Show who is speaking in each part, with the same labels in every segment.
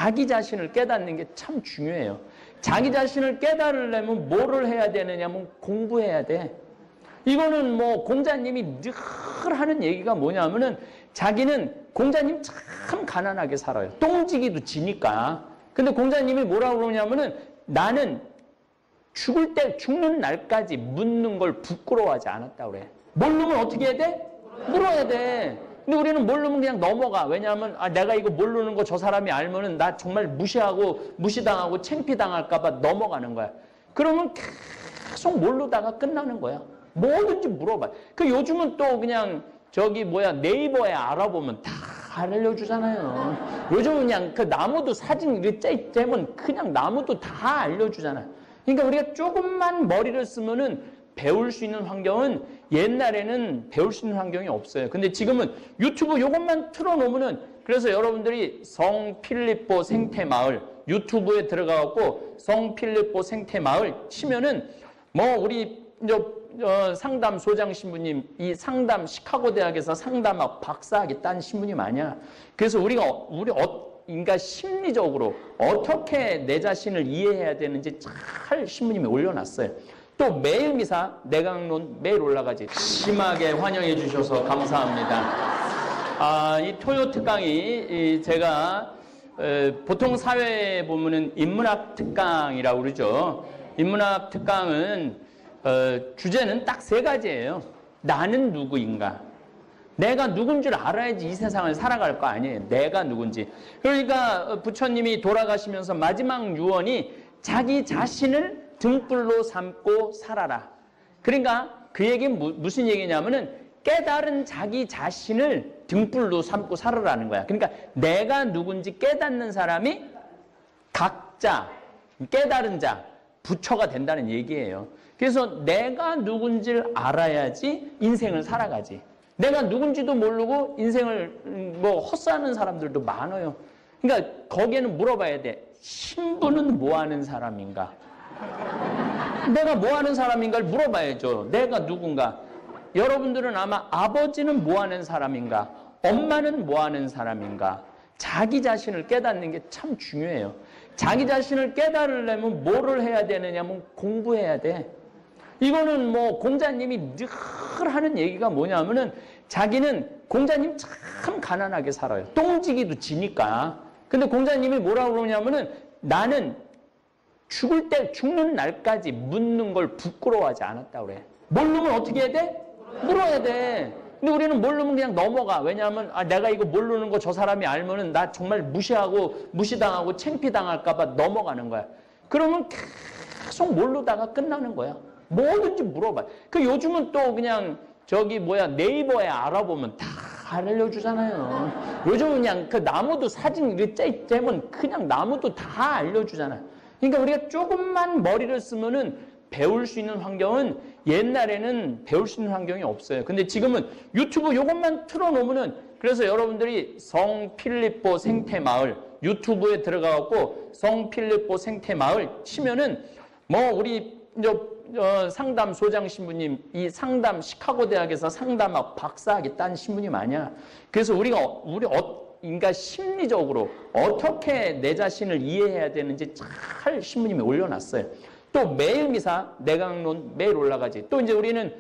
Speaker 1: 자기 자신을 깨닫는 게 참 중요해요. 자기 자신을 깨달으려면 뭐를 해야 되느냐면 공부해야 돼. 이거는 뭐 공자님이 늘 하는 얘기가 뭐냐면은 자기는 공자님 참 가난하게 살아요. 똥지기도 지니까. 근데 공자님이 뭐라고 그러냐면은 나는 죽는 날까지 묻는 걸 부끄러워하지 않았다고 그래. 모르면 어떻게 해야 돼? 물어야 돼. 근데 우리는 모르면 그냥 넘어가. 왜냐하면 내가 이거 모르는 거 저 사람이 알면은 나 정말 무시당하고 창피당할까 봐 넘어가는 거야. 그러면 계속 모르다가 끝나는 거야. 뭐든지 물어봐. 요즘은 또 그냥 네이버에 알아보면 다 알려주잖아요. 요즘은 그냥 나무도 사진 이렇게 째면 그냥 나무도 다 알려주잖아요. 그러니까 우리가 조금만 머리를 쓰면은 배울 수 있는 환경은 옛날에는 배울 수 있는 환경이 없어요. 근데 지금은 유튜브 요것만 틀어놓으면은 그래서 여러분들이 성필립보 생태마을 유튜브에 들어가갖고 성필립보 생태마을 치면은 우리 상담 소장 신부님 이 상담 시카고 대학에서 상담학 박사학위 딴 신부님 아니야. 그래서 우리 인간 심리적으로 어떻게 내 자신을 이해해야 되는지 잘 신부님이 올려놨어요. 또 매일 미사 내강론 매일 올라가지. 심하게 환영해 주셔서 감사합니다. 이 토요 특강이 제가 보통 사회에 보면은 인문학 특강이라고 그러죠. 인문학 특강은 주제는 딱 세 가지예요. 나는 누구인가? 내가 누군 줄 알아야지 이 세상을 살아갈 거 아니에요. 내가 누군지. 그러니까 부처님이 돌아가시면서 마지막 유언이 자기 자신을 등불로 삼고 살아라. 그러니까 그 얘기는 무슨 얘기냐면은 깨달은 자기 자신을 등불로 삼고 살아라는 거야. 그러니까 내가 누군지 깨닫는 사람이 각자 깨달은 자 부처가 된다는 얘기예요. 그래서 내가 누군지를 알아야지 인생을 살아가지. 내가 누군지도 모르고 인생을 헛사는 사람들도 많아요. 그러니까 거기에는 물어봐야 돼. 신부는 뭐 하는 사람인가? 내가 뭐 하는 사람인가를 물어봐야죠. 내가 누군가. 여러분들은 아마 아버지는 뭐 하는 사람인가? 엄마는 뭐 하는 사람인가? 자기 자신을 깨닫는 게 참 중요해요. 자기 자신을 깨달으려면 뭐를 해야 되느냐면 공부해야 돼. 이거는 공자님이 늘 하는 얘기가 뭐냐면은 자기는 공자님 참 가난하게 살아요. 똥지기도 지니까. 근데 공자님이 뭐라고 그러냐면은 나는 죽는 날까지 묻는 걸 부끄러워하지 않았다고 그래. 모르면 어떻게 해야 돼? 물어야 돼. 근데 우리는 모르면 그냥 넘어가. 왜냐하면 내가 이거 모르는 거 저 사람이 알면은 나 정말 무시당하고 창피당할까 봐 넘어가는 거야. 그러면 계속 모르다가 끝나는 거야. 뭐든지 물어봐. 요즘은 또 그냥 네이버에 알아보면 다 알려주잖아요. 요즘은 그냥 나무도 사진 이렇게 째면 그냥 나무도 다 알려주잖아요. 그러니까 우리가 조금만 머리를 쓰면은 배울 수 있는 환경은 옛날에는 배울 수 있는 환경이 없어요. 근데 지금은 유튜브 요것만 틀어놓으면은 그래서 여러분들이 성필립보 생태마을 유튜브에 들어가갖고 성필립보 생태마을 치면은 우리 상담 소장 신부님 이 상담 시카고 대학에서 상담학 박사학위 딴 신부님 아니야. 그래서 우리 인간 심리적으로 어떻게 내 자신을 이해해야 되는지 잘 신부님이 올려놨어요. 또 매일 미사 내강론 매일 올라가지. 또 이제 우리는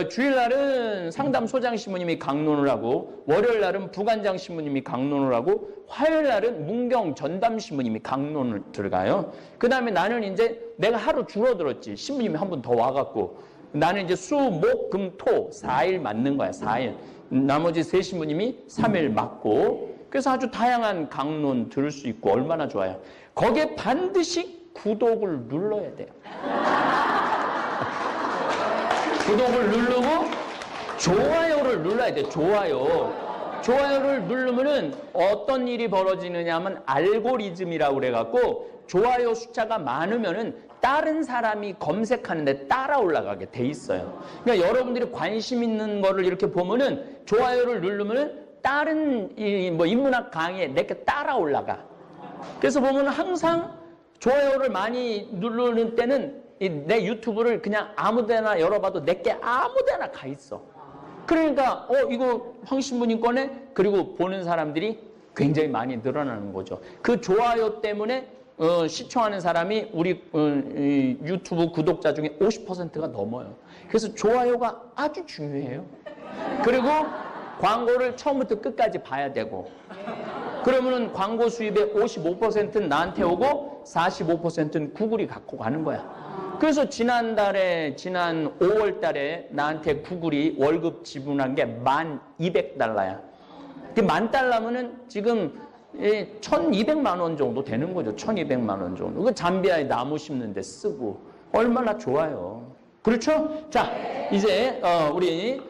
Speaker 1: 주일날은 상담 소장 신부님이 강론을 하고 월요일날은 부관장 신부님이 강론을 하고 화요일날은 문경 전담 신부님이 강론을 들어가요. 그 다음에 나는 이제 내가 하루 줄어들었지. 신부님이 한 분 더 와갖고 나는 이제 수, 목, 금, 토 4일 맞는 거야. 4일. 나머지 세 신부님이 3일 맞고 그래서 아주 다양한 강론 들을 수 있고 얼마나 좋아요. 거기에 반드시 구독을 눌러야 돼요. 구독을 누르고 좋아요를 눌러야 돼요. 좋아요를 누르면은 어떤 일이 벌어지느냐 하면 알고리즘이라고 그래갖고 좋아요 숫자가 많으면은 다른 사람이 검색하는데 따라 올라가게 돼 있어요. 그러니까 여러분들이 관심 있는 거를 이렇게 보면은 좋아요를 누르면은 다른 인문학 강의에 내게 따라 올라가. 그래서 보면 항상 좋아요를 많이 누르는 때는 내 유튜브를 그냥 아무데나 열어봐도 내게 아무데나 가 있어. 그러니까 이거 황 신부님 거네? 그리고 보는 사람들이 굉장히 많이 늘어나는 거죠. 그 좋아요 때문에 시청하는 사람이 우리 유튜브 구독자 중에 50%가 넘어요. 그래서 좋아요가 아주 중요해요. 그리고 광고를 처음부터 끝까지 봐야 되고, 그러면은 광고 수입의 55%는 나한테 오고 45%는 구글이 갖고 가는 거야. 그래서 지난 5월 달에 나한테 구글이 월급 지불한 게 $1200야. 그 $10,000면은 지금 1,200만 원 정도 되는 거죠. 1,200만 원 정도. 그 잠비아에 나무 심는 데 쓰고 얼마나 좋아요. 그렇죠? 자, 이제 우리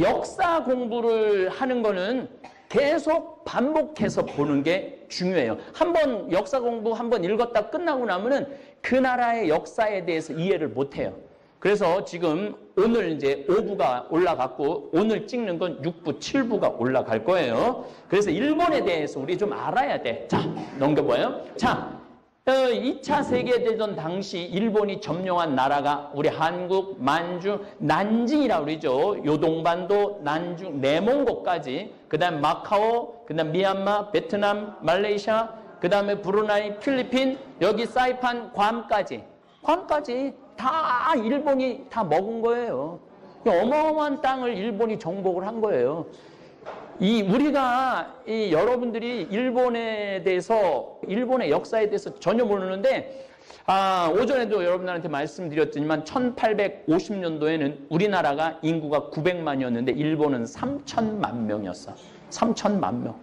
Speaker 1: 역사 공부를 하는 거는 계속 반복해서 보는 게 중요해요. 한번 역사 공부 한번 읽었다 끝나고 나면은 그 나라의 역사에 대해서 이해를 못 해요. 그래서 지금 오늘 이제 5부가 올라갔고 오늘 찍는 건 6부, 7부가 올라갈 거예요. 그래서 일본에 대해서 우리 좀 알아야 돼. 자, 넘겨봐요. 자, 2차 세계대전 당시 일본이 점령한 나라가 우리 한국, 만주, 난징이라고 그러죠. 요동반도, 난중, 내몽고까지, 그 다음 마카오, 그 다음 미얀마, 베트남, 말레이시아, 그 다음에 브루나이, 필리핀, 여기 사이판, 괌까지 다 일본이 다 먹은 거예요. 어마어마한 땅을 일본이 정복을 한 거예요. 우리가 여러분들이 일본에 대해서, 일본의 역사에 대해서 전혀 모르는데, 오전에도 여러분들한테 말씀드렸지만 1850년도에는 우리나라가 인구가 900만이었는데 일본은 3천만 명이었어. 3천만 명.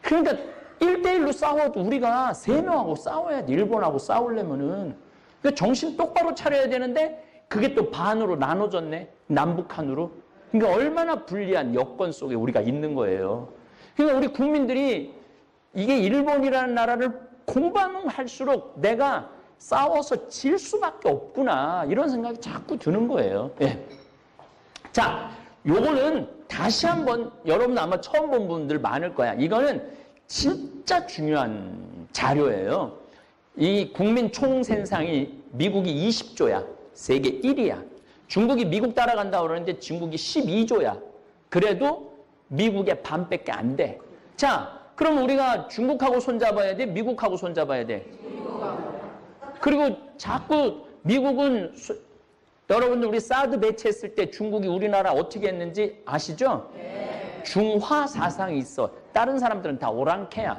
Speaker 1: 그러니까 1대1로 싸워도 우리가 3명하고 싸워야 돼. 일본하고 싸우려면은. 그러니까 정신 똑바로 차려야 되는데 그게 또 반으로 나눠졌네. 남북한으로. 그러니까 얼마나 불리한 여건 속에 우리가 있는 거예요. 그러니까 우리 국민들이 이게 일본이라는 나라를 공부하면 할수록 내가 싸워서 질 수밖에 없구나, 이런 생각이 자꾸 드는 거예요. 예. 자, 요거는 다시 한번 여러분 아마 처음 본 분들 많을 거야. 이거는 진짜 중요한 자료예요. 이 국민 총생산이 미국이 20조야. 세계 1위야. 중국이 미국 따라간다고 그러는데 중국이 12조야. 그래도 미국의 반밖에 안 돼. 자, 그럼 우리가 중국하고 손잡아야 돼? 미국하고 손잡아야 돼? 그리고 자꾸 미국은 여러분들 우리 사드 배치했을 때 중국이 우리나라 어떻게 했는지 아시죠? 중화 사상이 있어. 다른 사람들은 다 오랑캐야.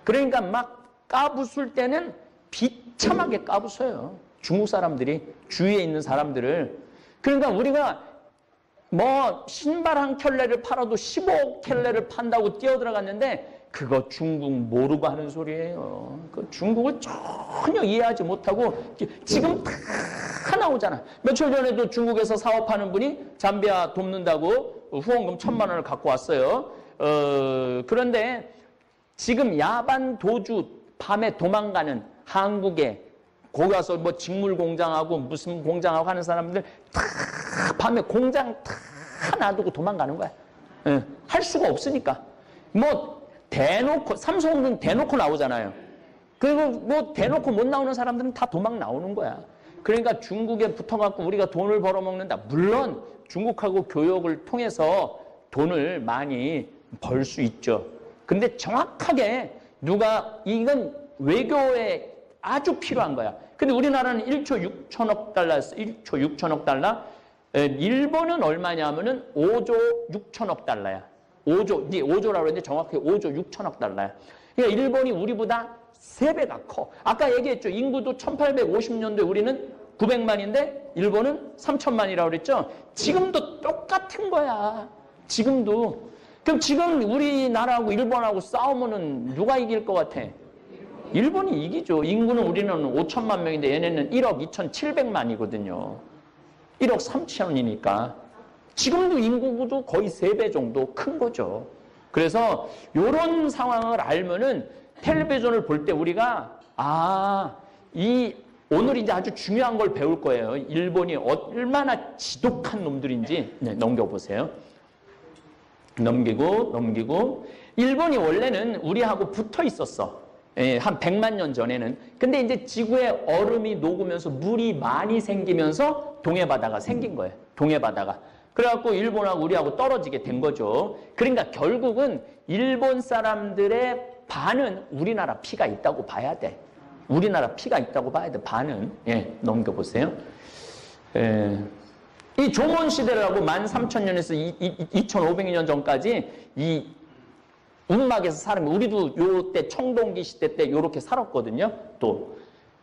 Speaker 1: 그러니까 막 까부술 때는 비참하게 까부서요. 중국 사람들이, 주위에 있는 사람들을. 그러니까 우리가 뭐 신발 한 켤레를 팔아도 15켤레를 판다고 뛰어들어갔는데 그거 중국 모르고 하는 소리예요. 그 중국을 전혀 이해하지 못하고 지금 다 나오잖아. 며칠 전에도 중국에서 사업하는 분이 잠비아 돕는다고 후원금 1,000만 원을 갖고 왔어요. 그런데 지금 야반 도주 밤에 도망가는 한국에 거기 가서 뭐 직물 공장하고 무슨 공장하고 하는 사람들 다 밤에 공장 다 놔두고 도망가는 거야. 예, 할 수가 없으니까. 뭐 대놓고, 삼성은 대놓고 나오잖아요. 그리고 뭐 대놓고 못 나오는 사람들은 다 도망 나오는 거야. 그러니까 중국에 붙어갖고 우리가 돈을 벌어먹는다. 물론 중국하고 교역을 통해서 돈을 많이 벌 수 있죠. 근데 정확하게 이건 외교에 아주 필요한 거야. 근데 우리나라는 1조 6천억 달러였어. 1조 6천억 달러. 일본은 얼마냐면은 5조 6천억 달러야. 5조라고 했는데 정확히 5조 6천억 달러야. 그러니까 일본이 우리보다 3배가 커. 아까 얘기했죠. 인구도 1850년도에 우리는 900만인데 일본은 3천만이라고 그랬죠. 지금도 똑같은 거야. 지금도. 그럼 지금 우리나라하고 일본하고 싸우면은 누가 이길 것 같아? 일본이 이기죠. 인구는 우리는 5천만 명인데 얘네는 1억 2,700만이거든요. 1억 3천이니까. 지금도 인구도 거의 3배 정도 큰 거죠. 그래서 이런 상황을 알면은 텔레비전을 볼 때 우리가 오늘 이제 아주 중요한 걸 배울 거예요. 일본이 얼마나 지독한 놈들인지. 네, 넘겨보세요. 넘기고. 일본이 원래는 우리하고 붙어 있었어. 예, 한 100만 년 전에는. 근데 이제 지구에 얼음이 녹으면서 물이 많이 생기면서 동해바다가 생긴 거예요. 동해바다가. 그래갖고 일본하고 우리하고 떨어지게 된 거죠. 그러니까 결국은 일본 사람들의 반은 우리나라 피가 있다고 봐야 돼. 우리나라 피가 있다고 봐야 돼. 반은. 예, 넘겨보세요. 이 조선 시대라고 13,000년에서 2,500년 전까지 이 운막에서 사람이, 우리도 요때 청동기 시대 때 요렇게 살았거든요. 또.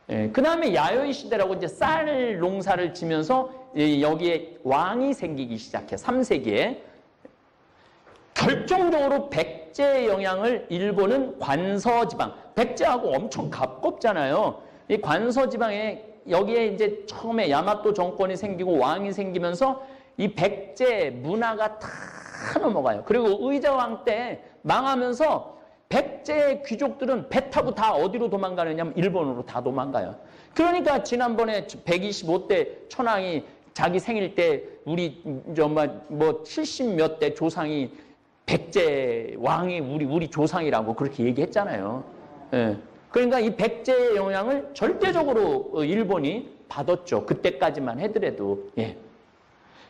Speaker 1: 그 다음에 야요이 시대라고 이제 쌀 농사를 지면서 여기에 왕이 생기기 시작해. 3세기에. 결정적으로 백제의 영향을 일본은 관서지방, 백제하고 엄청 가깝잖아요. 이 관서지방에 여기에 이제 처음에 야마토 정권이 생기고 왕이 생기면서 이 백제 문화가 다 넘어가요. 그리고 의자왕 때 망하면서 백제 귀족들은 배 타고 다 어디로 도망가느냐면 일본으로 다 도망가요. 그러니까 지난번에 125대 천황이 자기 생일 때 우리 정말 뭐 70몇 대 조상이 백제 왕이 우리 조상이라고 그렇게 얘기했잖아요. 예. 그러니까 이 백제의 영향을 절대적으로 일본이 받았죠. 그때까지만 하더라도. 예.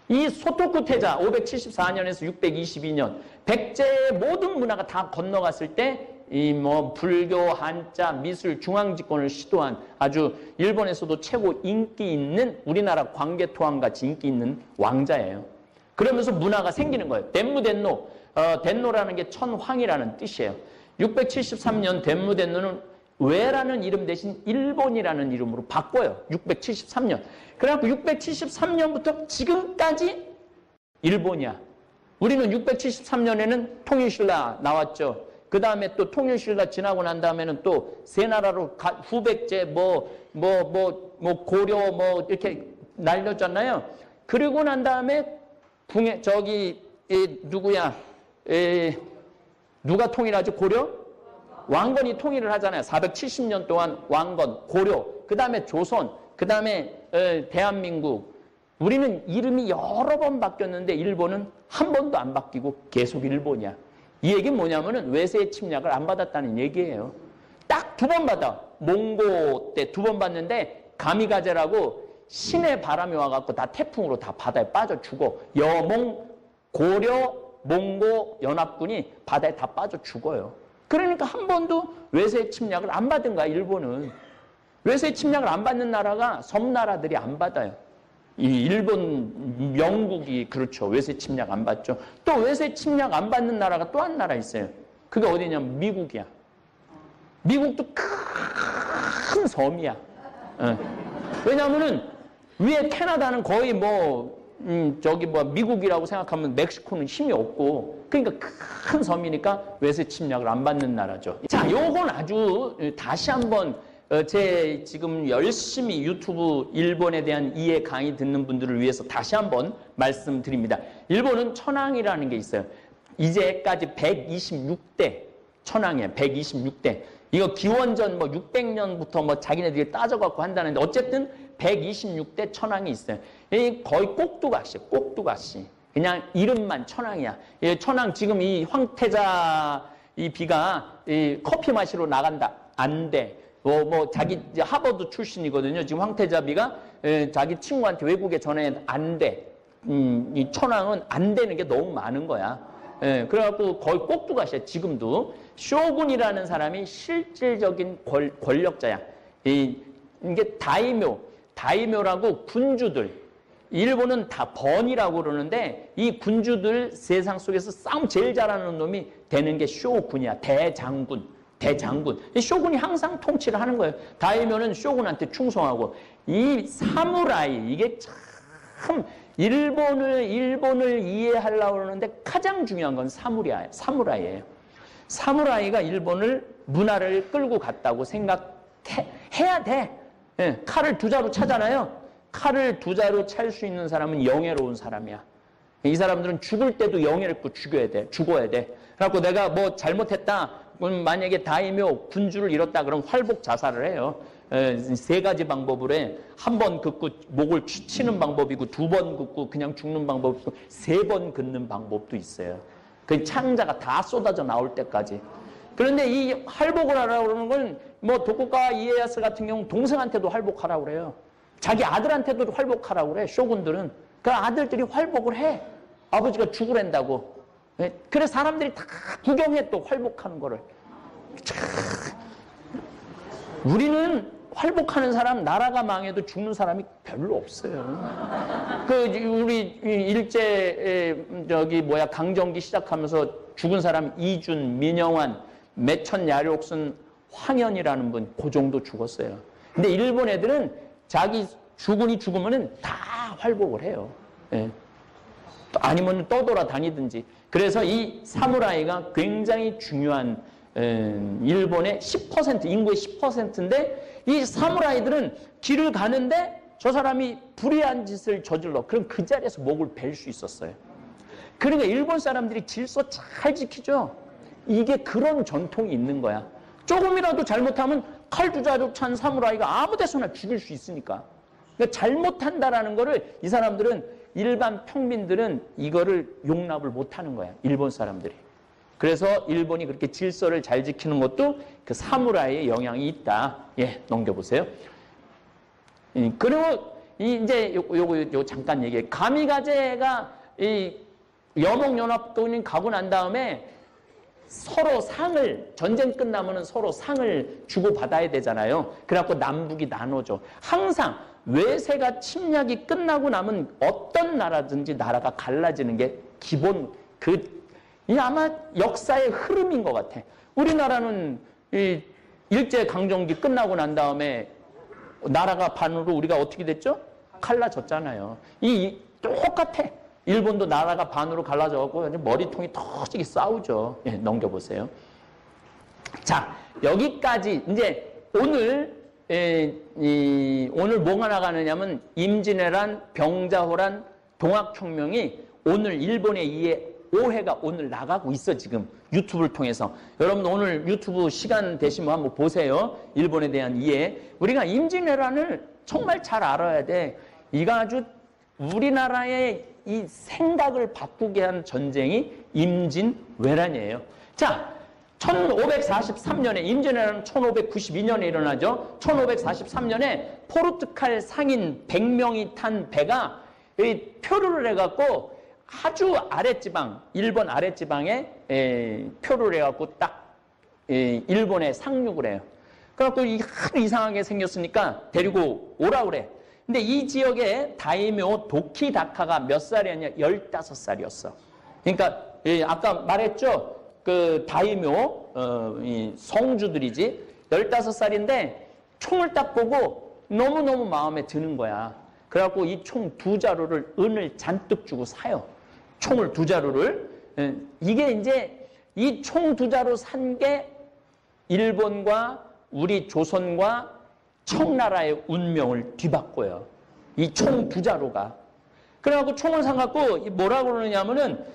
Speaker 1: 이 소토쿠 태자 574년에서 622년 백제의 모든 문화가 다 건너갔을 때 이 뭐 불교, 한자, 미술, 중앙집권을 시도한 아주 일본에서도 최고 인기 있는, 우리나라 광개토왕 같이 인기 있는 왕자예요. 그러면서 문화가 생기는 거예요. 덴무덴노, 덴노라는 게 천황이라는 뜻이에요. 673년 덴무덴노는 외라는 이름 대신 일본이라는 이름으로 바꿔요. 673년. 그래갖고 673년부터 지금까지 일본이야. 우리는 673년에는 통일신라 나왔죠. 그 다음에 또 통일신라 지나고 난 다음에는 또 세 나라로 후백제 고려 이렇게 날렸잖아요. 그리고 난 다음에 누가 통일하죠? 고려? 왕건이 통일을 하잖아요. 470년 동안 왕건, 고려, 그 다음에 조선, 그 다음에 대한민국. 우리는 이름이 여러 번 바뀌었는데 일본은 한 번도 안 바뀌고 계속 일본이야. 이 얘기는 뭐냐면은 외세의 침략을 안 받았다는 얘기예요. 딱 2번 받아. 몽고 때 2번 받는데 가미가제라고 신의 바람이 와갖고 다 태풍으로 다 바다에 빠져 죽어. 여몽, 고려, 몽고 연합군이 바다에 다 빠져 죽어요. 그러니까 한 번도 외세의 침략을 안 받은 거야, 일본은. 외세의 침략을 안 받는 나라가 섬나라들이 안 받아요. 이 일본, 영국이 그렇죠. 외세 침략 안 받죠. 또 외세 침략 안 받는 나라가 또 한 나라 있어요. 그게 어디냐면 미국이야. 미국도 큰 섬이야. 왜냐하면은 위에 캐나다는 거의 미국이라고 생각하면 멕시코는 힘이 없고, 그러니까 큰 섬이니까 외세 침략을 안 받는 나라죠. 자, 요건 아주 다시 한번 제 지금 열심히 유튜브 일본에 대한 이해 강의 듣는 분들을 위해서 다시 한번 말씀드립니다. 일본은 천황이라는 게 있어요. 이제까지 126대 천황이에요. 126대. 이거 기원전 600년부터 자기네들이 따져갖고 한다는데 어쨌든 126대 천황이 있어요. 거의 꼭두각시, 꼭두각시. 그냥 이름만 천황이야. 천황 지금 이 황태자 이 비가 커피 마시러 나간다. 안 돼. 자기 하버드 출신이거든요. 지금 황태자비가 자기 친구한테 외국에 전해 안 돼. 이 천황은 안 되는 게 너무 많은 거야. 그래갖고 거의 꼭두각시야. 지금도 쇼군이라는 사람이 실질적인 권력자야. 이게 다이묘라고 군주들. 일본은 다 번이라고 그러는데 이 군주들 세상 속에서 싸움 제일 잘하는 놈이 되는 게 쇼군이야. 대장군. 이 쇼군이 항상 통치를 하는 거예요. 다이묘는 쇼군한테 충성하고. 이 사무라이, 이게 참 일본을 이해하려고 그러는데 가장 중요한 건 사무라이예요. 사무라이가 일본을 문화를 끌고 갔다고 생각해야 돼. 칼을 2자로 차잖아요. 칼을 2자로 찰 수 있는 사람은 영예로운 사람이야. 이 사람들은 죽을 때도 영예를 입고 죽어야 돼. 그래갖고 내가 잘못했다. 만약에 다이묘 군주를 잃었다 그러면 활복 자살을 해요. 3가지 방법을 해. 1번 긋고 목을 치는 방법이고, 2번 긋고 그냥 죽는 방법이 있고, 3번 긋는 방법도 있어요. 그 창자가 다 쏟아져 나올 때까지. 그런데 이 활복을 하라고 그러는 건 도쿠가와 이에야스 같은 경우 동생한테도 활복하라고 그래요. 자기 아들한테도 활복하라고 그래. 쇼군들은. 그 아들들이 활복을 해. 아버지가 죽으란다고. 예? 그래 사람들이 다 구경해 또 활복하는 거를. 참. 우리는 활복하는 사람, 나라가 망해도 죽는 사람이 별로 없어요. 우리 일제 강점기 시작하면서 죽은 사람 이준, 민영환, 매천 야력순, 황현이라는 분, 그 정도 죽었어요. 근데 일본 애들은 자기 죽으면은 다 활복을 해요. 예. 아니면 떠돌아다니든지. 그래서 이 사무라이가 굉장히 중요한 일본의 10%, 인구의 10%인데 이 사무라이들은 길을 가는데 저 사람이 불의한 짓을 저질러. 그럼 그 자리에서 목을 벨 수 있었어요. 그러니까 일본 사람들이 질서 잘 지키죠. 이게 그런 전통이 있는 거야. 조금이라도 잘못하면 칼 두 자루 찬 사무라이가 아무 데서나 죽일 수 있으니까. 그러니까 잘못한다라는 거를 이 사람들은 일반 평민들은 이거를 용납을 못하는 거야. 일본 사람들이. 그래서 일본이 그렇게 질서를 잘 지키는 것도 그 사무라이의 영향이 있다. 예, 넘겨보세요. 그리고 이제 요거 잠깐 얘기해. 가미가제가 이 여목연합군이 가고 난 다음에 서로 상을, 전쟁 끝나면은 서로 상을 주고받아야 되잖아요. 그래갖고 남북이 나눠져. 항상 외세가 침략이 끝나고 나면 어떤 나라든지 나라가 갈라지는 게 기본, 이 아마 역사의 흐름인 것 같아. 우리나라는 이 일제강점기 끝나고 난 다음에 나라가 반으로 우리가 어떻게 됐죠? 갈라졌잖아요. 똑같아. 일본도 나라가 반으로 갈라져갖고 머리통이 터지게 싸우죠. 예, 넘겨보세요. 자, 여기까지 이제 오늘 오늘 뭐가 나가느냐면 임진왜란, 병자호란, 동학혁명이 오늘 일본에 의해 오해가 오늘 나가고 있어. 지금 유튜브를 통해서. 여러분 오늘 유튜브 시간 되시면 한번 보세요. 일본에 대한 이해. 우리가 임진왜란을 정말 잘 알아야 돼. 이거 아주 우리나라의 이 생각을 바꾸게 한 전쟁이 임진왜란이에요. 자, 1543년에 임진왜란은 1592년에 일어나죠. 1543년에 포르투갈 상인 100명이 탄 배가 표류를 해갖고 아주 아랫지방, 일본 아랫지방에 표류를 해갖고 딱 일본에 상륙을 해요. 그래갖고 하도 이상하게 생겼으니까 데리고 오라 그래. 근데 이 지역에 다이묘 도키다카가 몇 살이었냐? 15살이었어. 그러니까 아까 말했죠? 그 다이묘 성주들이지. 15살인데 총을 딱 보고 너무너무 마음에 드는 거야. 그래갖고 이 총 2자루를 은을 잔뜩 주고 사요. 총을 2자루를. 이게 이제 이 총 2자루 산 게 일본과 우리 조선과 청나라의 운명을 뒤바꿔요. 이 총 2자루가. 그래갖고 총을 사갖고 뭐라고 그러느냐면은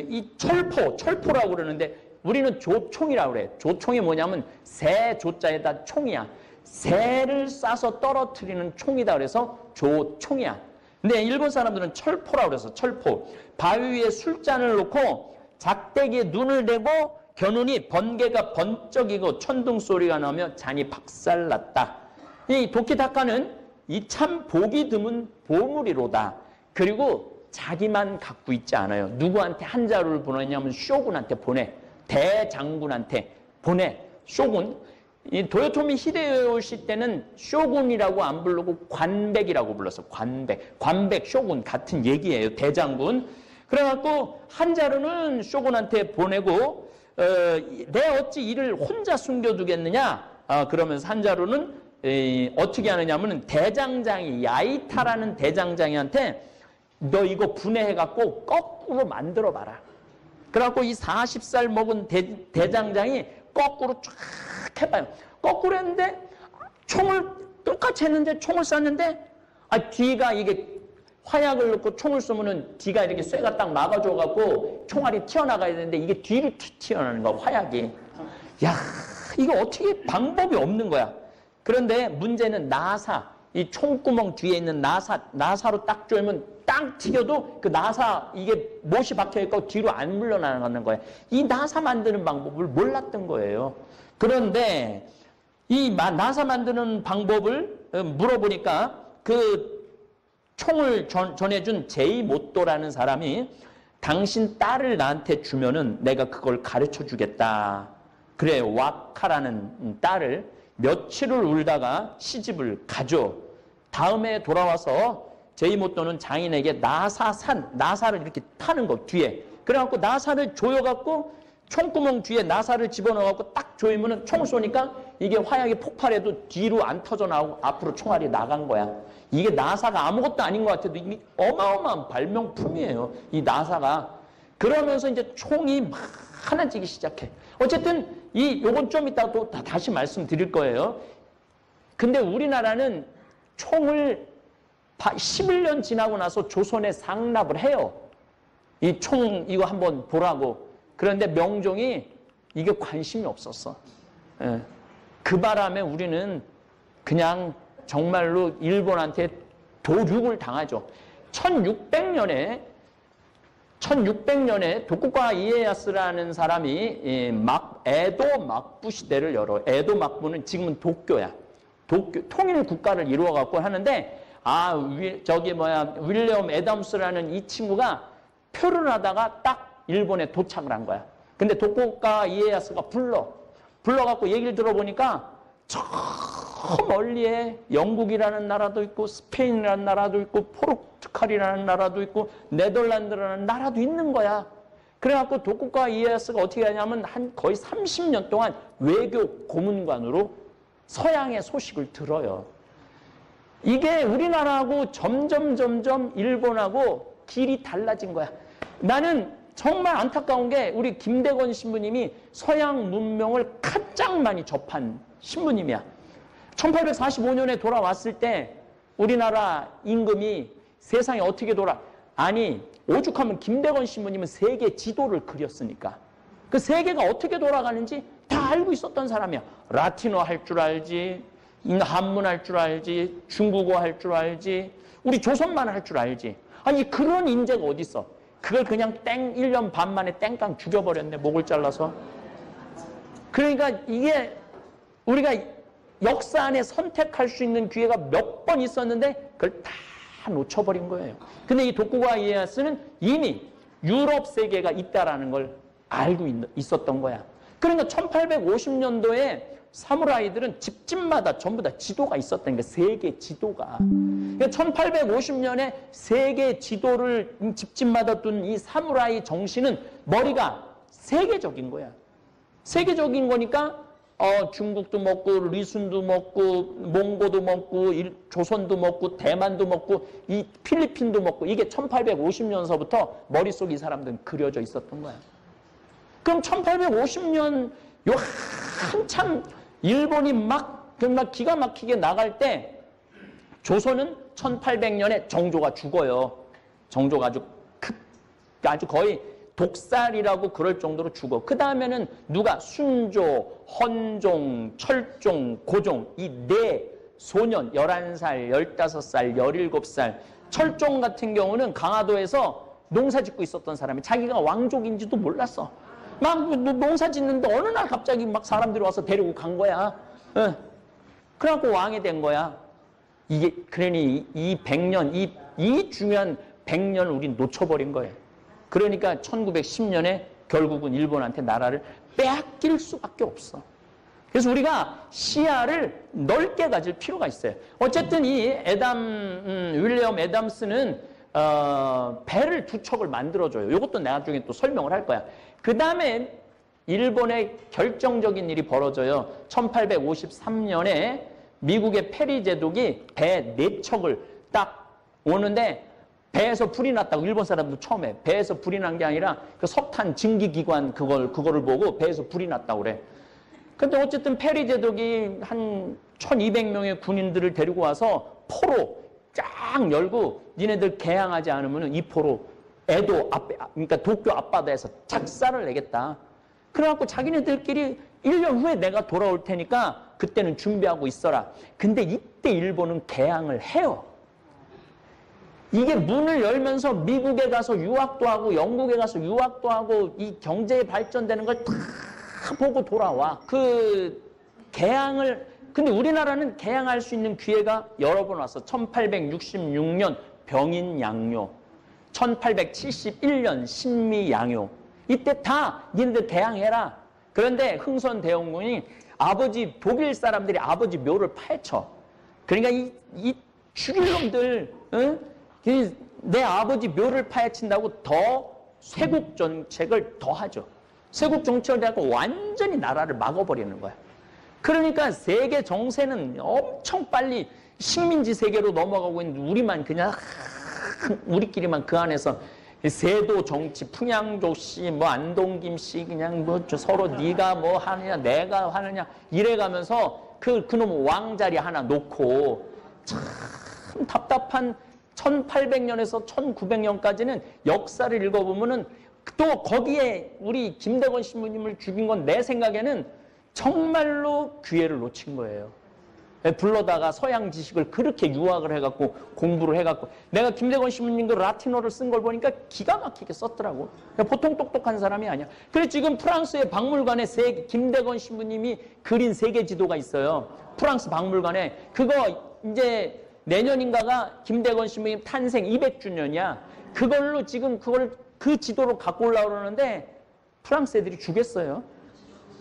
Speaker 1: 이 철포라고 그러는데 우리는 조총이라고 그래. 조총이 뭐냐면 새 조자에다 총이야. 새를 쏴서 떨어뜨리는 총이다 그래서 조총이야. 근데 일본 사람들은 철포라고 그래서 철포. 바위 위에 술잔을 놓고 작대기에 눈을 대고 겨누니 번개가 번쩍이고 천둥 소리가 나며 잔이 박살났다. 이 도키다카는 이 참 보기 드문 보물이로다. 그리고 자기만 갖고 있지 않아요. 누구한테 한 자루를 보내냐면 쇼군한테 보내. 대장군한테 보내. 쇼군. 이 도요토미 히데요시 때는 쇼군이라고 안 부르고 관백이라고 불렀어. 관백 쇼군 같은 얘기예요. 대장군. 그래갖고 한 자루는 쇼군한테 보내고 내 어찌 이를 혼자 숨겨두겠느냐? 그러면서 한 자루는 어떻게 하느냐면 대장장이 야이타라는 대장장이한테 너 이거 분해해갖고 거꾸로 만들어봐라. 그래갖고 이 40살 먹은 대장장이 거꾸로 쫙 해봐요. 거꾸로 했는데 총을 똑같이 했는데 총을 쐈는데 뒤가 이게 화약을 넣고 총을 쏘면은 뒤가 이렇게 쇠가 딱 막아줘갖고 총알이 튀어나가야 되는데 이게 뒤로 튀어나가는 거야, 화약이. 야, 이거 어떻게 방법이 없는 거야. 그런데 문제는 나사, 이 총구멍 뒤에 있는 나사로 딱 조이면 땅 튀겨도 그 나사 이게 못이 박혀있고 뒤로 안 물러나가는 거야. 이 나사 만드는 방법을 몰랐던 거예요. 그런데 이 나사 만드는 방법을 물어보니까 그 총을 전해준 제이모토라는 사람이 당신 딸을 나한테 주면은 내가 그걸 가르쳐 주겠다. 그래, 와카라는 딸을 며칠을 울다가 시집을 가죠. 다음에 돌아와서 제이모토는 장인에게 나사를 이렇게 타는 거 뒤에. 그래갖고 나사를 조여갖고 총구멍 뒤에 나사를 집어넣어갖고 딱 조이면은 총을 쏘니까 이게 화약이 폭발해도 뒤로 안 터져 나오고 앞으로 총알이 나간 거야. 이게 나사가 아무것도 아닌 것 같아도 이게 어마어마한 발명품이에요. 이 나사가. 그러면서 이제 총이 막 하나지기 시작해. 어쨌든 요건 좀 이따 또 다시 말씀드릴 거예요. 근데 우리나라는 총을 11년 지나고 나서 조선에 상납을 해요. 이 총 이거 한번 보라고. 그런데 명종이 이게 관심이 없었어. 예. 그 바람에 우리는 그냥 정말로 일본한테 도륙을 당하죠. 1600년에 도쿠가와 이에야스라는 사람이 에도 막부 시대를 열어. 에도 막부는 지금은 도쿄야. 통일 국가를 이루어 갖고 하는데 윌리엄 애덤스라는 이 친구가 표를 하다가 딱 일본에 도착을 한 거야. 근데 도쿠가와 이에야스가 불러갖고 얘기를 들어보니까 저 멀리에 영국이라는 나라도 있고 스페인이라는 나라도 있고 포르투갈이라는 나라도 있고 네덜란드라는 나라도 있는 거야. 그래갖고 도쿠가와 이에야스가 어떻게 하냐면 거의 30년 동안 외교 고문관으로 서양의 소식을 들어요. 이게 우리나라하고 점점 일본하고 길이 달라진 거야. 나는 정말 안타까운 게 우리 김대건 신부님이 서양 문명을 가장 많이 접한 신부님이야. 1845년에 돌아왔을 때 우리나라 임금이 세상에 어떻게 오죽하면 김대건 신부님은 세계 지도를 그렸으니까 그 세계가 어떻게 돌아가는지 다 알고 있었던 사람이야. 라틴어 할 줄 알지, 한문 할 줄 알지, 중국어 할 줄 알지, 우리 조선만 할 줄 알지. 아니 그런 인재가 어디 있어? 그걸 그냥 1년 반 만에 땡깡 죽여버렸네. 목을 잘라서. 그러니까 이게 우리가 역사 안에 선택할 수 있는 기회가 몇 번 있었는데 그걸 다 놓쳐버린 거예요. 근데 이 도쿠가와 이에야스는 이미 유럽 세계가 있다라는 걸 알고 있었던 거야. 그러니까 1850년도에 사무라이들은 집집마다 전부 다 지도가 있었다는 게 세계 지도가. 그러니까 1850년에 세계 지도를 집집마다 둔 이 사무라이 정신은 머리가 세계적인 거야. 세계적인 거니까 중국도 먹고 리순도 먹고 몽고도 먹고 조선도 먹고 대만도 먹고 이 필리핀도 먹고 이게 1850년서부터 머릿속에 이 사람들은 그려져 있었던 거야. 그럼 1850년 요 한참 일본이 막 정말 기가 막히게 나갈 때 조선은 1800년에 정조가 죽어요. 정조가 아주 거의 독살이라고 그럴 정도로 죽어. 그 다음에는 누가 순조, 헌종, 철종, 고종 이 네 소년 11살, 15살, 17살 철종 같은 경우는 강화도에서 농사 짓고 있었던 사람이 자기가 왕족인지도 몰랐어. 막 농사 짓는데 어느 날 갑자기 막 사람들이 와서 데리고 간 거야. 그래갖고 왕이 된 거야. 이게 그러니 이 100년, 이 중요한 100년 우린 놓쳐버린 거예요. 그러니까 1910년에 결국은 일본한테 나라를 빼앗길 수밖에 없어. 그래서 우리가 시야를 넓게 가질 필요가 있어요. 어쨌든 이 윌리엄 애담스는 배를 두 척을 만들어줘요. 이것도 나중에 또 설명을 할 거야. 그 다음에 일본의 결정적인 일이 벌어져요. 1853년에 미국의 페리 제독이 배 4척을 딱 오는데 배에서 불이 났다고 일본 사람도 처음에 배에서 불이 난 게 아니라 그 석탄 증기기관 그거를 보고 배에서 불이 났다고 그래. 근데 어쨌든 페리 제독이 한 1200명의 군인들을 데리고 와서 포로 쫙 열고 니네들 개항하지 않으면 이 포로 그러니까 도쿄 앞바다에서 작사를 내겠다. 그래갖고 자기네들끼리 1년 후에 내가 돌아올 테니까 그때는 준비하고 있어라. 근데 이때 일본은 개항을 해요. 이게 문을 열면서 미국에 가서 유학도 하고 영국에 가서 유학도 하고 이 경제에 발전되는 걸 다 보고 돌아와. 근데 우리나라는 개항할 수 있는 기회가 여러 번 왔어. 1866년 병인양요, 1871년 신미양요, 이때 다 니네들 대항해라. 그런데 흥선대원군이 아버지 독일 사람들이 아버지 묘를 파헤쳐. 그러니까 이 죽일 놈들, 응? 내 아버지 묘를 파헤친다고 더 쇄국 정책을 더 하죠. 쇄국 정책을 하고 완전히 나라를 막아버리는 거야. 그러니까 세계 정세는 엄청 빨리 식민지 세계로 넘어가고 있는데 우리만 그냥 우리끼리만 그 안에서 세도 정치, 풍양조 씨, 뭐 안동김 씨 그냥 뭐 서로 네가 뭐 하느냐 내가 하느냐 이래가면서 그놈 왕자리 하나 놓고 참 답답한 1800년에서 1900년까지는 역사를 읽어보면은 또 거기에 우리 김대건 신부님을 죽인 건 내 생각에는 정말로 기회를 놓친 거예요. 불러다가 서양 지식을 그렇게 유학을 해갖고 공부를 해갖고 내가 김대건 신부님도 라틴어를 쓴 걸 보니까 기가 막히게 썼더라고. 보통 똑똑한 사람이 아니야. 그래서 지금 프랑스의 박물관에 김대건 신부님이 그린 세계 지도가 있어요. 프랑스 박물관에. 그거 이제 내년인가가 김대건 신부님 탄생 200주년이야. 그걸로 지금 그 지도로 갖고 올라오려고 그러는데 프랑스 애들이 주겠어요?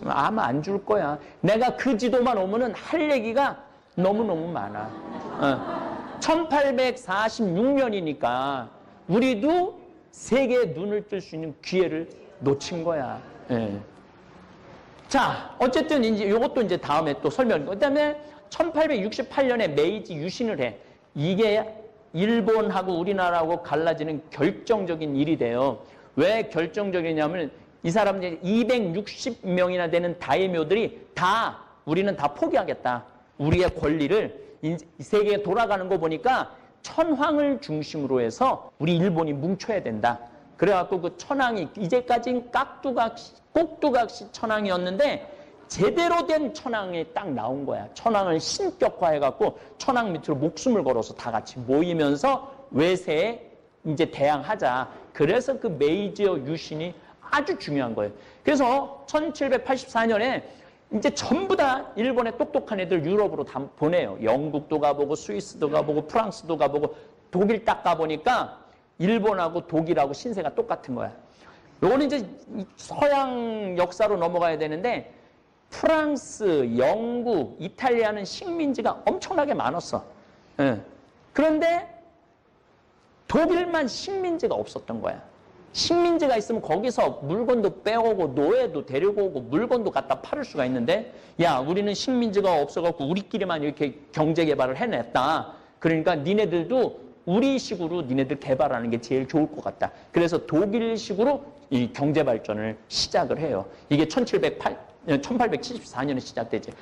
Speaker 1: 아마 안 줄 거야. 내가 그 지도만 오면은 할 얘기가 너무너무 많아. 1846년이니까 우리도 세계에 눈을 뜰 수 있는 기회를 놓친 거야. 예. 자, 어쨌든 이제 이것도 이제 다음에 또 설명. 그다음에 1868년에 메이지 유신을 해. 이게 일본하고 우리나라하고 갈라지는 결정적인 일이 돼요. 왜 결정적이냐면 이 사람들이 260명이나 되는 다이묘들이 다 우리는 다 포기하겠다. 우리의 권리를 이 세계에 돌아가는 거 보니까 천황을 중심으로 해서 우리 일본이 뭉쳐야 된다. 그래갖고 그 천황이 이제까지는 꼭두각시 천황이었는데 제대로 된 천황이 딱 나온 거야. 천황을 신격화해갖고 천황 밑으로 목숨을 걸어서 다 같이 모이면서 외세에 이제 대항하자. 그래서 그 메이지어 유신이 아주 중요한 거예요. 그래서 1784년에 이제 전부 다 일본의 똑똑한 애들 유럽으로 다 보내요. 영국도 가보고 스위스도 가보고 프랑스도 가보고 독일 딱 가보니까 일본하고 독일하고 신세가 똑같은 거야. 요거는 이제 서양 역사로 넘어가야 되는데 프랑스, 영국, 이탈리아는 식민지가 엄청나게 많았어. 예. 그런데 독일만 식민지가 없었던 거야. 식민지가 있으면 거기서 물건도 빼오고 노예도 데리고 오고 물건도 갖다 팔을 수가 있는데 야 우리는 식민지가 없어갖고 우리끼리만 이렇게 경제 개발을 해냈다. 그러니까 니네들도 우리식으로 니네들 개발하는 게 제일 좋을 것 같다. 그래서 독일식으로 이 경제 발전을 시작을 해요. 이게 1874년에 시작되지.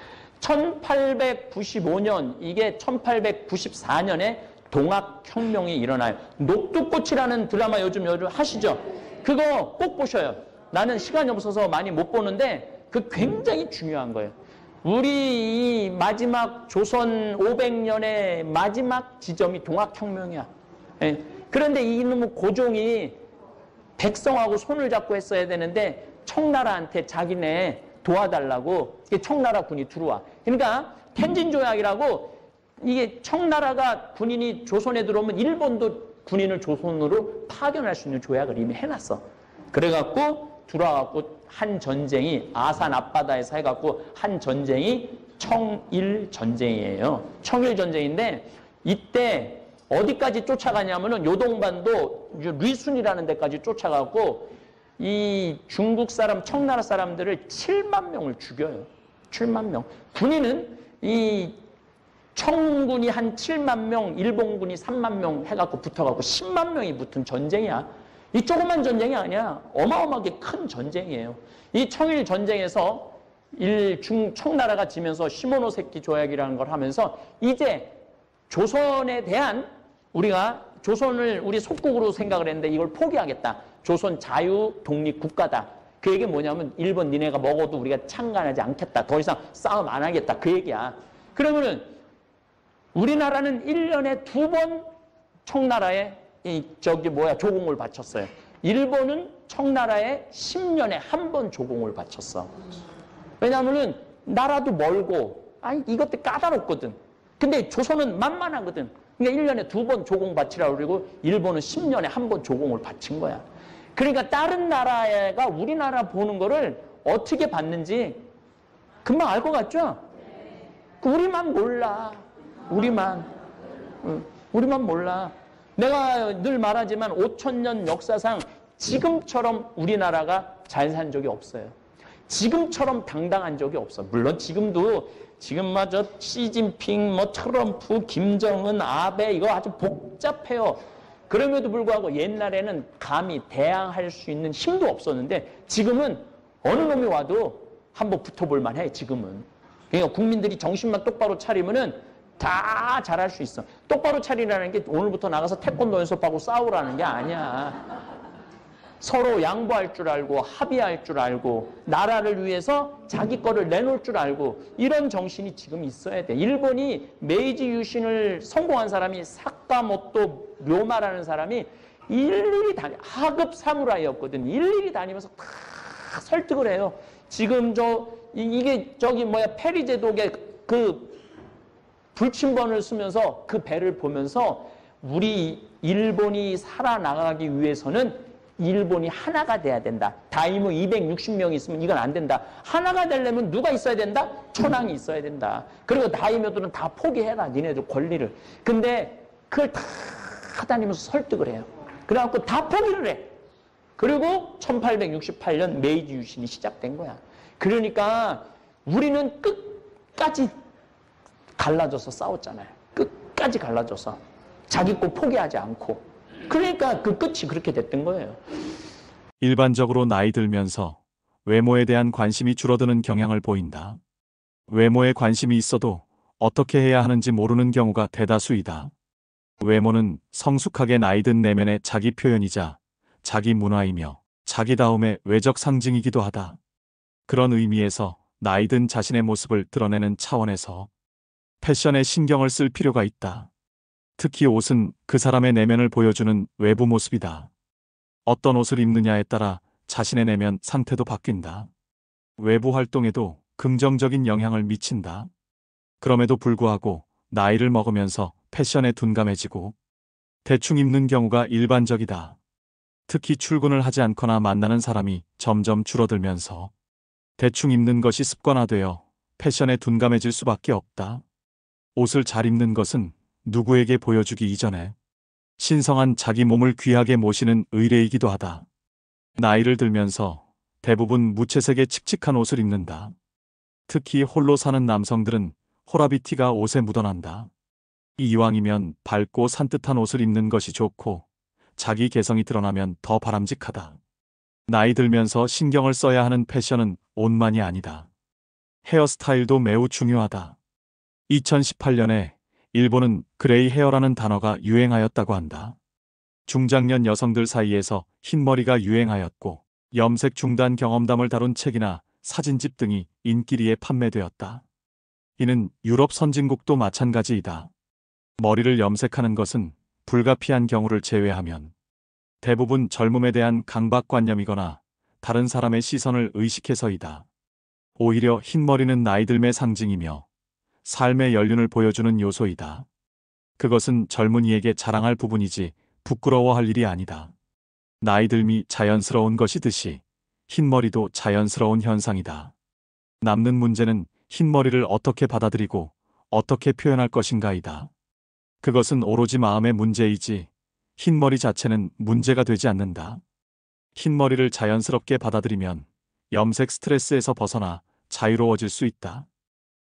Speaker 1: 1895년 이게 1894년에 동학혁명이 일어나요. 녹두꽃이라는 드라마 요즘 하시죠? 그거 꼭 보셔요. 나는 시간이 없어서 많이 못 보는데 그 굉장히 중요한 거예요. 우리 이 마지막 조선 500년의 마지막 지점이 동학혁명이야. 예. 그런데 이놈의 고종이 백성하고 손을 잡고 했어야 되는데 청나라한테 자기네 도와달라고 청나라 군이 들어와. 그러니까 텐진조약이라고 이게 청나라가 군인이 조선에 들어오면 일본도 군인을 조선으로 파견할 수 있는 조약을 이미 해놨어. 그래갖고 들어와갖고 한 전쟁이 아산 앞바다에서 해갖고 한 전쟁이 청일전쟁이에요. 청일전쟁인데 이때 어디까지 쫓아가냐면은 요동반도 리순이라는 데까지 쫓아가고 이 중국 사람, 청나라 사람들을 7만 명을 죽여요. 7만 명. 군인은 이 청군이 한 7만 명, 일본군이 3만 명 해갖고 붙어갖고 10만 명이 붙은 전쟁이야. 이 조그만 전쟁이 아니야. 어마어마하게 큰 전쟁이에요. 이 청일 전쟁에서 청나라가 지면서 시모노세키 조약이라는 걸 하면서 이제 조선에 대한 우리가 조선을 우리 속국으로 생각을 했는데 이걸 포기하겠다. 조선 자유 독립 국가다. 그 얘기 뭐냐면 일본 니네가 먹어도 우리가 창간하지 않겠다. 더 이상 싸움 안 하겠다. 그 얘기야. 그러면은 우리나라는 1년에 2번 청나라에 조공을 바쳤어요. 일본은 청나라에 10년에 1번 조공을 바쳤어. 왜냐하면은 나라도 멀고, 아니 이것도 까다롭거든. 근데 조선은 만만하거든. 그러니까 1년에 2번 조공 바치라고 그러고 일본은 10년에 1번 조공을 바친 거야. 그러니까 다른 나라가 우리나라 보는 거를 어떻게 봤는지 금방 알 것 같죠? 우리만 몰라. 우리만 몰라. 내가 늘 말하지만 5,000년 역사상 지금처럼 우리나라가 잘 산 적이 없어요. 지금처럼 당당한 적이 없어. 물론 지금도 지금마저 시진핑, 트럼프, 김정은, 아베 이거 아주 복잡해요. 그럼에도 불구하고 옛날에는 감히 대항할 수 있는 힘도 없었는데 지금은 어느 놈이 와도 한번 붙어볼 만해. 지금은. 그러니까 국민들이 정신만 똑바로 차리면은 다 잘할 수 있어. 똑바로 차리라는 게 오늘부터 나가서 태권도 연습하고 싸우라는 게 아니야. 서로 양보할 줄 알고 합의할 줄 알고 나라를 위해서 자기 거를 내놓을 줄 알고 이런 정신이 지금 있어야 돼. 일본이 메이지 유신을 성공한 사람이 사카모토 료마라는 사람이 일일이 하급 사무라이였거든. 일일이 다니면서 다 설득을 해요. 지금 이게 페리 제독의 그 불침번을 쓰면서 그 배를 보면서 우리 일본이 살아나가기 위해서는 일본이 하나가 돼야 된다. 다이모 260명이 있으면 이건 안 된다. 하나가 되려면 누가 있어야 된다? 천황이 있어야 된다. 그리고 다이모들은 다 포기해라. 니네들 권리를. 근데 그걸 다 다니면서 설득을 해요. 그래갖고 다 포기를 해. 그리고 1868년 메이지 유신이 시작된 거야. 그러니까 우리는 끝까지 갈라져서 싸웠잖아요. 끝까지 갈라져서. 자기 거 포기하지 않고. 그러니까 그 끝이 그렇게 됐던 거예요.
Speaker 2: 일반적으로 나이 들면서 외모에 대한 관심이 줄어드는 경향을 보인다. 외모에 관심이 있어도 어떻게 해야 하는지 모르는 경우가 대다수이다. 외모는 성숙하게 나이 든 내면의 자기 표현이자 자기 문화이며 자기다움의 외적 상징이기도 하다. 그런 의미에서 나이 든 자신의 모습을 드러내는 차원에서 패션에 신경을 쓸 필요가 있다. 특히 옷은 그 사람의 내면을 보여주는 외부 모습이다. 어떤 옷을 입느냐에 따라 자신의 내면 상태도 바뀐다. 외부 활동에도 긍정적인 영향을 미친다. 그럼에도 불구하고 나이를 먹으면서 패션에 둔감해지고 대충 입는 경우가 일반적이다. 특히 출근을 하지 않거나 만나는 사람이 점점 줄어들면서 대충 입는 것이 습관화되어 패션에 둔감해질 수밖에 없다. 옷을 잘 입는 것은 누구에게 보여주기 이전에 신성한 자기 몸을 귀하게 모시는 의례이기도 하다. 나이를 들면서 대부분 무채색의 칙칙한 옷을 입는다. 특히 홀로 사는 남성들은 호라비티가 옷에 묻어난다. 이왕이면 밝고 산뜻한 옷을 입는 것이 좋고 자기 개성이 드러나면 더 바람직하다. 나이 들면서 신경을 써야 하는 패션은 옷만이 아니다. 헤어스타일도 매우 중요하다. 2018년에 일본은 그레이 헤어라는 단어가 유행하였다고 한다. 중장년 여성들 사이에서 흰머리가 유행하였고 염색 중단 경험담을 다룬 책이나 사진집 등이 인기리에 판매되었다. 이는 유럽 선진국도 마찬가지이다. 머리를 염색하는 것은 불가피한 경우를 제외하면 대부분 젊음에 대한 강박관념이거나 다른 사람의 시선을 의식해서이다. 오히려 흰머리는 나이들의 상징이며 삶의 연륜을 보여주는 요소이다. 그것은 젊은이에게 자랑할 부분이지 부끄러워할 일이 아니다. 나이들미 자연스러운 것이듯이 흰머리도 자연스러운 현상이다. 남는 문제는 흰머리를 어떻게 받아들이고 어떻게 표현할 것인가이다. 그것은 오로지 마음의 문제이지 흰머리 자체는 문제가 되지 않는다. 흰머리를 자연스럽게 받아들이면 염색 스트레스에서 벗어나 자유로워질 수 있다.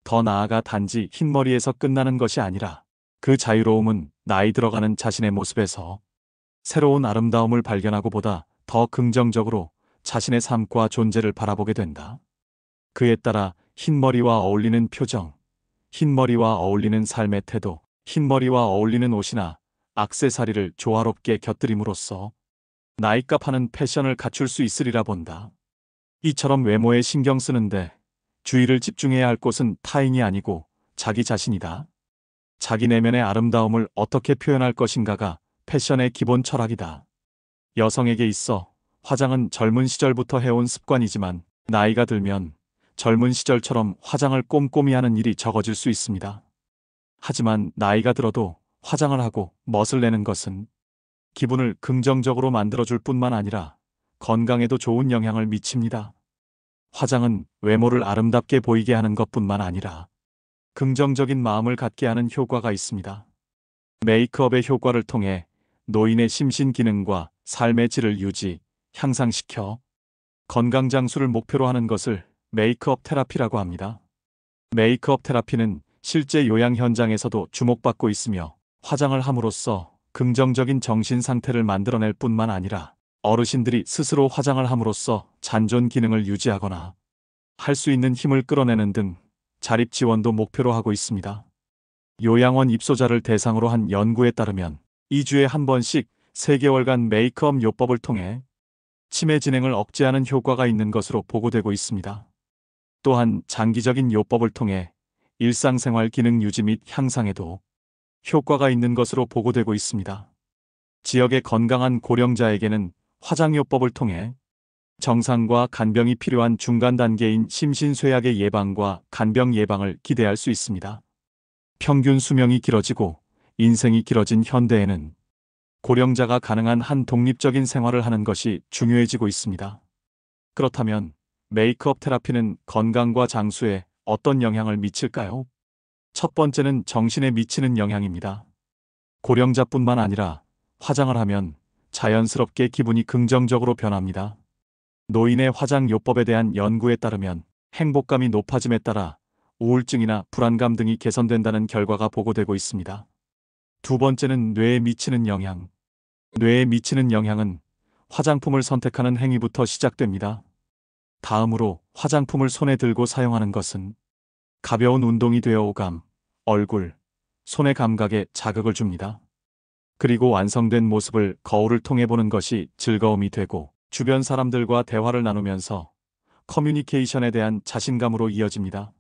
Speaker 2: 더 나아가 단지 흰머리에서 끝나는 것이 아니라 그 자유로움은 나이 들어가는 자신의 모습에서 새로운 아름다움을 발견하고 보다 더 긍정적으로 자신의 삶과 존재를 바라보게 된다. 그에 따라 흰머리와 어울리는 표정, 흰머리와 어울리는 삶의 태도, 흰머리와 어울리는 옷이나 액세서리를 조화롭게 곁들임으로써 나이값하는 패션을 갖출 수 있으리라 본다. 이처럼 외모에 신경 쓰는데 주의를 집중해야 할 곳은 타인이 아니고 자기 자신이다. 자기 내면의 아름다움을 어떻게 표현할 것인가가 패션의 기본 철학이다. 여성에게 있어 화장은 젊은 시절부터 해온 습관이지만 나이가 들면 젊은 시절처럼 화장을 꼼꼼히 하는 일이 적어질 수 있습니다. 하지만 나이가 들어도 화장을 하고 멋을 내는 것은 기분을 긍정적으로 만들어줄 뿐만 아니라 건강에도 좋은 영향을 미칩니다. 화장은 외모를 아름답게 보이게 하는 것뿐만 아니라 긍정적인 마음을 갖게 하는 효과가 있습니다. 메이크업의 효과를 통해 노인의 심신 기능과 삶의 질을 유지, 향상시켜 건강 장수를 목표로 하는 것을 메이크업 테라피라고 합니다. 메이크업 테라피는 실제 요양 현장에서도 주목받고 있으며 화장을 함으로써 긍정적인 정신 상태를 만들어낼 뿐만 아니라 어르신들이 스스로 화장을 함으로써 잔존 기능을 유지하거나 할 수 있는 힘을 끌어내는 등 자립 지원도 목표로 하고 있습니다. 요양원 입소자를 대상으로 한 연구에 따르면 2주에 한 번씩 3개월간 메이크업 요법을 통해 치매 진행을 억제하는 효과가 있는 것으로 보고되고 있습니다. 또한 장기적인 요법을 통해 일상생활 기능 유지 및 향상에도 효과가 있는 것으로 보고되고 있습니다. 지역의 건강한 고령자에게는 화장요법을 통해 정상과 간병이 필요한 중간 단계인 심신쇠약의 예방과 간병 예방을 기대할 수 있습니다. 평균 수명이 길어지고 인생이 길어진 현대에는 고령자가 가능한 한 독립적인 생활을 하는 것이 중요해지고 있습니다. 그렇다면 메이크업 테라피는 건강과 장수에 어떤 영향을 미칠까요? 첫 번째는 정신에 미치는 영향입니다. 고령자뿐만 아니라 화장을 하면 자연스럽게 기분이 긍정적으로 변합니다. 노인의 화장 요법에 대한 연구에 따르면 행복감이 높아짐에 따라 우울증이나 불안감 등이 개선된다는 결과가 보고되고 있습니다. 두 번째는 뇌에 미치는 영향. 뇌에 미치는 영향은 화장품을 선택하는 행위부터 시작됩니다. 다음으로 화장품을 손에 들고 사용하는 것은 가벼운 운동이 되어 오감, 얼굴, 손의 감각에 자극을 줍니다. 그리고 완성된 모습을 거울을 통해 보는 것이 즐거움이 되고 주변 사람들과 대화를 나누면서 커뮤니케이션에 대한 자신감으로 이어집니다.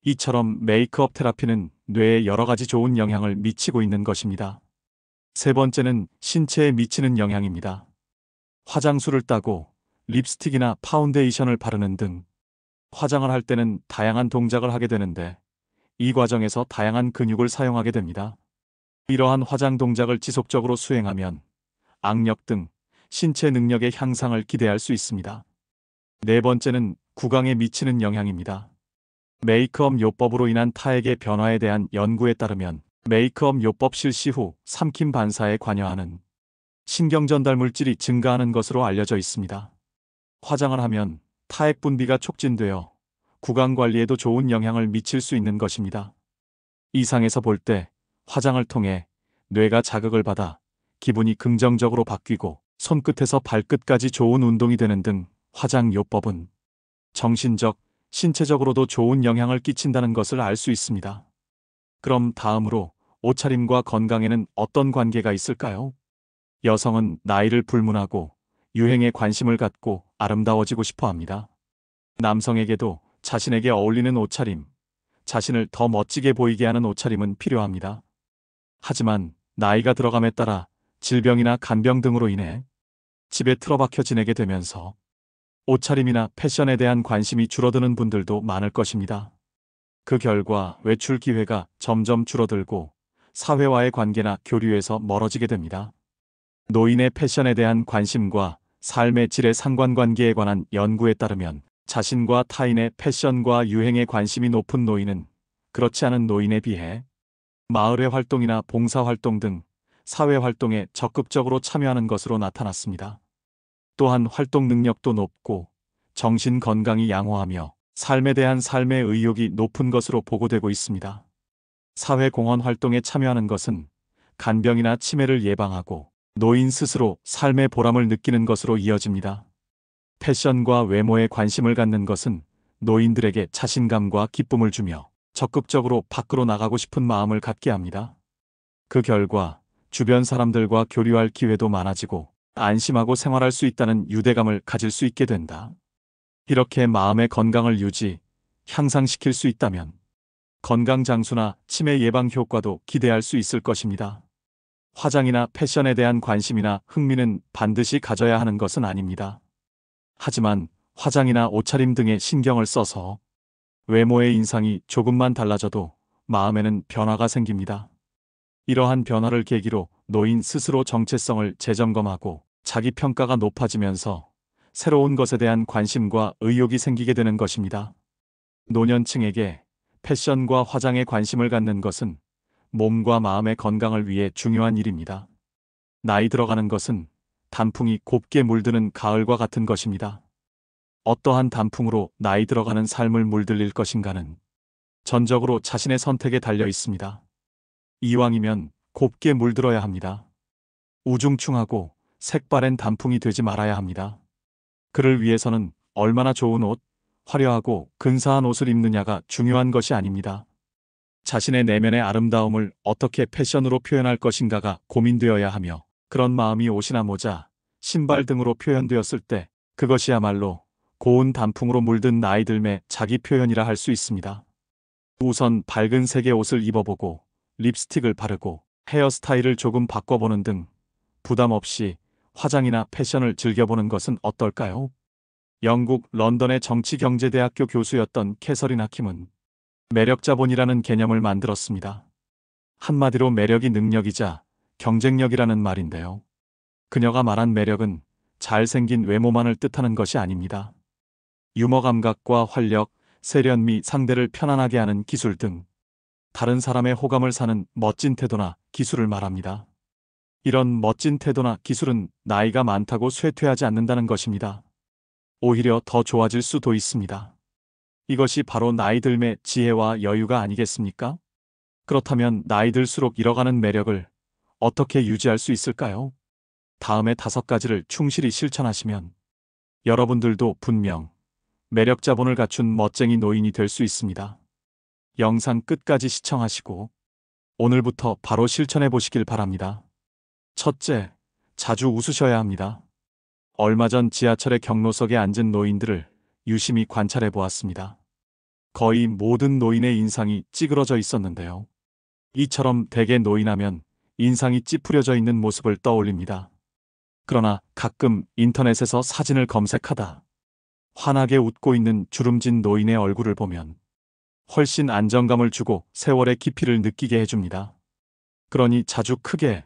Speaker 2: 이처럼 메이크업 테라피는 뇌에 여러 가지 좋은 영향을 미치고 있는 것입니다. 세 번째는 신체에 미치는 영향입니다. 화장술을 따고 립스틱이나 파운데이션을 바르는 등 화장을 할 때는 다양한 동작을 하게 되는데 이 과정에서 다양한 근육을 사용하게 됩니다. 이러한 화장 동작을 지속적으로 수행하면 악력 등 신체 능력의 향상을 기대할 수 있습니다. 네 번째는 구강에 미치는 영향입니다. 메이크업 요법으로 인한 타액의 변화에 대한 연구에 따르면 메이크업 요법 실시 후 삼킴 반사에 관여하는 신경 전달 물질이 증가하는 것으로 알려져 있습니다. 화장을 하면 타액 분비가 촉진되어 구강 관리에도 좋은 영향을 미칠 수 있는 것입니다. 이상에서 볼 때 화장을 통해 뇌가 자극을 받아 기분이 긍정적으로 바뀌고 손끝에서 발끝까지 좋은 운동이 되는 등 화장 요법은 정신적, 신체적으로도 좋은 영향을 끼친다는 것을 알 수 있습니다. 그럼 다음으로 옷차림과 건강에는 어떤 관계가 있을까요? 여성은 나이를 불문하고 유행에 관심을 갖고 아름다워지고 싶어 합니다. 남성에게도 자신에게 어울리는 옷차림, 자신을 더 멋지게 보이게 하는 옷차림은 필요합니다. 하지만 나이가 들어감에 따라 질병이나 간병 등으로 인해 집에 틀어박혀 지내게 되면서 옷차림이나 패션에 대한 관심이 줄어드는 분들도 많을 것입니다. 그 결과 외출 기회가 점점 줄어들고 사회와의 관계나 교류에서 멀어지게 됩니다. 노인의 패션에 대한 관심과 삶의 질의 상관관계에 관한 연구에 따르면 자신과 타인의 패션과 유행에 관심이 높은 노인은 그렇지 않은 노인에 비해 마을의 활동이나 봉사활동 등 사회활동에 적극적으로 참여하는 것으로 나타났습니다. 또한 활동 능력도 높고 정신 건강이 양호하며 삶에 대한 삶의 의욕이 높은 것으로 보고되고 있습니다. 사회공헌 활동에 참여하는 것은 간병이나 치매를 예방하고 노인 스스로 삶의 보람을 느끼는 것으로 이어집니다. 패션과 외모에 관심을 갖는 것은 노인들에게 자신감과 기쁨을 주며 적극적으로 밖으로 나가고 싶은 마음을 갖게 합니다. 그 결과 주변 사람들과 교류할 기회도 많아지고 안심하고 생활할 수 있다는 유대감을 가질 수 있게 된다. 이렇게 마음의 건강을 유지, 향상시킬 수 있다면 건강 장수나 치매 예방 효과도 기대할 수 있을 것입니다. 화장이나 패션에 대한 관심이나 흥미는 반드시 가져야 하는 것은 아닙니다. 하지만 화장이나 옷차림 등에 신경을 써서 외모의 인상이 조금만 달라져도 마음에는 변화가 생깁니다. 이러한 변화를 계기로 노인 스스로 정체성을 재점검하고 자기 평가가 높아지면서 새로운 것에 대한 관심과 의욕이 생기게 되는 것입니다. 노년층에게 패션과 화장에 관심을 갖는 것은 몸과 마음의 건강을 위해 중요한 일입니다. 나이 들어가는 것은 단풍이 곱게 물드는 가을과 같은 것입니다. 어떠한 단풍으로 나이 들어가는 삶을 물들일 것인가는 전적으로 자신의 선택에 달려 있습니다. 이왕이면 곱게 물들어야 합니다. 우중충하고 색바랜 단풍이 되지 말아야 합니다. 그를 위해서는 얼마나 좋은 옷, 화려하고 근사한 옷을 입느냐가 중요한 것이 아닙니다. 자신의 내면의 아름다움을 어떻게 패션으로 표현할 것인가가 고민되어야 하며, 그런 마음이 옷이나 모자, 신발 등으로 표현되었을 때 그것이야말로 고운 단풍으로 물든 나이 들매 자기 표현이라 할 수 있습니다. 우선 밝은 색의 옷을 입어보고 립스틱을 바르고 헤어스타일을 조금 바꿔보는 등 부담 없이 화장이나 패션을 즐겨보는 것은 어떨까요? 영국 런던의 정치경제대학교 교수였던 캐서린 하킴은 매력자본이라는 개념을 만들었습니다. 한마디로 매력이 능력이자 경쟁력이라는 말인데요. 그녀가 말한 매력은 잘생긴 외모만을 뜻하는 것이 아닙니다. 유머 감각과 활력, 세련미, 상대를 편안하게 하는 기술 등 다른 사람의 호감을 사는 멋진 태도나 기술을 말합니다. 이런 멋진 태도나 기술은 나이가 많다고 쇠퇴하지 않는다는 것입니다. 오히려 더 좋아질 수도 있습니다. 이것이 바로 나이 들매 지혜와 여유가 아니겠습니까? 그렇다면 나이 들수록 잃어가는 매력을 어떻게 유지할 수 있을까요? 다음의 5가지를 충실히 실천하시면 여러분들도 분명 매력 자본을 갖춘 멋쟁이 노인이 될 수 있습니다. 영상 끝까지 시청하시고 오늘부터 바로 실천해 보시길 바랍니다. 첫째, 자주 웃으셔야 합니다. 얼마 전 지하철의 경로석에 앉은 노인들을 유심히 관찰해 보았습니다. 거의 모든 노인의 인상이 찌그러져 있었는데요. 이처럼 대개 노인하면 인상이 찌푸려져 있는 모습을 떠올립니다. 그러나 가끔 인터넷에서 사진을 검색하다 환하게 웃고 있는 주름진 노인의 얼굴을 보면 훨씬 안정감을 주고 세월의 깊이를 느끼게 해줍니다. 그러니 자주 크게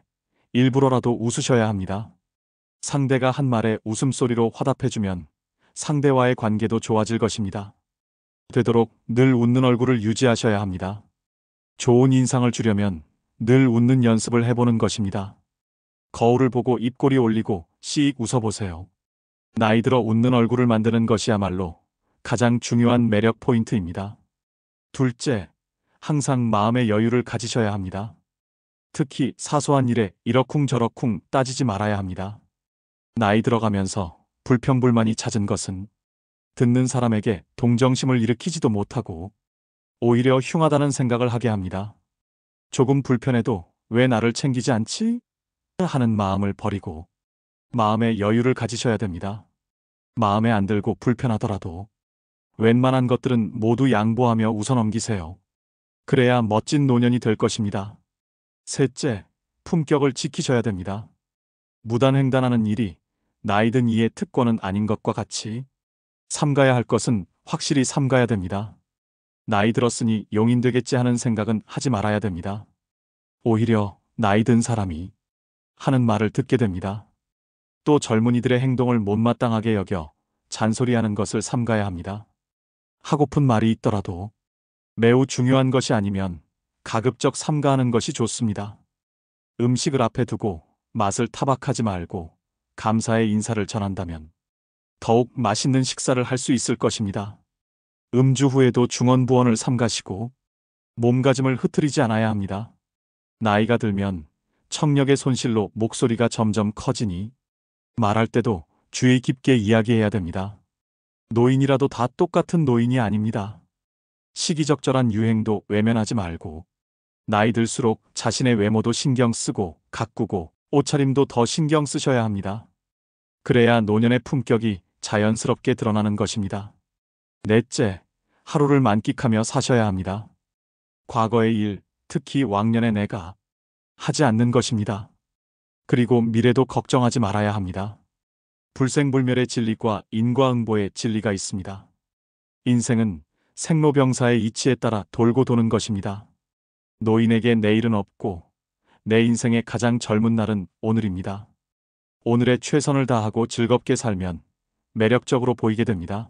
Speaker 2: 일부러라도 웃으셔야 합니다. 상대가 한 말에 웃음소리로 화답해주면 상대와의 관계도 좋아질 것입니다. 되도록 늘 웃는 얼굴을 유지하셔야 합니다. 좋은 인상을 주려면 늘 웃는 연습을 해보는 것입니다. 거울을 보고 입꼬리 올리고 씩 웃어보세요. 나이 들어 웃는 얼굴을 만드는 것이야말로 가장 중요한 매력 포인트입니다. 둘째, 항상 마음의 여유를 가지셔야 합니다. 특히 사소한 일에 이러쿵저러쿵 따지지 말아야 합니다. 나이 들어가면서 불평불만이 잦은 것은 듣는 사람에게 동정심을 일으키지도 못하고 오히려 흉하다는 생각을 하게 합니다. 조금 불편해도 왜 나를 챙기지 않지? 하는 마음을 버리고 마음의 여유를 가지셔야 됩니다. 마음에 안 들고 불편하더라도 웬만한 것들은 모두 양보하며 웃어넘기세요. 그래야 멋진 노년이 될 것입니다. 셋째, 품격을 지키셔야 됩니다. 무단횡단하는 일이 나이든 이의 특권은 아닌 것과 같이 삼가야 할 것은 확실히 삼가야 됩니다. 나이 들었으니 용인 되겠지 하는 생각은 하지 말아야 됩니다. 오히려 나이 든 사람이 하는 말을 듣게 됩니다. 또 젊은이들의 행동을 못마땅하게 여겨 잔소리하는 것을 삼가야 합니다. 하고픈 말이 있더라도 매우 중요한 것이 아니면 가급적 삼가하는 것이 좋습니다. 음식을 앞에 두고 맛을 타박하지 말고 감사의 인사를 전한다면 더욱 맛있는 식사를 할 수 있을 것입니다. 음주 후에도 중언부언을 삼가시고 몸가짐을 흐트리지 않아야 합니다. 나이가 들면 청력의 손실로 목소리가 점점 커지니 말할 때도 주의 깊게 이야기해야 됩니다. 노인이라도 다 똑같은 노인이 아닙니다. 시기적절한 유행도 외면하지 말고 나이 들수록 자신의 외모도 신경 쓰고 가꾸고 옷차림도 더 신경 쓰셔야 합니다. 그래야 노년의 품격이 자연스럽게 드러나는 것입니다. 넷째, 하루를 만끽하며 사셔야 합니다. 과거의 일, 특히 왕년의 내가 하지 않는 것입니다. 그리고 미래도 걱정하지 말아야 합니다. 불생불멸의 진리과 인과응보의 진리가 있습니다. 인생은 생로병사의 이치에 따라 돌고 도는 것입니다. 노인에게 내일은 없고 내 인생의 가장 젊은 날은 오늘입니다. 오늘의 최선을 다하고 즐겁게 살면 매력적으로 보이게 됩니다.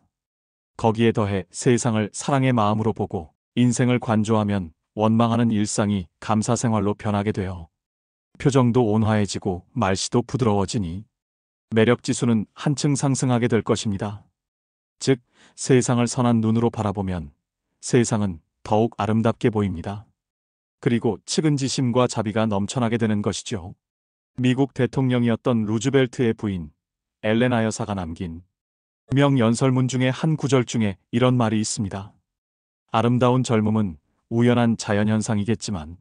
Speaker 2: 거기에 더해 세상을 사랑의 마음으로 보고 인생을 관조하면 원망하는 일상이 감사 생활로 변하게 돼요. 표정도 온화해지고 말씨도 부드러워지니 매력 지수는 한층 상승하게 될 것입니다. 즉, 세상을 선한 눈으로 바라보면 세상은 더욱 아름답게 보입니다. 그리고 측은지심과 자비가 넘쳐나게 되는 것이죠. 미국 대통령이었던 루즈벨트의 부인 엘레나 여사가 남긴 명연설문 중에 한 구절 중에 이런 말이 있습니다. 아름다운 젊음은 우연한 자연현상이겠지만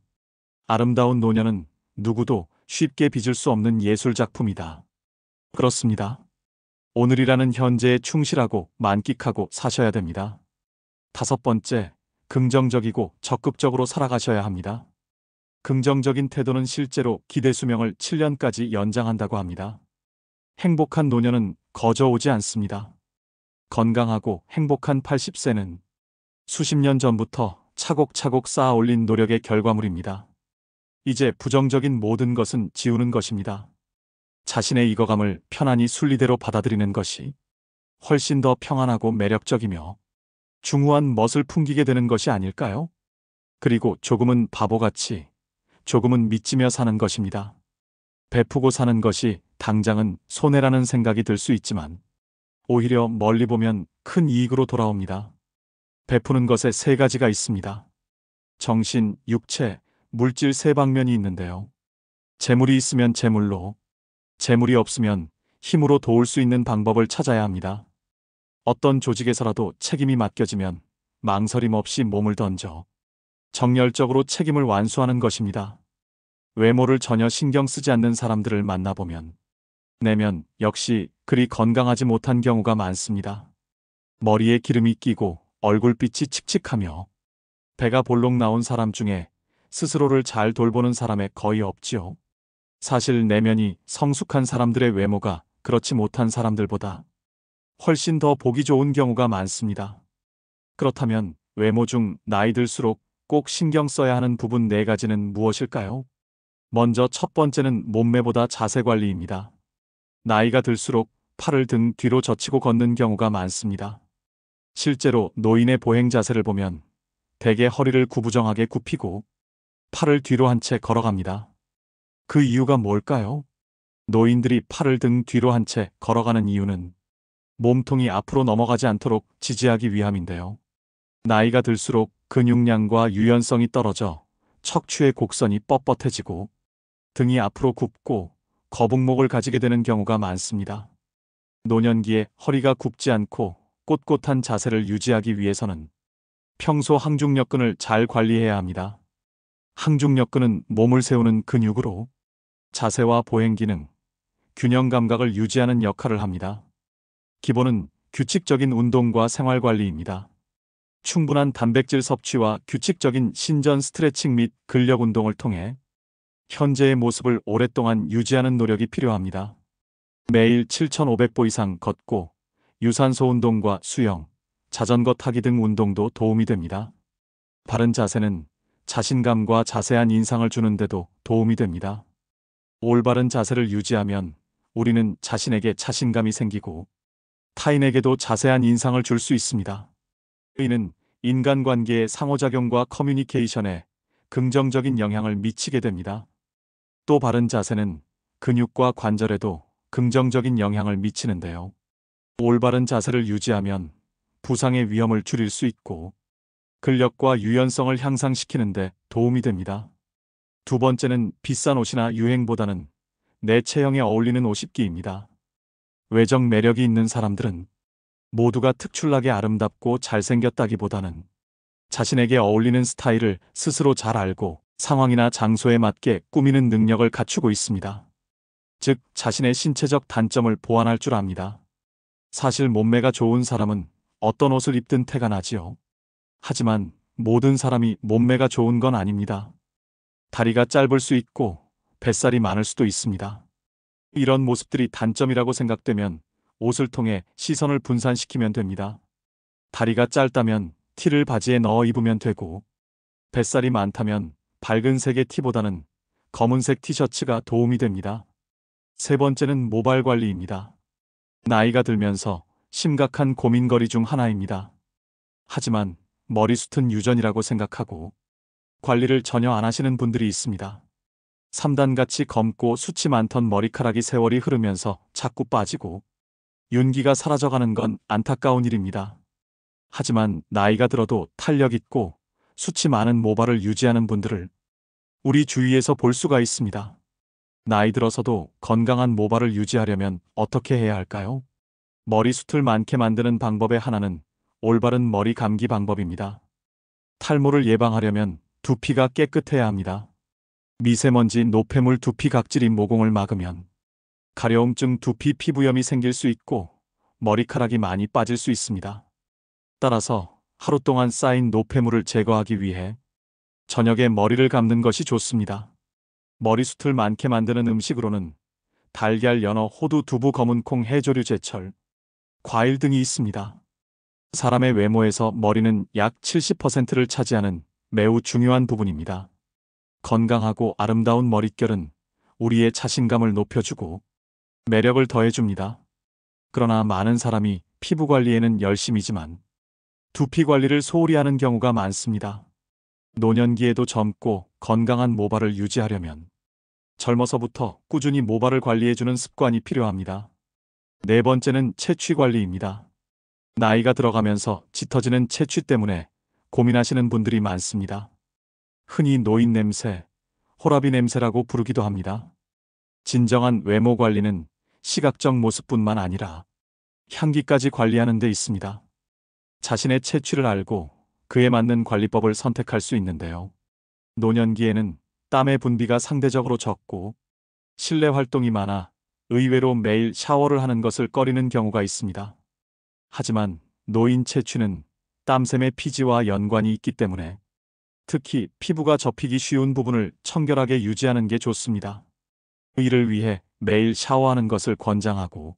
Speaker 2: 아름다운 노년은 누구도 쉽게 빚을 수 없는 예술작품이다. 그렇습니다. 오늘이라는 현재에 충실하고 만끽하고 사셔야 됩니다. 5번째, 긍정적이고 적극적으로 살아가셔야 합니다. 긍정적인 태도는 실제로 기대 수명을 7년까지 연장한다고 합니다. 행복한 노년은 거저 오지 않습니다. 건강하고 행복한 80세는 수십 년 전부터 차곡차곡 쌓아 올린 노력의 결과물입니다. 이제 부정적인 모든 것은 지우는 것입니다. 자신의 익어감을 편안히 순리대로 받아들이는 것이 훨씬 더 평안하고 매력적이며 중후한 멋을 풍기게 되는 것이 아닐까요? 그리고 조금은 바보같이, 조금은 미치며 사는 것입니다. 베푸고 사는 것이 당장은 손해라는 생각이 들 수 있지만 오히려 멀리 보면 큰 이익으로 돌아옵니다. 베푸는 것에 3가지가 있습니다. 정신, 육체, 물질 3방면이 있는데요. 재물이 있으면 재물로, 재물이 없으면 힘으로 도울 수 있는 방법을 찾아야 합니다. 어떤 조직에서라도 책임이 맡겨지면 망설임 없이 몸을 던져 정열적으로 책임을 완수하는 것입니다. 외모를 전혀 신경 쓰지 않는 사람들을 만나보면 내면 역시 그리 건강하지 못한 경우가 많습니다. 머리에 기름이 끼고 얼굴빛이 칙칙하며 배가 볼록 나온 사람 중에 스스로를 잘 돌보는 사람에 거의 없지요. 사실 내면이 성숙한 사람들의 외모가 그렇지 못한 사람들보다 훨씬 더 보기 좋은 경우가 많습니다. 그렇다면 외모 중 나이 들수록 꼭 신경 써야 하는 부분 4가지는 무엇일까요? 먼저 첫 번째는 몸매보다 자세 관리입니다. 나이가 들수록 팔을 등 뒤로 젖히고 걷는 경우가 많습니다. 실제로 노인의 보행 자세를 보면 대개 허리를 구부정하게 굽히고 팔을 뒤로 한 채 걸어갑니다. 그 이유가 뭘까요? 노인들이 팔을 등 뒤로 한 채 걸어가는 이유는 몸통이 앞으로 넘어가지 않도록 지지하기 위함인데요. 나이가 들수록 근육량과 유연성이 떨어져 척추의 곡선이 뻣뻣해지고 등이 앞으로 굽고 거북목을 가지게 되는 경우가 많습니다. 노년기에 허리가 굽지 않고 꼿꼿한 자세를 유지하기 위해서는 평소 항중력근을 잘 관리해야 합니다. 항중력근은 몸을 세우는 근육으로 자세와 보행 기능, 균형 감각을 유지하는 역할을 합니다. 기본은 규칙적인 운동과 생활 관리입니다. 충분한 단백질 섭취와 규칙적인 신전 스트레칭 및 근력 운동을 통해 현재의 모습을 오랫동안 유지하는 노력이 필요합니다. 매일 7,500보 이상 걷고 유산소 운동과 수영, 자전거 타기 등 운동도 도움이 됩니다. 바른 자세는 자신감과 자세한 인상을 주는데도 도움이 됩니다. 올바른 자세를 유지하면 우리는 자신에게 자신감이 생기고 타인에게도 자세한 인상을 줄 수 있습니다. 이는 인간관계의 상호작용과 커뮤니케이션에 긍정적인 영향을 미치게 됩니다. 또 바른 자세는 근육과 관절에도 긍정적인 영향을 미치는데요. 올바른 자세를 유지하면 부상의 위험을 줄일 수 있고 근력과 유연성을 향상시키는 데 도움이 됩니다. 2번째는 비싼 옷이나 유행보다는 내 체형에 어울리는 옷 입기입니다. 외적 매력이 있는 사람들은 모두가 특출나게 아름답고 잘생겼다기보다는 자신에게 어울리는 스타일을 스스로 잘 알고 상황이나 장소에 맞게 꾸미는 능력을 갖추고 있습니다. 즉, 자신의 신체적 단점을 보완할 줄 압니다. 사실 몸매가 좋은 사람은 어떤 옷을 입든 태가 나지요. 하지만 모든 사람이 몸매가 좋은 건 아닙니다. 다리가 짧을 수 있고 뱃살이 많을 수도 있습니다. 이런 모습들이 단점이라고 생각되면 옷을 통해 시선을 분산시키면 됩니다. 다리가 짧다면 티를 바지에 넣어 입으면 되고 뱃살이 많다면 밝은 색의 티보다는 검은색 티셔츠가 도움이 됩니다. 세 번째는 모발 관리입니다. 나이가 들면서 심각한 고민거리 중 하나입니다. 하지만 머리숱은 유전이라고 생각하고 관리를 전혀 안 하시는 분들이 있습니다. 3단같이 검고 숱이 많던 머리카락이 세월이 흐르면서 자꾸 빠지고 윤기가 사라져가는 건 안타까운 일입니다. 하지만 나이가 들어도 탄력 있고 숱이 많은 모발을 유지하는 분들을 우리 주위에서 볼 수가 있습니다. 나이 들어서도 건강한 모발을 유지하려면 어떻게 해야 할까요? 머리숱을 많게 만드는 방법의 하나는 올바른 머리 감기 방법입니다. 탈모를 예방하려면 두피가 깨끗해야 합니다. 미세먼지, 노폐물, 두피 각질이 모공을 막으면 가려움증, 두피 피부염이 생길 수 있고 머리카락이 많이 빠질 수 있습니다. 따라서 하루 동안 쌓인 노폐물을 제거하기 위해 저녁에 머리를 감는 것이 좋습니다. 머리숱을 많게 만드는 음식으로는 달걀, 연어, 호두, 두부, 검은콩, 해조류, 제철, 과일 등이 있습니다. 사람의 외모에서 머리는 약 70%를 차지하는 매우 중요한 부분입니다. 건강하고 아름다운 머릿결은 우리의 자신감을 높여주고 매력을 더해줍니다. 그러나 많은 사람이 피부 관리에는 열심이지만 두피 관리를 소홀히 하는 경우가 많습니다. 노년기에도 젊고 건강한 모발을 유지하려면 젊어서부터 꾸준히 모발을 관리해주는 습관이 필요합니다. 네 번째는 채취 관리입니다. 나이가 들어가면서 짙어지는 채취 때문에 고민하시는 분들이 많습니다. 흔히 노인 냄새, 호라비 냄새라고 부르기도 합니다. 진정한 외모 관리는 시각적 모습뿐만 아니라 향기까지 관리하는 데 있습니다. 자신의 채취를 알고 그에 맞는 관리법을 선택할 수 있는데요. 노년기에는 땀의 분비가 상대적으로 적고 실내 활동이 많아 의외로 매일 샤워를 하는 것을 꺼리는 경우가 있습니다. 하지만 노인 채취는 땀샘의 피지와 연관이 있기 때문에 특히 피부가 접히기 쉬운 부분을 청결하게 유지하는 게 좋습니다. 이를 위해 매일 샤워하는 것을 권장하고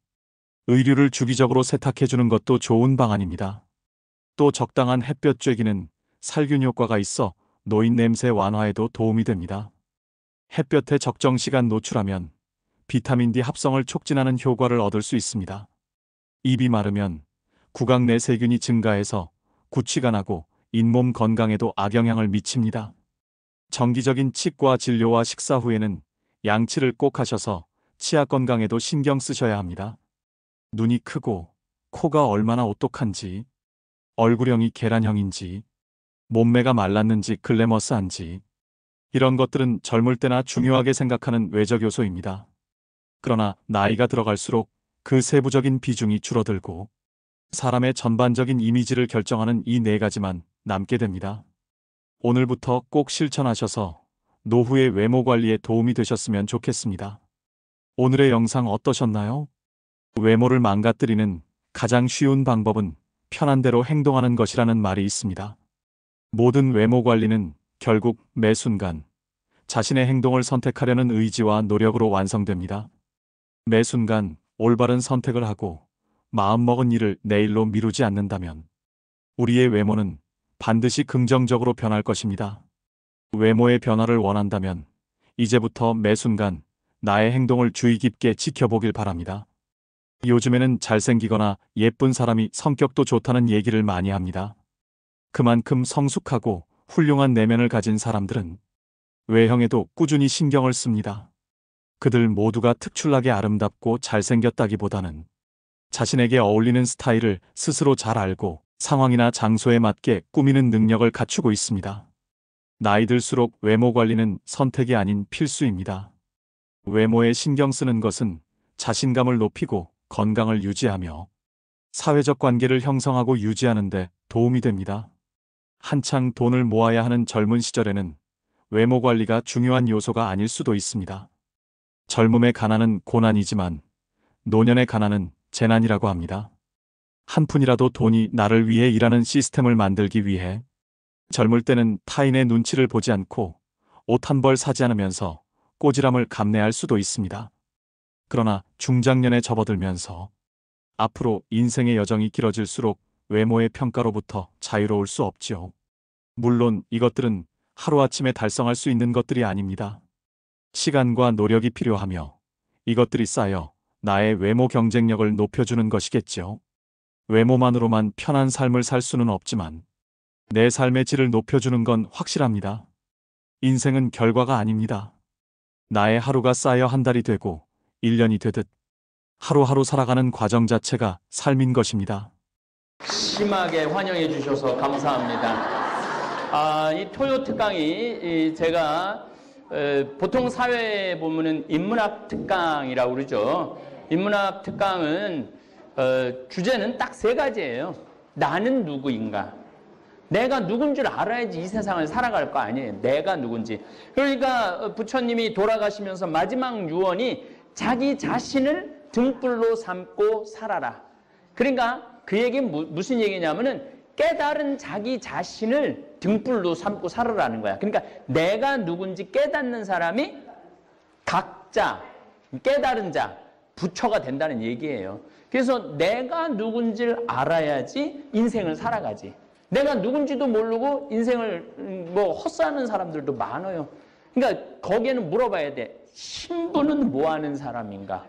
Speaker 2: 의류를 주기적으로 세탁해주는 것도 좋은 방안입니다. 또 적당한 햇볕 쬐기는 살균 효과가 있어 노인 냄새 완화에도 도움이 됩니다. 햇볕에 적정 시간 노출하면 비타민 D 합성을 촉진하는 효과를 얻을 수 있습니다. 입이 마르면 구강 내 세균이 증가해서 구취가 나고 잇몸 건강에도 악영향을 미칩니다. 정기적인 치과 진료와 식사 후에는 양치를 꼭 하셔서 치아 건강에도 신경 쓰셔야 합니다. 눈이 크고 코가 얼마나 오똑한지, 얼굴형이 계란형인지, 몸매가 말랐는지 글래머스한지 이런 것들은 젊을 때나 중요하게 생각하는 외적 요소입니다. 그러나 나이가 들어갈수록 그 세부적인 비중이 줄어들고 사람의 전반적인 이미지를 결정하는 이 네 가지만 남게 됩니다. 오늘부터 꼭 실천하셔서 노후의 외모 관리에 도움이 되셨으면 좋겠습니다. 오늘의 영상 어떠셨나요? 외모를 망가뜨리는 가장 쉬운 방법은 편한 대로 행동하는 것이라는 말이 있습니다. 모든 외모 관리는 결국 매 순간 자신의 행동을 선택하려는 의지와 노력으로 완성됩니다. 매 순간 올바른 선택을 하고 마음먹은 일을 내일로 미루지 않는다면 우리의 외모는 반드시 긍정적으로 변할 것입니다. 외모의 변화를 원한다면 이제부터 매 순간 나의 행동을 주의 깊게 지켜보길 바랍니다. 요즘에는 잘생기거나 예쁜 사람이 성격도 좋다는 얘기를 많이 합니다. 그만큼 성숙하고 훌륭한 내면을 가진 사람들은 외형에도 꾸준히 신경을 씁니다. 그들 모두가 특출나게 아름답고 잘생겼다기보다는 자신에게 어울리는 스타일을 스스로 잘 알고 상황이나 장소에 맞게 꾸미는 능력을 갖추고 있습니다. 나이 들수록 외모 관리는 선택이 아닌 필수입니다. 외모에 신경 쓰는 것은 자신감을 높이고 건강을 유지하며 사회적 관계를 형성하고 유지하는 데 도움이 됩니다. 한창 돈을 모아야 하는 젊은 시절에는 외모 관리가 중요한 요소가 아닐 수도 있습니다. 젊음의 가난은 고난이지만 노년의 가난은 재난이라고 합니다. 한 푼이라도 돈이 나를 위해 일하는 시스템을 만들기 위해 젊을 때는 타인의 눈치를 보지 않고 옷 한 벌 사지 않으면서 꼬지람을 감내할 수도 있습니다. 그러나 중장년에 접어들면서 앞으로 인생의 여정이 길어질수록 외모의 평가로부터 자유로울 수 없지요. 물론 이것들은 하루아침에 달성할 수 있는 것들이 아닙니다. 시간과 노력이 필요하며 이것들이 쌓여 나의 외모 경쟁력을 높여주는 것이겠죠. 외모만으로만 편한 삶을 살 수는 없지만 내 삶의 질을 높여주는 건 확실합니다. 인생은 결과가 아닙니다. 나의 하루가 쌓여 한 달이 되고 1년이 되듯 하루하루 살아가는 과정 자체가 삶인 것입니다.
Speaker 1: 심하게 환영해 주셔서 감사합니다. 이 토요 특강이 제가 보통 사회에 보면은 인문학 특강이라고 그러죠. 인문학 특강은 주제는 딱 세 가지예요. 나는 누구인가? 내가 누군 줄 알아야지 이 세상을 살아갈 거 아니에요. 내가 누군지. 그러니까 부처님이 돌아가시면서 마지막 유언이 자기 자신을 등불로 삼고 살아라. 그러니까 그 얘기는 무슨 얘기냐면은 깨달은 자기 자신을 등불로 삼고 살아라는 거야. 그러니까 내가 누군지 깨닫는 사람이 각자, 깨달은 자, 부처가 된다는 얘기예요. 그래서 내가 누군지를 알아야지 인생을 살아가지. 내가 누군지도 모르고 인생을 헛사는 사람들도 많아요. 그러니까 거기에는 물어봐야 돼. 신부는 뭐 하는 사람인가?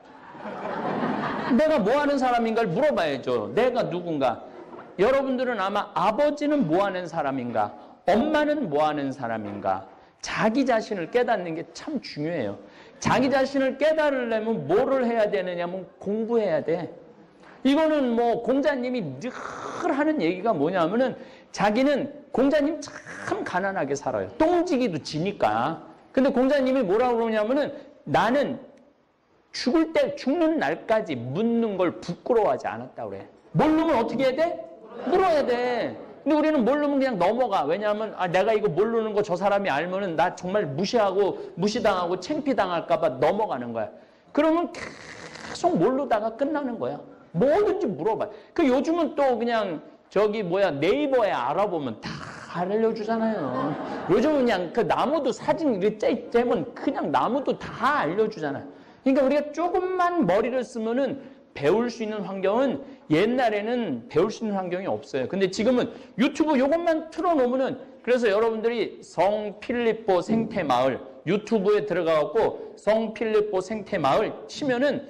Speaker 1: 내가 뭐 하는 사람인가를 물어봐야죠. 내가 누군가? 여러분들은 아마 아버지는 뭐 하는 사람인가? 엄마는 뭐 하는 사람인가? 자기 자신을 깨닫는 게 참 중요해요. 자기 자신을 깨달으려면 뭐를 해야 되느냐면 공부해야 돼. 이거는 뭐 공자님이 늘 하는 얘기가 뭐냐면은 자기는 공자님 참 가난하게 살아요. 똥지기도 지니까. 근데 공자님이 뭐라고 그러냐면은 나는 죽는 날까지 묻는 걸 부끄러워하지 않았다고 그래. 모르면 어떻게 해야 돼? 물어야 돼. 근데 우리는 모르면 그냥 넘어가. 왜냐하면 내가 이거 모르는 거 저 사람이 알면은 나 정말 무시당하고 창피당할까 봐 넘어가는 거야. 그러면 계속 모르다가 끝나는 거야. 뭐든지 물어봐. 그 요즘은 또 그냥 네이버에 알아보면 다 알려주잖아요. 요즘은 그냥 그 나무도 사진 이렇게 째면 그냥 나무도 다 알려주잖아요. 그러니까 우리가 조금만 머리를 쓰면은 배울 수 있는 환경은 옛날에는 배울 수 있는 환경이 없어요. 근데 지금은 유튜브 요것만 틀어놓으면은 그래서 여러분들이 성필리포 생태마을 유튜브에 들어가갖고 성필리포 생태마을 치면은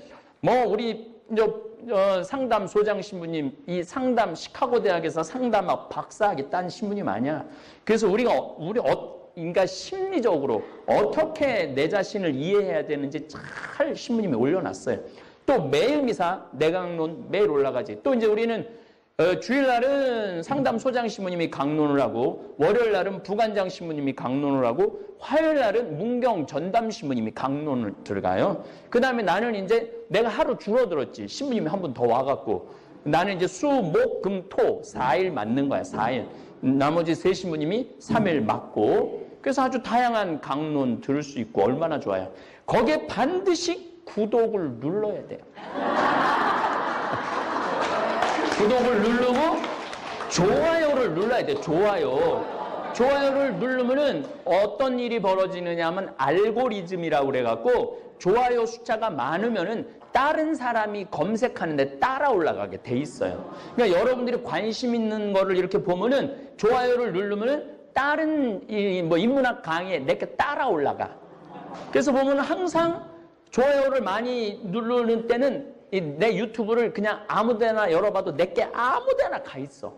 Speaker 1: 우리 상담 소장 신부님 이 상담 시카고 대학에서 상담학 박사학위 딴 신부님 아니야. 그래서 우리 인간 심리적으로 어떻게 내 자신을 이해해야 되는지 잘 신부님이 올려놨어요. 또 매일 미사 내강론 매일 올라가지. 또 이제 우리는 주일날은 상담 소장 신부님이 강론을 하고 월요일날은 부관장 신부님이 강론을 하고 화요일날은 문경 전담 신부님이 강론을 들어가요. 그 다음에 나는 이제 내가 하루 줄어들었지. 신부님이 한 번 더 와갖고 나는 이제 수, 목, 금, 토 4일 맞는 거야. 4일. 나머지 세 신부님이 3일 맞고 그래서 아주 다양한 강론 들을 수 있고 얼마나 좋아요. 거기에 반드시 구독을 눌러야 돼요. 구독을 누르고 좋아요를 눌러야 돼요. 좋아요를 누르면은 어떤 일이 벌어지느냐 하면 알고리즘이라고 그래갖고 좋아요 숫자가 많으면은 다른 사람이 검색하는데 따라 올라가게 돼 있어요. 그러니까 여러분들이 관심 있는 거를 이렇게 보면은 좋아요를 누르면은 다른 인문학 강의에 내게 따라 올라가. 그래서 보면 항상 좋아요를 많이 누르는 때는 내 유튜브를 그냥 아무데나 열어봐도 내게 아무데나 가 있어.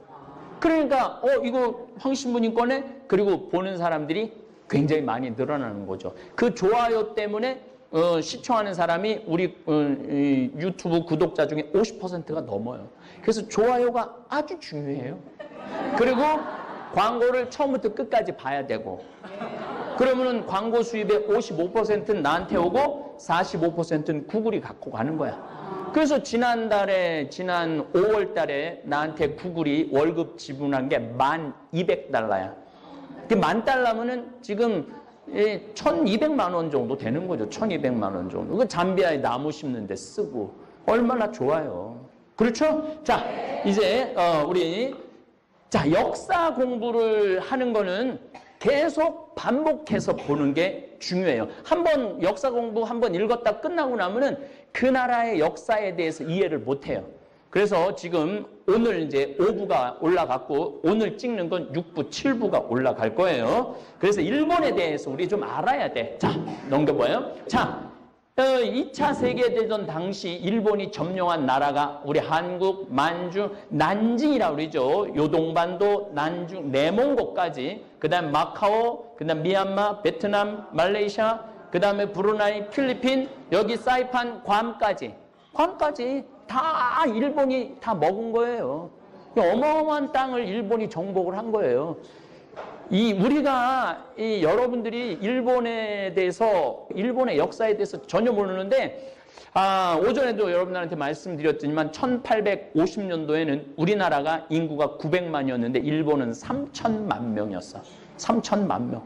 Speaker 1: 그러니까 이거 황 신부님 거네? 그리고 보는 사람들이 굉장히 많이 늘어나는 거죠. 그 좋아요 때문에 시청하는 사람이 우리 유튜브 구독자 중에 50%가 넘어요. 그래서 좋아요가 아주 중요해요. 그리고 광고를 처음부터 끝까지 봐야 되고 그러면은 광고 수입의 55%는 나한테 오고 45%는 구글이 갖고 가는 거야. 그래서 지난 5월 달에 나한테 구글이 월급 지불한 게 $1200야. 그 $10,000면은 지금 1,200만 원 정도 되는 거죠. 1,200만 원 정도. 그 잠비아에 나무 심는 데 쓰고 얼마나 좋아요. 그렇죠? 자, 이제 우리 역사 공부를 하는 거는 계속 반복해서 보는 게 중요해요. 한번 역사 공부 한번 읽었다 끝나고 나면은 그 나라의 역사에 대해서 이해를 못 해요. 그래서 지금 오늘 이제 5부가 올라갔고 오늘 찍는 건 6부, 7부가 올라갈 거예요. 그래서 일본에 대해서 우리 좀 알아야 돼. 자, 넘겨봐요. 자, 2차 세계대전 당시 일본이 점령한 나라가 우리 한국, 만주, 난징이라고 그러죠. 요동반도, 난중, 내몽고까지, 그 다음 마카오, 그 다음 미얀마, 베트남, 말레이시아, 그 다음에 브루나이, 필리핀, 여기 사이판, 괌까지 다 일본이 다 먹은 거예요. 어마어마한 땅을 일본이 정복을 한 거예요. 우리가 여러분들이 일본에 대해서, 일본의 역사에 대해서 전혀 모르는데, 오전에도 여러분들한테 말씀드렸지만 1850년도에는 우리나라가 인구가 900만이었는데 일본은 3천만 명이었어. 3천만 명.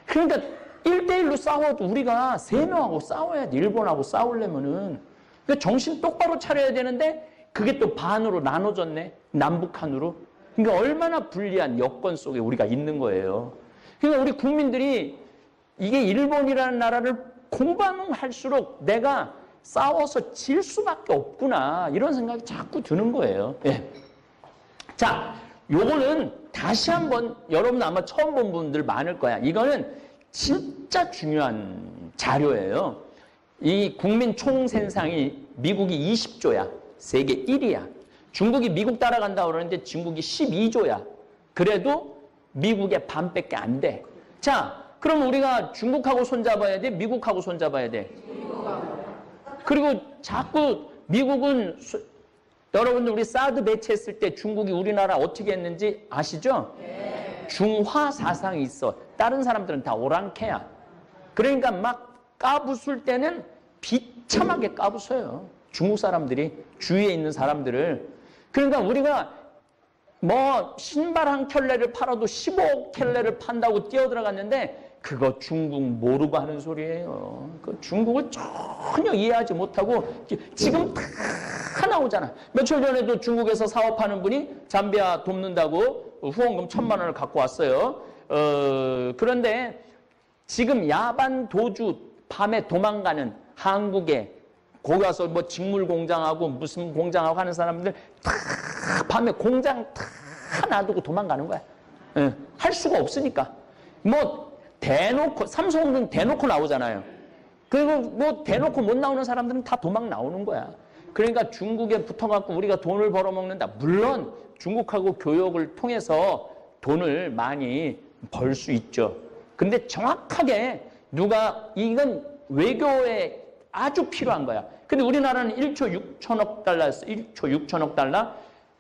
Speaker 1: 그러니까 1대1로 싸워도 우리가 3명하고 싸워야 돼. 일본하고 싸우려면은. 그러니까 정신 똑바로 차려야 되는데 그게 또 반으로 나눠졌네. 남북한으로. 그러니까 얼마나 불리한 여건 속에 우리가 있는 거예요. 그러니까 우리 국민들이 이게 일본이라는 나라를 공부하면 할수록 내가 싸워서 질 수밖에 없구나. 이런 생각이 자꾸 드는 거예요. 예. 자, 요거는 다시 한번 여러분 아마 처음 본 분들 많을 거야. 이거는 진짜 중요한 자료예요. 이 국민 총생산이 미국이 20조야. 세계 1위야. 중국이 미국 따라간다고 그러는데 중국이 12조야. 그래도 미국의 반밖에 안 돼. 자, 그럼 우리가 중국하고 손잡아야 돼? 미국하고 손잡아야 돼? 그리고 자꾸 미국은 여러분들 우리 사드 배치했을 때 중국이 우리나라 어떻게 했는지 아시죠? 중화 사상이 있어. 다른 사람들은 다 오랑캐야. 그러니까 막 까부술 때는 비참하게 까부서요. 중국 사람들이 주위에 있는 사람들을. 그러니까 우리가 뭐 신발 한 켤레를 팔아도 15켤레를 판다고 뛰어들어갔는데 그거 중국 모르고 하는 소리예요. 그 중국을 전혀 이해하지 못하고 지금 다 나오잖아. 며칠 전에도 중국에서 사업하는 분이 잠비아 돕는다고 후원금 1,000만 원을 갖고 왔어요. 그런데 지금 야반 도주 밤에 도망가는 한국에 거기 가서 뭐 직물 공장하고 무슨 공장하고 하는 사람들 다 밤에 공장 다 놔두고 도망가는 거야. 예, 할 수가 없으니까. 뭐 대놓고 삼성은 대놓고 나오잖아요. 그리고 뭐 대놓고 못 나오는 사람들은 다 도망 나오는 거야. 그러니까 중국에 붙어갖고 우리가 돈을 벌어먹는다. 물론 중국하고 교역을 통해서 돈을 많이 벌 수 있죠. 근데 정확하게 누가 이건 외교에 아주 필요한 거야. 근데 우리나라는 1조 6천억 달러였어. 1조 6천억 달러.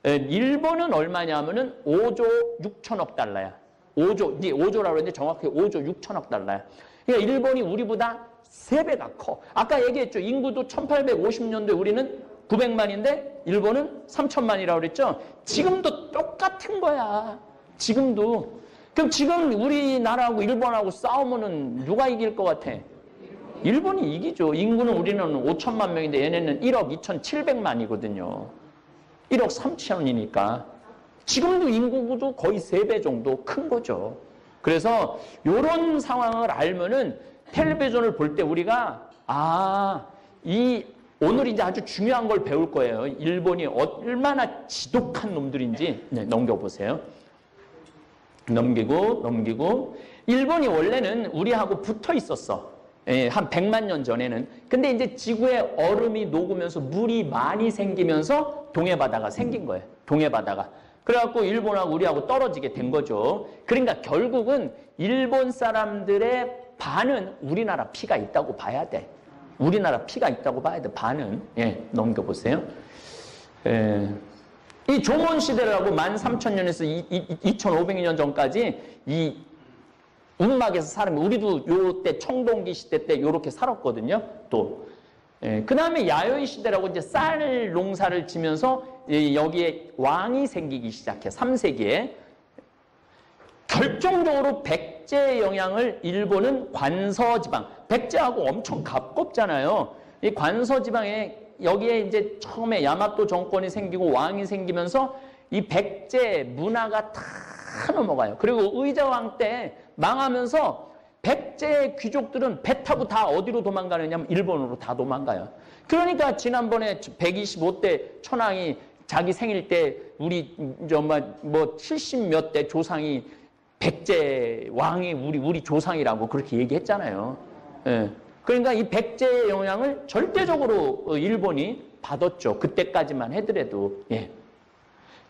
Speaker 1: 일본은 얼마냐면은 5조 6천억 달러야. 5조, 이제 5조라고 했는데 정확히 5조 6천억 달러야. 그러니까 일본이 우리보다 3배가 커. 아까 얘기했죠. 인구도 1850년도에 우리는 900만인데 일본은 3천만이라고 그랬죠. 지금도 똑같은 거야. 지금도. 그럼 지금 우리나라하고 일본하고 싸우면은 누가 이길 것 같아? 일본이 이기죠. 인구는 우리는 5천만 명인데 얘네는 1억 2,700만이거든요. 1억 3천이니까. 지금도 인구도 거의 3배 정도 큰 거죠. 그래서 이런 상황을 알면은 텔레비전을 볼 때 우리가 오늘 이제 아주 중요한 걸 배울 거예요. 일본이 얼마나 지독한 놈들인지. 네, 넘겨보세요. 넘기고. 일본이 원래는 우리하고 붙어 있었어. 예, 한 100만 년 전에는. 근데 이제 지구에 얼음이 녹으면서 물이 많이 생기면서 동해바다가 생긴 거예요. 동해바다가. 그래갖고 일본하고 우리하고 떨어지게 된 거죠. 그러니까 결국은 일본 사람들의 반은 우리나라 피가 있다고 봐야 돼. 우리나라 피가 있다고 봐야 돼. 반은. 예, 넘겨보세요. 이 조선 시대라고 13,000년에서 2,500년 전까지 이 운막에서 사람이, 우리도 요때 청동기 시대 때 요렇게 살았거든요. 또. 그 다음에 야요이 시대라고 이제 쌀 농사를 지면서 여기에 왕이 생기기 시작해. 3세기에. 결정적으로 백제의 영향을 일본은 관서지방, 백제하고 엄청 가깝잖아요. 이 관서지방에 여기에 이제 처음에 야마토 정권이 생기고 왕이 생기면서 이 백제 문화가 다 넘어가요. 그리고 의자왕 때 망하면서 백제 귀족들은 배 타고 다 어디로 도망가느냐면 일본으로 다 도망가요. 그러니까 지난번에 125대 천황이 자기 생일 때 우리 정말 뭐 70몇 대 조상이 백제 왕이 우리 조상이라고 그렇게 얘기했잖아요. 예. 그러니까 이 백제의 영향을 절대적으로 일본이 받았죠. 그때까지만 하더라도. 예.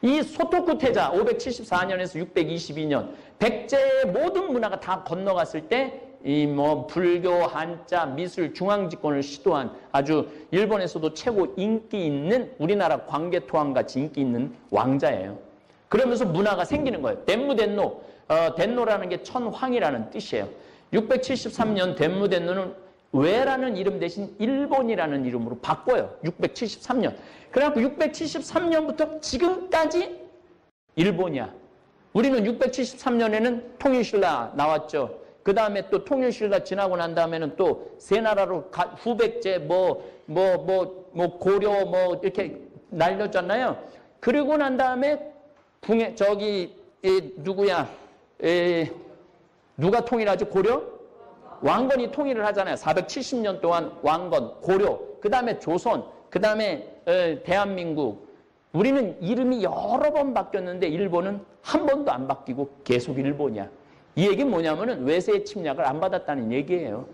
Speaker 1: 이 소토쿠 태자 574년에서 622년 백제의 모든 문화가 다 건너갔을 때 이 뭐 불교, 한자, 미술, 중앙집권을 시도한 아주 일본에서도 최고 인기 있는 우리나라 광개토왕 같이 인기 있는 왕자예요. 그러면서 문화가 생기는 거예요. 덴무덴노, 덴노라는 게 천황이라는 뜻이에요. 673년 덴무덴노는 외라는 이름 대신 일본이라는 이름으로 바꿔요. 673년. 그래갖고 673년부터 지금까지 일본이야. 우리는 673년에는 통일신라 나왔죠. 그 다음에 또 통일신라 지나고 난 다음에는 또 세 나라로 후백제 고려 이렇게 날렸잖아요. 그리고 난 다음에 누가 통일하지? 고려? 왕건이 통일을 하잖아요. 470년 동안 왕건, 고려, 그 다음에 조선, 그 다음에 대한민국. 우리는 이름이 여러 번 바뀌었는데 일본은 한 번도 안 바뀌고 계속 일본이야. 이 얘기는 뭐냐면은 외세의 침략을 안 받았다는 얘기예요.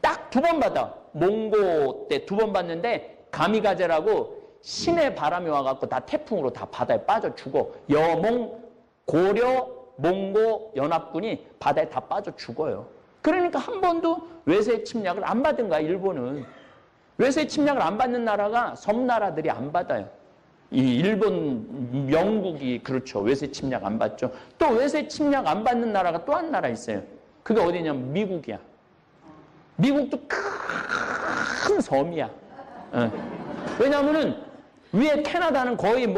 Speaker 1: 딱 2번 받아. 몽고 때 2번 받는데 가미가제라고 신의 바람이 와갖고 다 태풍으로 다 바다에 빠져 죽어. 여몽, 고려, 몽고 연합군이 바다에 다 빠져 죽어요. 그러니까 한 번도 외세 침략을 안 받은 거야, 일본은. 외세 침략을 안 받는 나라가 섬나라들이 안 받아요. 이 일본, 영국이 그렇죠. 외세 침략 안 받죠. 또 외세 침략 안 받는 나라가 또 한 나라 있어요. 그게 어디냐면 미국이야. 미국도 큰 섬이야. 왜냐하면은 위에 캐나다는 거의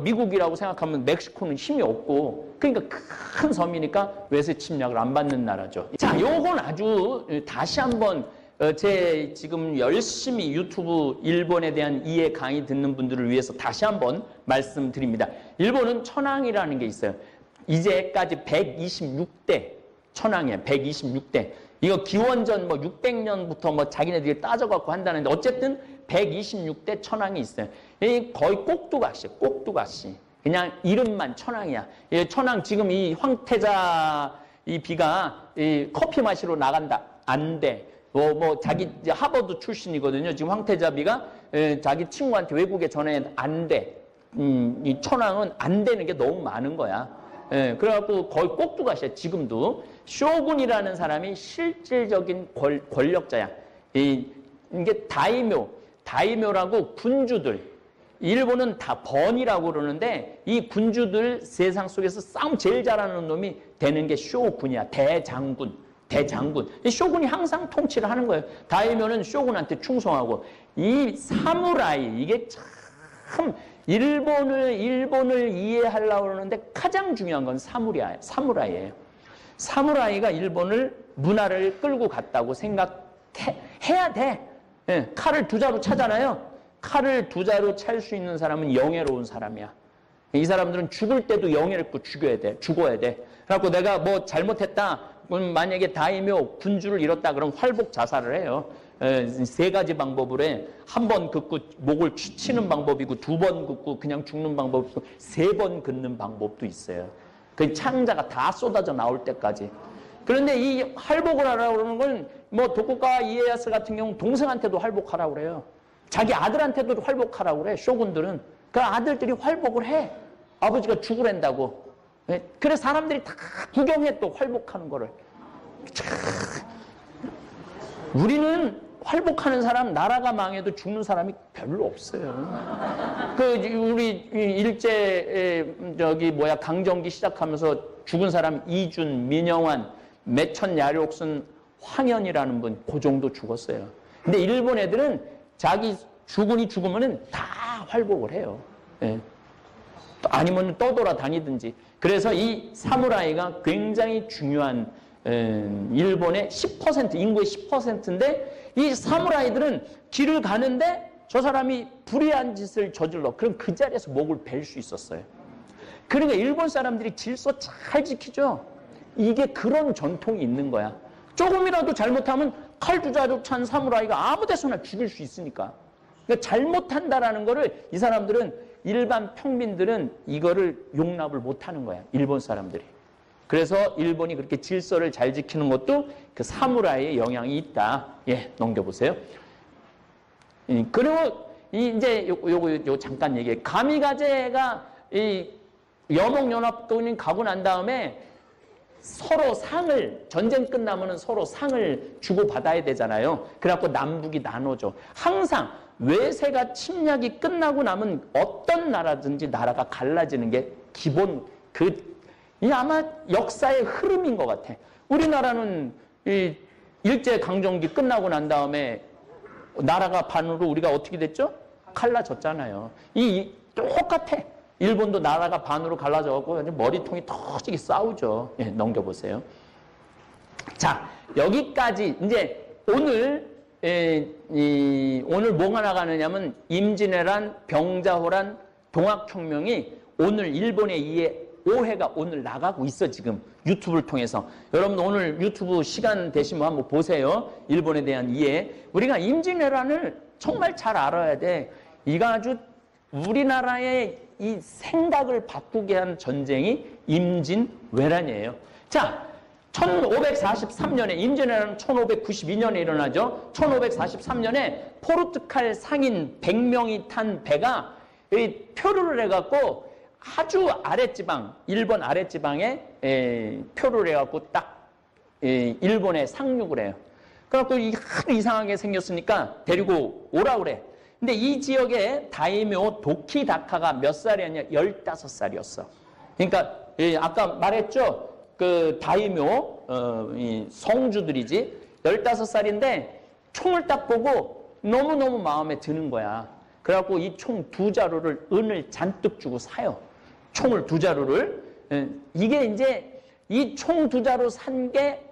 Speaker 1: 미국이라고 생각하면 멕시코는 힘이 없고, 그러니까 큰 섬이니까 외세 침략을 안 받는 나라죠. 자, 요건 아주 다시 한번 제 지금 열심히 유튜브 일본에 대한 이해 강의 듣는 분들을 위해서 다시 한번 말씀드립니다. 일본은 천황이라는 게 있어요. 이제까지 126대 천황이에요. 126대. 이거 기원전 600년부터 자기네들이 따져갖고 한다는데 어쨌든 126대 천황이 있어요. 거의 꼭두각시, 꼭두각시. 그냥 이름만 천황이야. 천황 지금 이 황태자 이 비가 커피 마시러 나간다. 안 돼. 자기 하버드 출신이거든요. 지금 황태자비가 자기 친구한테 외국에 전해 안 돼. 이 천황은 안 되는 게 너무 많은 거야. 그래갖고 거의 꼭두각시야. 지금도 쇼군이라는 사람이 실질적인 권력자야. 이게 다이묘라고 군주들. 일본은 다 번이라고 그러는데 이 군주들 세상 속에서 싸움 제일 잘하는 놈이 되는 게 쇼군이야. 대장군. 이 쇼군이 항상 통치를 하는 거예요. 다이묘는 쇼군한테 충성하고. 이 사무라이, 이게 참 일본을 이해하려고 그러는데 가장 중요한 건 사무라이예요. 사무라이가 일본을 문화를 끌고 갔다고 생각해야 돼. 칼을 2자로 차잖아요. 칼을 2자로 찰 수 있는 사람은 영예로운 사람이야. 이 사람들은 죽을 때도 영예롭고 죽어야 돼. 그래갖고 내가 잘못했다. 만약에 다이묘 군주를 잃었다 그러면 활복 자살을 해요. 3가지 방법으로 해. 1번 긋고 목을 치는 방법이 있고 2번 긋고 그냥 죽는 방법이 있고 3번 긋는 방법도 있어요. 그 창자가 다 쏟아져 나올 때까지. 그런데 이 활복을 하라고 그러는 건 도쿠가와 이에야스 같은 경우 동생한테도 활복하라고 그래요. 자기 아들한테도 활복하라고 그래. 쇼군들은. 그 아들들이 활복을 해. 아버지가 죽으란다고. 그래서 사람들이 다 구경해 또 활복하는 거를. 우리는 활복하는 사람, 나라가 망해도 죽는 사람이 별로 없어요. 우리 일제 강점기 시작하면서 죽은 사람 이준, 민영환, 매천 야력순, 황현이라는 분, 그 정도 죽었어요. 근데 일본 애들은 자기 주군이 죽으면은 다 활복을 해요. 아니면 떠돌아다니든지. 그래서 이 사무라이가 굉장히 중요한 일본의 10%, 인구의 10%인데 이 사무라이들은 길을 가는데 저 사람이 불의한 짓을 저질러. 그럼 그 자리에서 목을 벨 수 있었어요. 그러니까 일본 사람들이 질서 잘 지키죠. 이게 그런 전통이 있는 거야. 조금이라도 잘못하면 칼 2자로 찬 사무라이가 아무 데서나 죽일 수 있으니까. 그러니까 잘못한다라는 거를 이 사람들은 일반 평민들은 이거를 용납을 못하는 거야. 일본 사람들이. 그래서 일본이 그렇게 질서를 잘 지키는 것도 그 사무라이의 영향이 있다. 예, 넘겨보세요. 그리고 이제 요거 잠깐 얘기해. 가미가제가 이 여목연합군이 가고 난 다음에 서로 상을, 전쟁 끝나면은 서로 상을 주고받아야 되잖아요. 그래갖고 남북이 나눠져. 항상 외세가 침략이 끝나고 나면 어떤 나라든지 나라가 갈라지는 게 기본, 이 아마 역사의 흐름인 것 같아. 우리나라는 이 일제강점기 끝나고 난 다음에 나라가 반으로 우리가 어떻게 됐죠? 갈라졌잖아요. 똑같아. 일본도 나라가 반으로 갈라져갖고 머리통이 터지게 싸우죠. 예, 넘겨보세요. 자, 여기까지 이제 오늘 오늘 뭐가 나가느냐면 임진왜란, 병자호란, 동학혁명이 오늘 일본에 의해 오해가 오늘 나가고 있어. 지금 유튜브를 통해서. 여러분 오늘 유튜브 시간 되시면 한번 보세요. 일본에 대한 이해. 우리가 임진왜란을 정말 잘 알아야 돼. 이거 아주 우리나라의 이 생각을 바꾸게 한 전쟁이 임진왜란이에요. 자, 1543년에 임진왜란은 1592년에 일어나죠. 1543년에 포르투갈 상인 100명이 탄 배가 표류를 해갖고 아주 아랫지방, 일본 아랫지방에 표류를 해갖고 딱 일본에 상륙을 해요. 그래갖고 이상하게 생겼으니까 데리고 오라 그래. 근데 이 지역에 다이묘 도키다카가 몇 살이었냐? 15살이었어. 그러니까 아까 말했죠? 그 다이묘 이 성주들이지. 15살인데 총을 딱 보고 너무너무 마음에 드는 거야. 그래갖고 이 총 2자루를 은을 잔뜩 주고 사요. 총을 2자루를. 이게 이제 이 총 2자루 산 게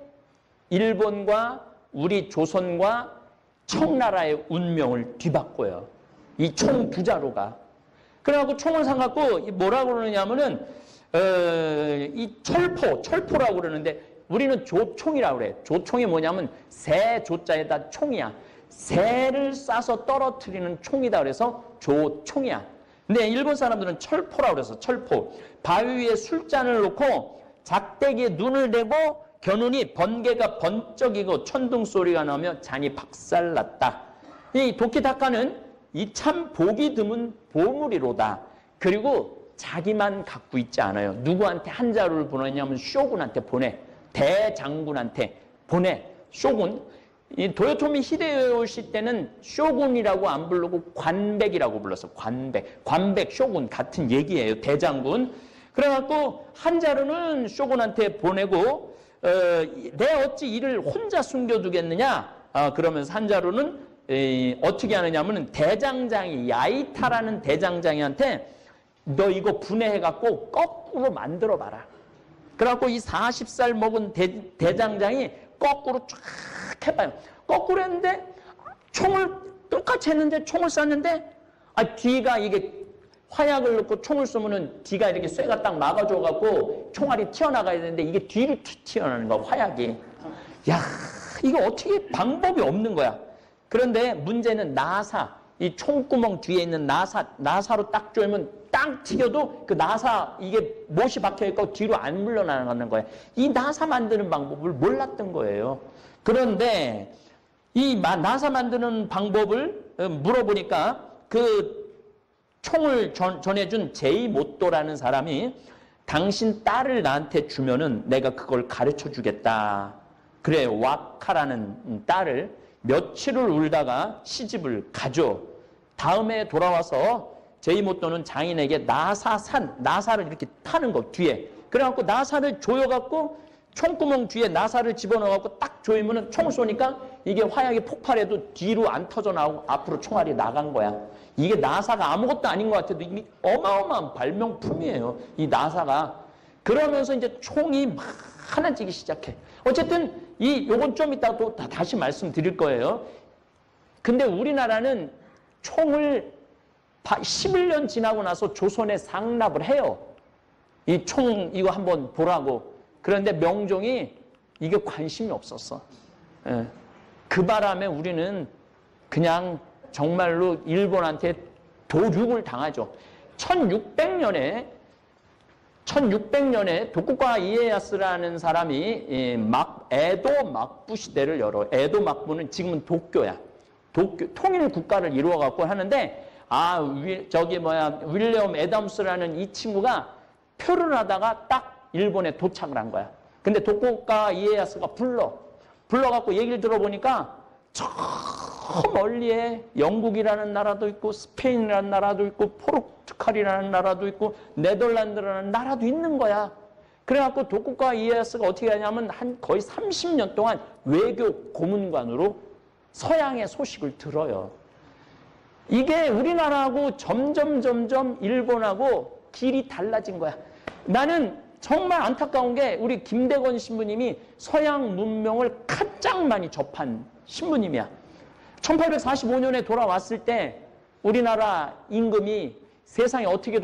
Speaker 1: 일본과 우리 조선과 청나라의 운명을 뒤바꿔요. 이 총 2자루가. 그래갖고 총을 사갖고 뭐라고 그러냐면은 이 철포라고 그러는데 우리는 조총이라고 그래. 조총이 뭐냐면 새 조자에다 총이야. 새를 쏴서 떨어뜨리는 총이다 그래서 조총이야. 근데 일본 사람들은 철포라고 그래서 철포. 바위 위에 술잔을 놓고 작대기에 눈을 대고 겨누니 번개가 번쩍이고 천둥 소리가 나며 잔이 박살났다. 이 도키다카는 이 참 보기 드문 보물이로다. 그리고 자기만 갖고 있지 않아요. 누구한테 한 자루를 보내냐면 쇼군한테 보내. 대장군한테 보내. 쇼군. 이 도요토미 히데요시 때는 쇼군이라고 안 부르고 관백이라고 불렀어. 관백 쇼군 같은 얘기예요. 대장군. 그래갖고 한 자루는 쇼군한테 보내고 내 어찌 이를 혼자 숨겨두겠느냐? 그러면서 한 자루는 어떻게 하느냐면 대장장이 야이타라는 대장장이한테 너 이거 분해해갖고 거꾸로 만들어봐라. 그래갖고 이 40살 먹은 대장장이 거꾸로 쫙 해봐요. 거꾸로 했는데 총을 똑같이 했는데 총을 쐈는데 뒤가 이게 화약을 넣고 총을 쏘면은 뒤가 이렇게 쇠가 딱 막아줘갖고 총알이 튀어나가야 되는데 이게 뒤로 튀어나가는 거야, 화약이. 야, 이거 어떻게 방법이 없는 거야. 그런데 문제는 나사, 이 총구멍 뒤에 있는 나사로 딱 조이면 땅 튀겨도 그 나사 이게 못이 박혀있고 뒤로 안 물러나가는 거야. 이 나사 만드는 방법을 몰랐던 거예요. 그런데 이 나사 만드는 방법을 물어보니까 그 총을 전해준 제이모토라는 사람이 당신 딸을 나한테 주면은 내가 그걸 가르쳐 주겠다. 그래, 와카라는 딸을 며칠을 울다가 시집을 가죠. 다음에 돌아와서 제이모토는 장인에게 나사를 이렇게 타는 거 뒤에. 그래갖고 나사를 조여갖고 총구멍 뒤에 나사를 집어넣어갖고 딱 조이면은 총을 쏘니까 이게 화약이 폭발해도 뒤로 안 터져 나오고 앞으로 총알이 나간 거야. 이게 나사가 아무것도 아닌 것 같아도 이게 어마어마한 발명품이에요. 이 나사가. 그러면서 이제 총이 막 하나지기 시작해. 어쨌든 요건 좀 이따 또 다시 말씀드릴 거예요. 근데 우리나라는 총을 11년 지나고 나서 조선에 상납을 해요. 이 총 이거 한번 보라고. 그런데 명종이 이게 관심이 없었어. 예. 그 바람에 우리는 그냥 정말로 일본한테 도륙을 당하죠. 1600년에 도쿠가와 이에야스라는 사람이 에도 막부 시대를 열어. 에도 막부는 지금은 도쿄야. 도쿄 통일 국가를 이루어 갖고 하는데 윌리엄 애덤스라는 이 친구가 표를 하다가 딱 일본에 도착을 한 거야. 근데 도쿠가와 이에야스가 불러갖고 얘기를 들어보니까 저 멀리에 영국이라는 나라도 있고 스페인이라는 나라도 있고 포르투갈이라는 나라도 있고 네덜란드라는 나라도 있는 거야. 그래갖고 도쿠가와 이에야스가 어떻게 하냐면 거의 30년 동안 외교 고문관으로 서양의 소식을 들어요. 이게 우리나라하고 점점 일본하고 길이 달라진 거야. 나는 정말 안타까운 게 우리 김대건 신부님이 서양 문명을 가장 많이 접한 신부님이야. 1845년에 돌아왔을 때 우리나라 임금이 세상에 어떻게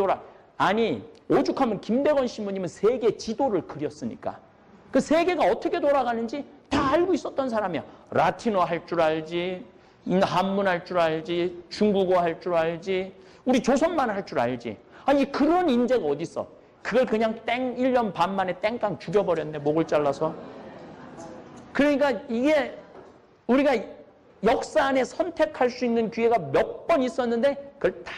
Speaker 1: 오죽하면 김대건 신부님은 세계 지도를 그렸으니까 그 세계가 어떻게 돌아가는지 다 알고 있었던 사람이야. 라틴어 할 줄 알지, 한문 할 줄 알지, 중국어 할 줄 알지, 우리 조선만 할 줄 알지. 아니 그런 인재가 어디 있어? 그걸 그냥 1년 반 만에 땡깡 죽여버렸네. 목을 잘라서. 그러니까 이게 우리가 역사 안에 선택할 수 있는 기회가 몇 번 있었는데 그걸 다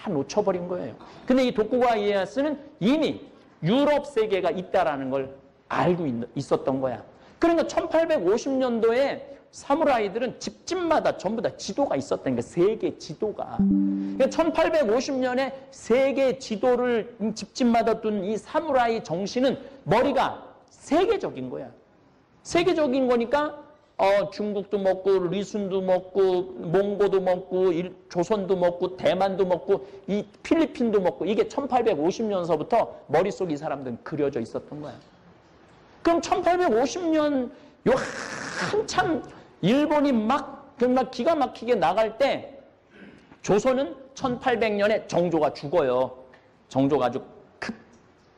Speaker 1: 놓쳐버린 거예요. 근데 이 도쿠가와 이에야스는 이미 유럽 세계가 있다라는 걸 알고 있었던 거야. 그러니까 1850년도에 사무라이들은 집집마다 전부 다 지도가 있었다는 게 세계 지도가. 그러니까 1850년에 세계 지도를 집집마다 둔 이 사무라이 정신은 머리가 세계적인 거야. 세계적인 거니까 중국도 먹고 리순도 먹고 몽고도 먹고 조선도 먹고 대만도 먹고 이 필리핀도 먹고 이게 1850년서부터 머릿속에 이 사람들은 그려져 있었던 거야. 그럼 1850년 요 한참 일본이 막 기가 막히게 나갈 때 조선은 1800년에 정조가 죽어요. 정조가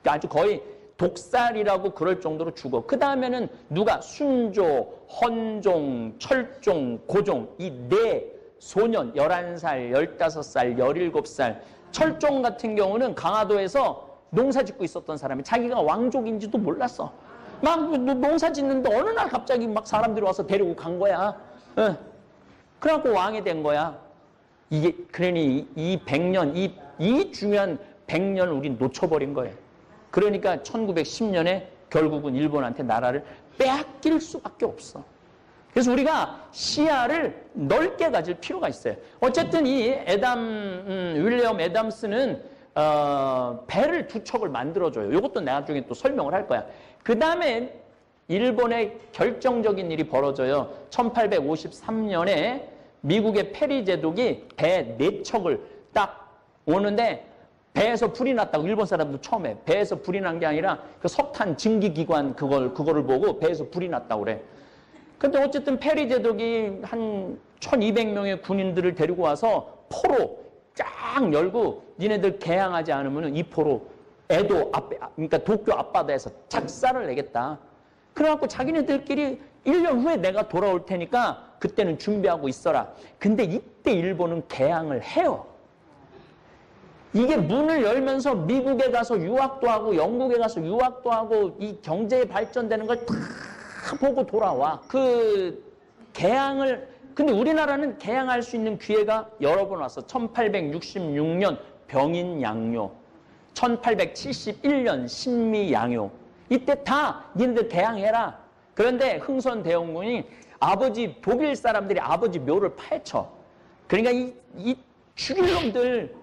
Speaker 1: 아주 거의 독살이라고 그럴 정도로 죽어. 그 다음에는 누가 순조, 헌종, 철종, 고종 이 네 소년 11살, 15살, 17살 철종 같은 경우는 강화도에서 농사 짓고 있었던 사람이 자기가 왕족인지도 몰랐어. 막 농사 짓는데 어느 날 갑자기 막 사람들이 와서 데리고 간 거야. 그래갖고 왕이 된 거야. 그러니 이 100년, 이 중요한 100년을 우린 놓쳐버린 거예요. 그러니까 1910년에 결국은 일본한테 나라를 빼앗길 수밖에 없어. 그래서 우리가 시야를 넓게 가질 필요가 있어요. 어쨌든 이 윌리엄 애담스는 배를 두 척을 만들어줘요. 이것도 나중에 또 설명을 할 거야. 그 다음에 일본의 결정적인 일이 벌어져요. 1853년에 미국의 페리 제독이 배 4척을 딱 오는데 배에서 불이 났다고 일본 사람도 처음에 배에서 불이 난 게 아니라 그 석탄 증기기관 그거를 보고 배에서 불이 났다고 그래. 근데 어쨌든 페리 제독이 한 1200명의 군인들을 데리고 와서 포로 쫙 열고 니네들 개항하지 않으면 이 포로 에도 그러니까 도쿄 앞바다에서 작사를 내겠다. 그래갖고 자기네들끼리 1년 후에 내가 돌아올 테니까 그때는 준비하고 있어라. 근데 이때 일본은 개항을 해요. 이게 문을 열면서 미국에 가서 유학도 하고 영국에 가서 유학도 하고 이 경제에 발전되는 걸 다 보고 돌아와. 근데 우리나라는 개항할 수 있는 기회가 여러 번 왔어. 1866년 병인양요, 1871년 신미양요. 이때 다 니네들 개항해라. 그런데 흥선대원군이 독일 사람들이 아버지 묘를 파헤쳐. 그러니까 이 죽일 놈들,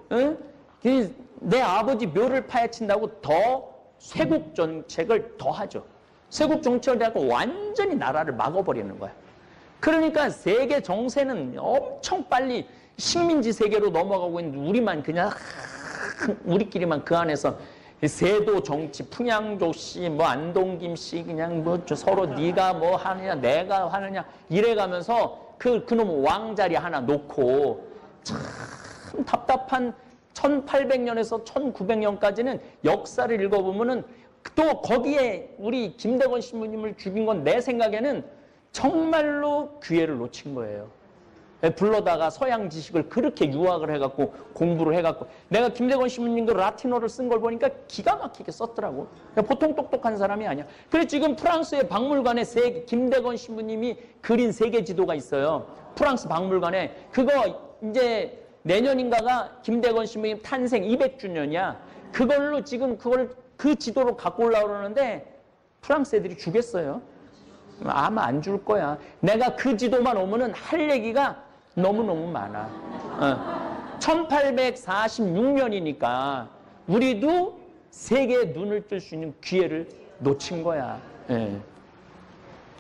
Speaker 1: 내 아버지 묘를 파헤친다고 더 쇄국 정책을 더 하죠. 쇄국 정책을 해서 완전히 나라를 막아버리는 거야. 그러니까 세계 정세는 엄청 빨리 식민지 세계로 넘어가고 있는데 우리만 그냥 우리끼리만 그 안에서 세도 정치, 풍양조 씨, 안동김 씨 그냥 서로 네가 뭐 하느냐 내가 하느냐 이래가면서 그놈 왕자리 하나 놓고 참 답답한 1800년에서 1900년까지는 역사를 읽어보면은 또 거기에 우리 김대건 신부님을 죽인 건 내 생각에는 정말로 기회를 놓친 거예요. 불러다가 서양 지식을 그렇게 유학을 해갖고 공부를 해갖고 내가 김대건 신부님 그 라틴어를 쓴 걸 보니까 기가 막히게 썼더라고. 보통 똑똑한 사람이 아니야. 그래서 지금 프랑스의 박물관에 김대건 신부님이 그린 세계 지도가 있어요. 프랑스 박물관에. 그거 이제 내년인가가 김대건 신부님 탄생 200주년이야. 그걸로 지금 그 지도로 갖고 올라오려고 그러는데 프랑스 애들이 주겠어요. 아마 안 줄 거야. 내가 그 지도만 오면은 할 얘기가 너무너무 많아. 1846년이니까 우리도 세계의 눈을 뜰 수 있는 기회를 놓친 거야. 예.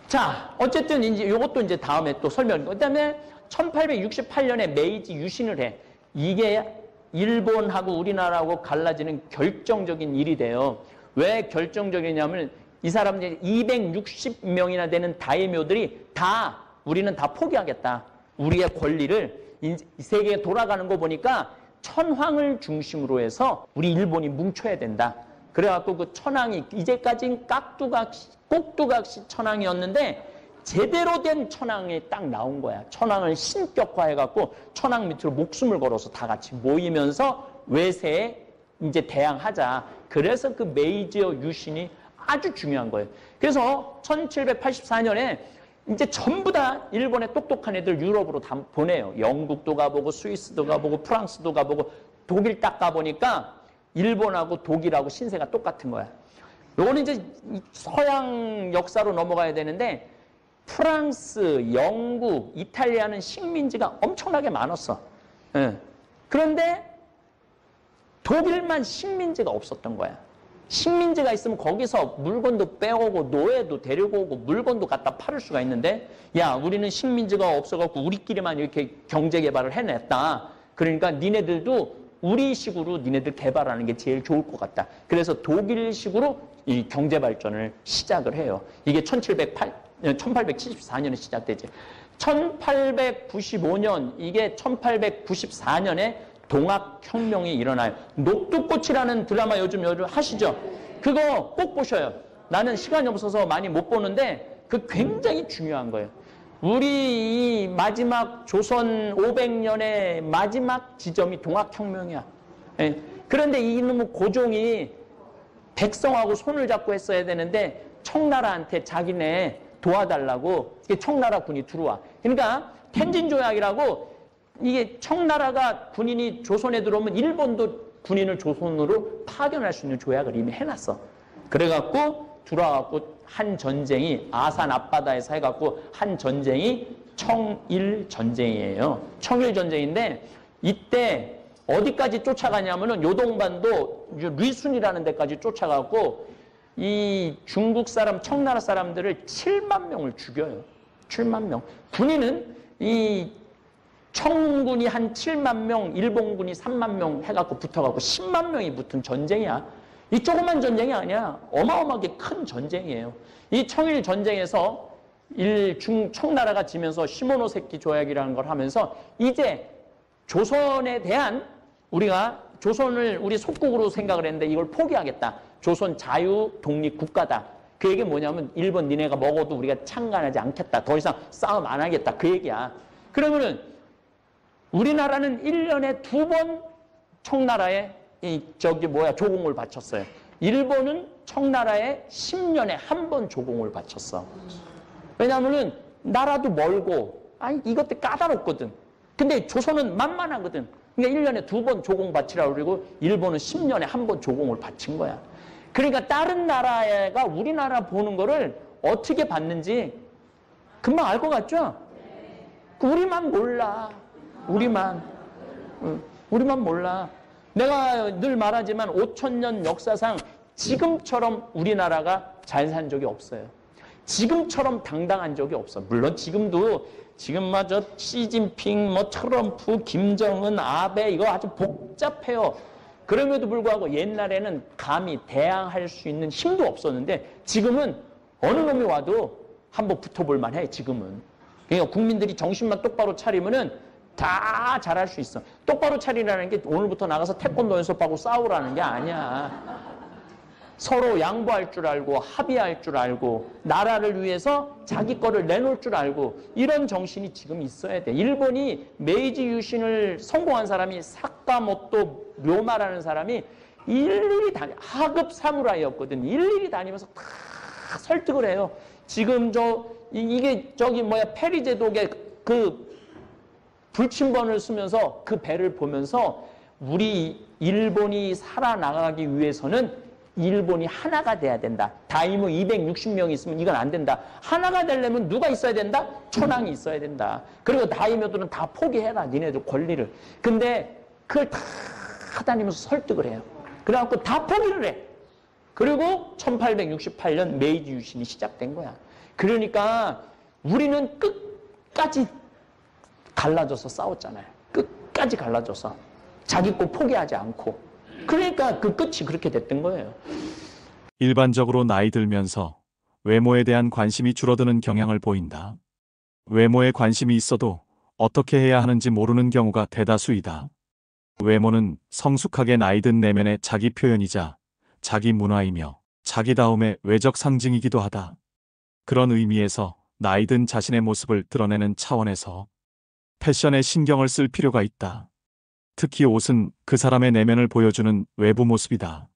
Speaker 1: 자, 어쨌든 이제 이것도 이제 다음에 또 설명. 그다음에 1868년에 메이지 유신을 해. 이게 일본하고 우리나라하고 갈라지는 결정적인 일이 돼요. 왜 결정적이냐면 이 사람들이 260명이나 되는 다이묘들이 우리는 다 포기하겠다. 우리의 권리를 세계에 돌아가는 거 보니까 천황을 중심으로 해서 우리 일본이 뭉쳐야 된다. 그래갖고 그 천황이 이제까지는 꼭두각시 천황이었는데 제대로 된 천황이 딱 나온 거야. 천황을 신격화해갖고 천황 밑으로 목숨을 걸어서 다 같이 모이면서 외세에 이제 대항하자. 그래서 그 메이지어 유신이 아주 중요한 거예요. 그래서 1784년에 이제 전부 다 일본의 똑똑한 애들 유럽으로 다 보내요. 영국도 가보고 스위스도 가보고 프랑스도 가보고 독일 딱 가보니까 일본하고 독일하고 신세가 똑같은 거야. 요거는 이제 서양 역사로 넘어가야 되는데 프랑스, 영국, 이탈리아는 식민지가 엄청나게 많았어. 예. 그런데 독일만 식민지가 없었던 거야. 식민지가 있으면 거기서 물건도 빼오고 노예도 데리고 오고 물건도 갖다 팔을 수가 있는데 야, 우리는 식민지가 없어갖고 우리끼리만 이렇게 경제 개발을 해냈다. 그러니까 니네들도 우리식으로 니네들 개발하는 게 제일 좋을 것 같다. 그래서 독일식으로 이 경제 발전을 시작을 해요. 이게 1874년에 시작되지. 1895년, 이게 1894년에 동학혁명이 일어나요. 녹두꽃이라는 드라마 요즘 하시죠? 그거 꼭 보셔요. 나는 시간이 없어서 많이 못 보는데 그 굉장히 중요한 거예요. 우리 이 마지막 조선 500년의 마지막 지점이 동학혁명이야. 예. 그런데 이놈의 고종이 백성하고 손을 잡고 했어야 되는데 청나라한테 자기네 도와달라고 청나라 군이 들어와. 그러니까 텐진조약이라고 이게 청나라가 군인이 조선에 들어오면 일본도 군인을 조선으로 파견할 수 있는 조약을 이미 해놨어. 그래갖고 들어와갖고 한 전쟁이 아산 앞바다에서 해갖고 한 전쟁이 청일전쟁이에요. 청일전쟁인데 이때 어디까지 쫓아가냐면은 요동반도 리순이라는 데까지 쫓아가고 이 중국 사람, 청나라 사람들을 7만 명을 죽여요. 7만 명. 군인은 이 청군이 한 7만 명, 일본군이 3만 명 해갖고 붙어갖고 10만 명이 붙은 전쟁이야. 이 조그만 전쟁이 아니야. 어마어마하게 큰 전쟁이에요. 이 청일 전쟁에서 청나라가 지면서 시모노세키 조약이라는 걸 하면서 이제 조선에 대한 우리가 조선을 우리 속국으로 생각을 했는데 이걸 포기하겠다. 조선 자유 독립 국가다. 그 얘기 뭐냐면 일본 니네가 먹어도 우리가 창간하지 않겠다. 더 이상 싸움 안 하겠다. 그 얘기야. 그러면은 우리나라는 1년에 2번 청나라에 조공을 바쳤어요. 일본은 청나라에 10년에 1번 조공을 바쳤어. 왜냐하면은 나라도 멀고 이것도 까다롭거든. 근데 조선은 만만하거든. 그러니까 1년에 2번 조공 바치라고 그러고 일본은 10년에 1번 조공을 바친 거야. 그러니까 다른 나라가 우리나라 보는 거를 어떻게 봤는지 금방 알 것 같죠? 우리만 몰라. 우리만 몰라. 내가 늘 말하지만 5,000년 역사상 지금처럼 우리나라가 잘 산 적이 없어요. 지금처럼 당당한 적이 없어. 물론 지금도 지금마저 시진핑, 트럼프, 김정은, 아베 이거 아주 복잡해요. 그럼에도 불구하고 옛날에는 감히 대항할 수 있는 힘도 없었는데 지금은 어느 놈이 와도 한번 붙어볼 만해. 지금은. 그러니까 국민들이 정신만 똑바로 차리면은 다 잘할 수 있어. 똑바로 차리라는 게 오늘부터 나가서 태권도 연습하고 싸우라는 게 아니야. 서로 양보할 줄 알고 합의할 줄 알고 나라를 위해서 자기 거를 내놓을 줄 알고 이런 정신이 지금 있어야 돼. 일본이 메이지 유신을 성공한 사람이 사카모토 료마라는 사람이 일일이 하급 사무라이였거든. 일일이 다니면서 다 설득을 해요. 지금 이게 페리 제독의 그 불침번을 쓰면서 그 배를 보면서 우리 일본이 살아나가기 위해서는 일본이 하나가 돼야 된다. 다이모 260명이 있으면 이건 안 된다. 하나가 되려면 누가 있어야 된다? 천황이 있어야 된다. 그리고 다이모들은 다 포기해라. 니네들 권리를. 근데 그걸 다 다니면서 설득을 해요. 그래갖고 다 포기를 해. 그리고 1868년 메이지 유신이 시작된 거야. 그러니까 우리는 끝까지 갈라져서 싸웠잖아요. 끝까지 갈라져서. 자기 거 포기하지 않고. 그러니까 그 끝이 그렇게 됐던 거예요.
Speaker 2: 일반적으로 나이 들면서 외모에 대한 관심이 줄어드는 경향을 보인다. 외모에 관심이 있어도 어떻게 해야 하는지 모르는 경우가 대다수이다. 외모는 성숙하게 나이 든 내면의 자기 표현이자 자기 문화이며 자기다움의 외적 상징이기도 하다. 그런 의미에서 나이 든 자신의 모습을 드러내는 차원에서 패션에 신경을 쓸 필요가 있다. 특히 옷은 그 사람의 내면을 보여주는 외부 모습이다.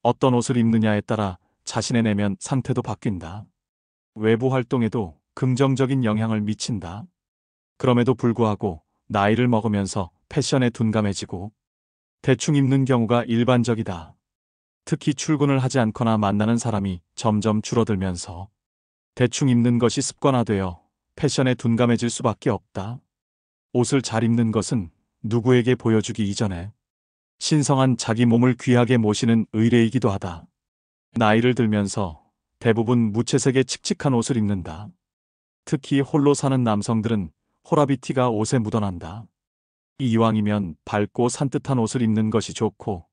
Speaker 2: 어떤 옷을 입느냐에 따라 자신의 내면 상태도 바뀐다. 외부 활동에도 긍정적인 영향을 미친다. 그럼에도 불구하고 나이를 먹으면서 패션에 둔감해지고 대충 입는 경우가 일반적이다. 특히 출근을 하지 않거나 만나는 사람이 점점 줄어들면서 대충 입는 것이 습관화되어 패션에 둔감해질 수밖에 없다. 옷을 잘 입는 것은 누구에게 보여주기 이전에 신성한 자기 몸을 귀하게 모시는 의례이기도 하다. 나이를 들면서 대부분 무채색의 칙칙한 옷을 입는다. 특히 홀로 사는 남성들은 호라비티가 옷에 묻어난다. 이왕이면 밝고 산뜻한 옷을 입는 것이 좋고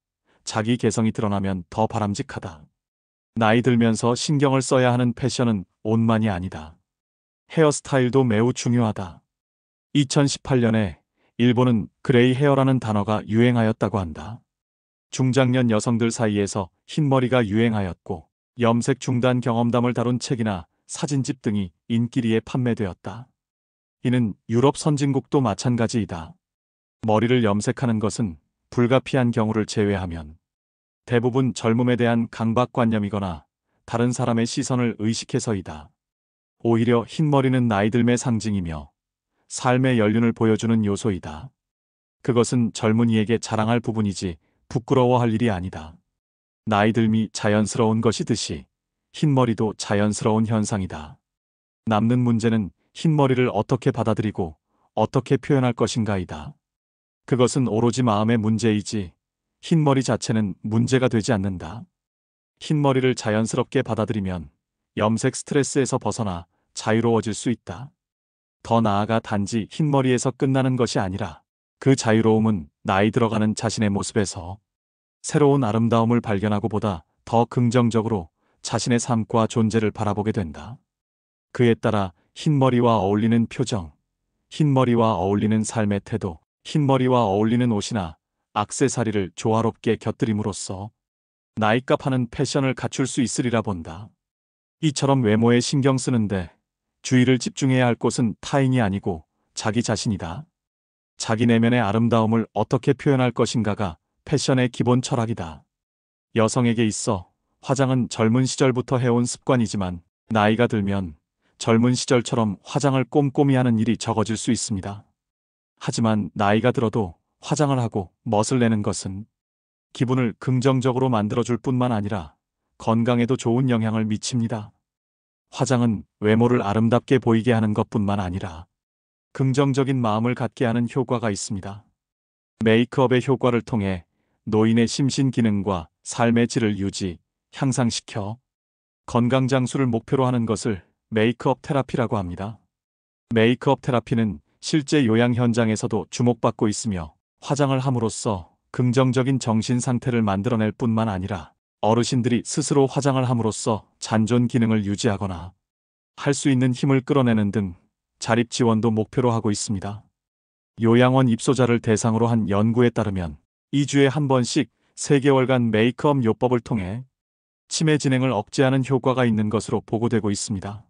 Speaker 2: 자기 개성이 드러나면 더 바람직하다. 나이 들면서 신경을 써야 하는 패션은 옷만이 아니다. 헤어스타일도 매우 중요하다. 2018년에 일본은 그레이 헤어라는 단어가 유행하였다고 한다. 중장년 여성들 사이에서 흰머리가 유행하였고 염색 중단 경험담을 다룬 책이나 사진집 등이 인기리에 판매되었다. 이는 유럽 선진국도 마찬가지이다. 머리를 염색하는 것은 불가피한 경우를 제외하면 대부분 젊음에 대한 강박관념이거나 다른 사람의 시선을 의식해서이다. 오히려 흰머리는 나이듦의 상징이며 삶의 연륜을 보여주는 요소이다. 그것은 젊은이에게 자랑할 부분이지 부끄러워할 일이 아니다. 나이듦이 자연스러운 것이듯이 흰머리도 자연스러운 현상이다. 남는 문제는 흰머리를 어떻게 받아들이고 어떻게 표현할 것인가이다. 그것은 오로지 마음의 문제이지 흰머리 자체는 문제가 되지 않는다. 흰머리를 자연스럽게 받아들이면 염색 스트레스에서 벗어나 자유로워질 수 있다. 더 나아가 단지 흰머리에서 끝나는 것이 아니라 그 자유로움은 나이 들어가는 자신의 모습에서 새로운 아름다움을 발견하고 보다 더 긍정적으로 자신의 삶과 존재를 바라보게 된다. 그에 따라 흰머리와 어울리는 표정, 흰머리와 어울리는 삶의 태도, 흰머리와 어울리는 옷이나 액세서리를 조화롭게 곁들임으로써 나이값하는 패션을 갖출 수 있으리라 본다. 이처럼 외모에 신경 쓰는데 주의를 집중해야 할 곳은 타인이 아니고 자기 자신이다. 자기 내면의 아름다움을 어떻게 표현할 것인가가 패션의 기본 철학이다. 여성에게 있어 화장은 젊은 시절부터 해온 습관이지만 나이가 들면 젊은 시절처럼 화장을 꼼꼼히 하는 일이 적어질 수 있습니다. 하지만 나이가 들어도 화장을 하고 멋을 내는 것은 기분을 긍정적으로 만들어줄 뿐만 아니라 건강에도 좋은 영향을 미칩니다. 화장은 외모를 아름답게 보이게 하는 것뿐만 아니라 긍정적인 마음을 갖게 하는 효과가 있습니다. 메이크업의 효과를 통해 노인의 심신 기능과 삶의 질을 유지, 향상시켜 건강 장수를 목표로 하는 것을 메이크업 테라피라고 합니다. 메이크업 테라피는 실제 요양 현장에서도 주목받고 있으며 화장을 함으로써 긍정적인 정신 상태를 만들어낼 뿐만 아니라 어르신들이 스스로 화장을 함으로써 잔존 기능을 유지하거나 할 수 있는 힘을 끌어내는 등 자립 지원도 목표로 하고 있습니다. 요양원 입소자를 대상으로 한 연구에 따르면 2주에 한 번씩 3개월간 메이크업 요법을 통해 치매 진행을 억제하는 효과가 있는 것으로 보고되고 있습니다.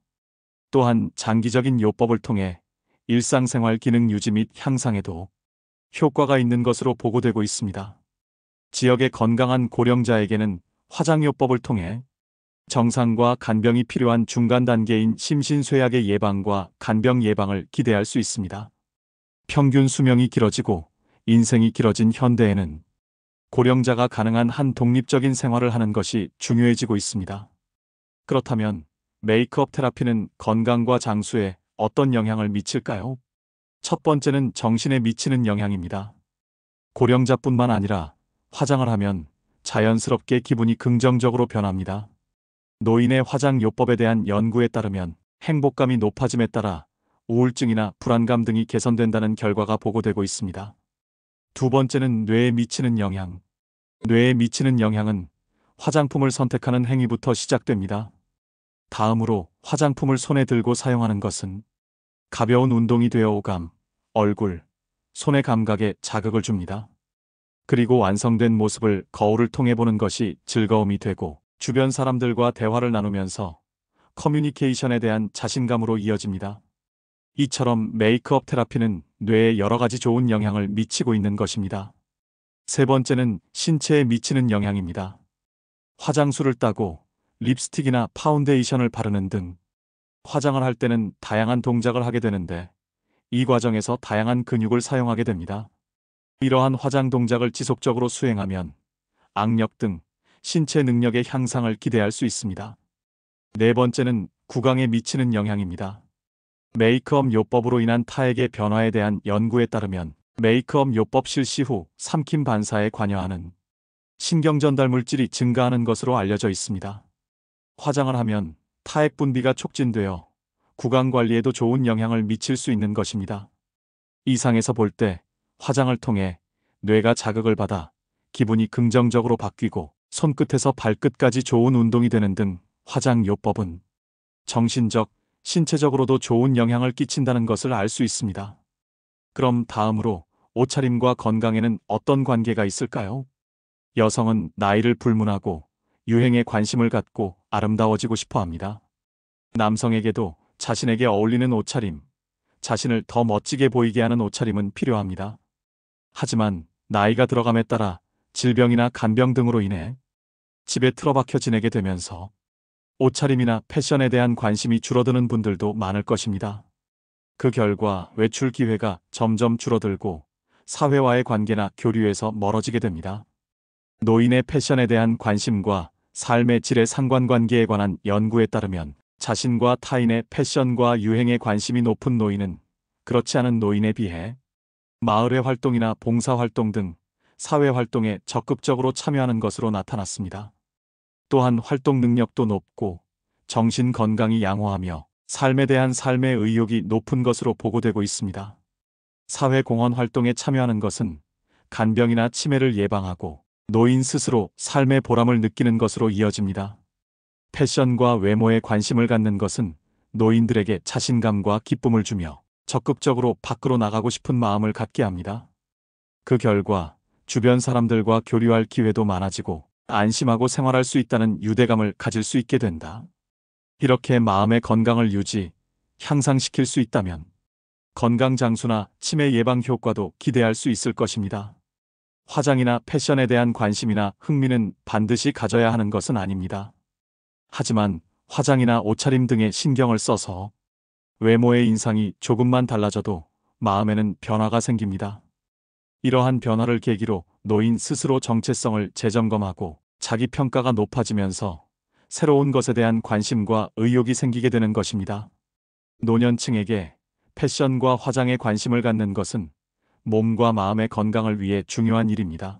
Speaker 2: 또한 장기적인 요법을 통해 일상생활 기능 유지 및 향상에도 효과가 있는 것으로 보고되고 있습니다. 지역의 건강한 고령자에게는 화장요법을 통해 정상과 간병이 필요한 중간 단계인 심신쇠약의 예방과 간병 예방을 기대할 수 있습니다. 평균 수명이 길어지고 인생이 길어진 현대에는 고령자가 가능한 한 독립적인 생활을 하는 것이 중요해지고 있습니다. 그렇다면 메이크업 테라피는 건강과 장수에 어떤 영향을 미칠까요? 첫 번째는 정신에 미치는 영향입니다. 고령자뿐만 아니라 화장을 하면 자연스럽게 기분이 긍정적으로 변합니다. 노인의 화장 요법에 대한 연구에 따르면 행복감이 높아짐에 따라 우울증이나 불안감 등이 개선된다는 결과가 보고되고 있습니다. 두 번째는 뇌에 미치는 영향. 뇌에 미치는 영향은 화장품을 선택하는 행위부터 시작됩니다. 다음으로 화장품을 손에 들고 사용하는 것은 가벼운 운동이 되어 오감, 얼굴, 손의 감각에 자극을 줍니다. 그리고 완성된 모습을 거울을 통해 보는 것이 즐거움이 되고 주변 사람들과 대화를 나누면서 커뮤니케이션에 대한 자신감으로 이어집니다. 이처럼 메이크업 테라피는 뇌에 여러 가지 좋은 영향을 미치고 있는 것입니다. 세 번째는 신체에 미치는 영향입니다. 화장수를 따고 립스틱이나 파운데이션을 바르는 등 화장을 할 때는 다양한 동작을 하게 되는데 이 과정에서 다양한 근육을 사용하게 됩니다. 이러한 화장 동작을 지속적으로 수행하면 악력 등 신체 능력의 향상을 기대할 수 있습니다. 네 번째는 구강에 미치는 영향입니다. 메이크업 요법으로 인한 타액의 변화에 대한 연구에 따르면 메이크업 요법 실시 후 삼킴 반사에 관여하는 신경 전달 물질이 증가하는 것으로 알려져 있습니다. 화장을 하면 타액 분비가 촉진되어 구강 관리에도 좋은 영향을 미칠 수 있는 것입니다. 이상에서 볼 때 화장을 통해 뇌가 자극을 받아 기분이 긍정적으로 바뀌고 손끝에서 발끝까지 좋은 운동이 되는 등 화장 요법은 정신적, 신체적으로도 좋은 영향을 끼친다는 것을 알 수 있습니다. 그럼 다음으로 옷차림과 건강에는 어떤 관계가 있을까요? 여성은 나이를 불문하고 유행에 관심을 갖고 아름다워지고 싶어 합니다. 남성에게도 자신에게 어울리는 옷차림, 자신을 더 멋지게 보이게 하는 옷차림은 필요합니다. 하지만 나이가 들어감에 따라 질병이나 간병 등으로 인해 집에 틀어박혀 지내게 되면서 옷차림이나 패션에 대한 관심이 줄어드는 분들도 많을 것입니다. 그 결과 외출 기회가 점점 줄어들고 사회와의 관계나 교류에서 멀어지게 됩니다. 노인의 패션에 대한 관심과 삶의 질의 상관관계에 관한 연구에 따르면 자신과 타인의 패션과 유행에 관심이 높은 노인은 그렇지 않은 노인에 비해 마을의 활동이나 봉사활동 등 사회활동에 적극적으로 참여하는 것으로 나타났습니다. 또한 활동 능력도 높고 정신 건강이 양호하며 삶에 대한 삶의 의욕이 높은 것으로 보고되고 있습니다. 사회공헌 활동에 참여하는 것은 간병이나 치매를 예방하고 노인 스스로 삶의 보람을 느끼는 것으로 이어집니다. 패션과 외모에 관심을 갖는 것은 노인들에게 자신감과 기쁨을 주며 적극적으로 밖으로 나가고 싶은 마음을 갖게 합니다. 그 결과 주변 사람들과 교류할 기회도 많아지고 안심하고 생활할 수 있다는 유대감을 가질 수 있게 된다. 이렇게 마음의 건강을 유지, 향상시킬 수 있다면 건강 장수나 치매 예방 효과도 기대할 수 있을 것입니다. 화장이나 패션에 대한 관심이나 흥미는 반드시 가져야 하는 것은 아닙니다. 하지만 화장이나 옷차림 등에 신경을 써서 외모의 인상이 조금만 달라져도 마음에는 변화가 생깁니다. 이러한 변화를 계기로 노인 스스로 정체성을 재점검하고 자기 평가가 높아지면서 새로운 것에 대한 관심과 의욕이 생기게 되는 것입니다. 노년층에게 패션과 화장에 관심을 갖는 것은 몸과 마음의 건강을 위해 중요한 일입니다.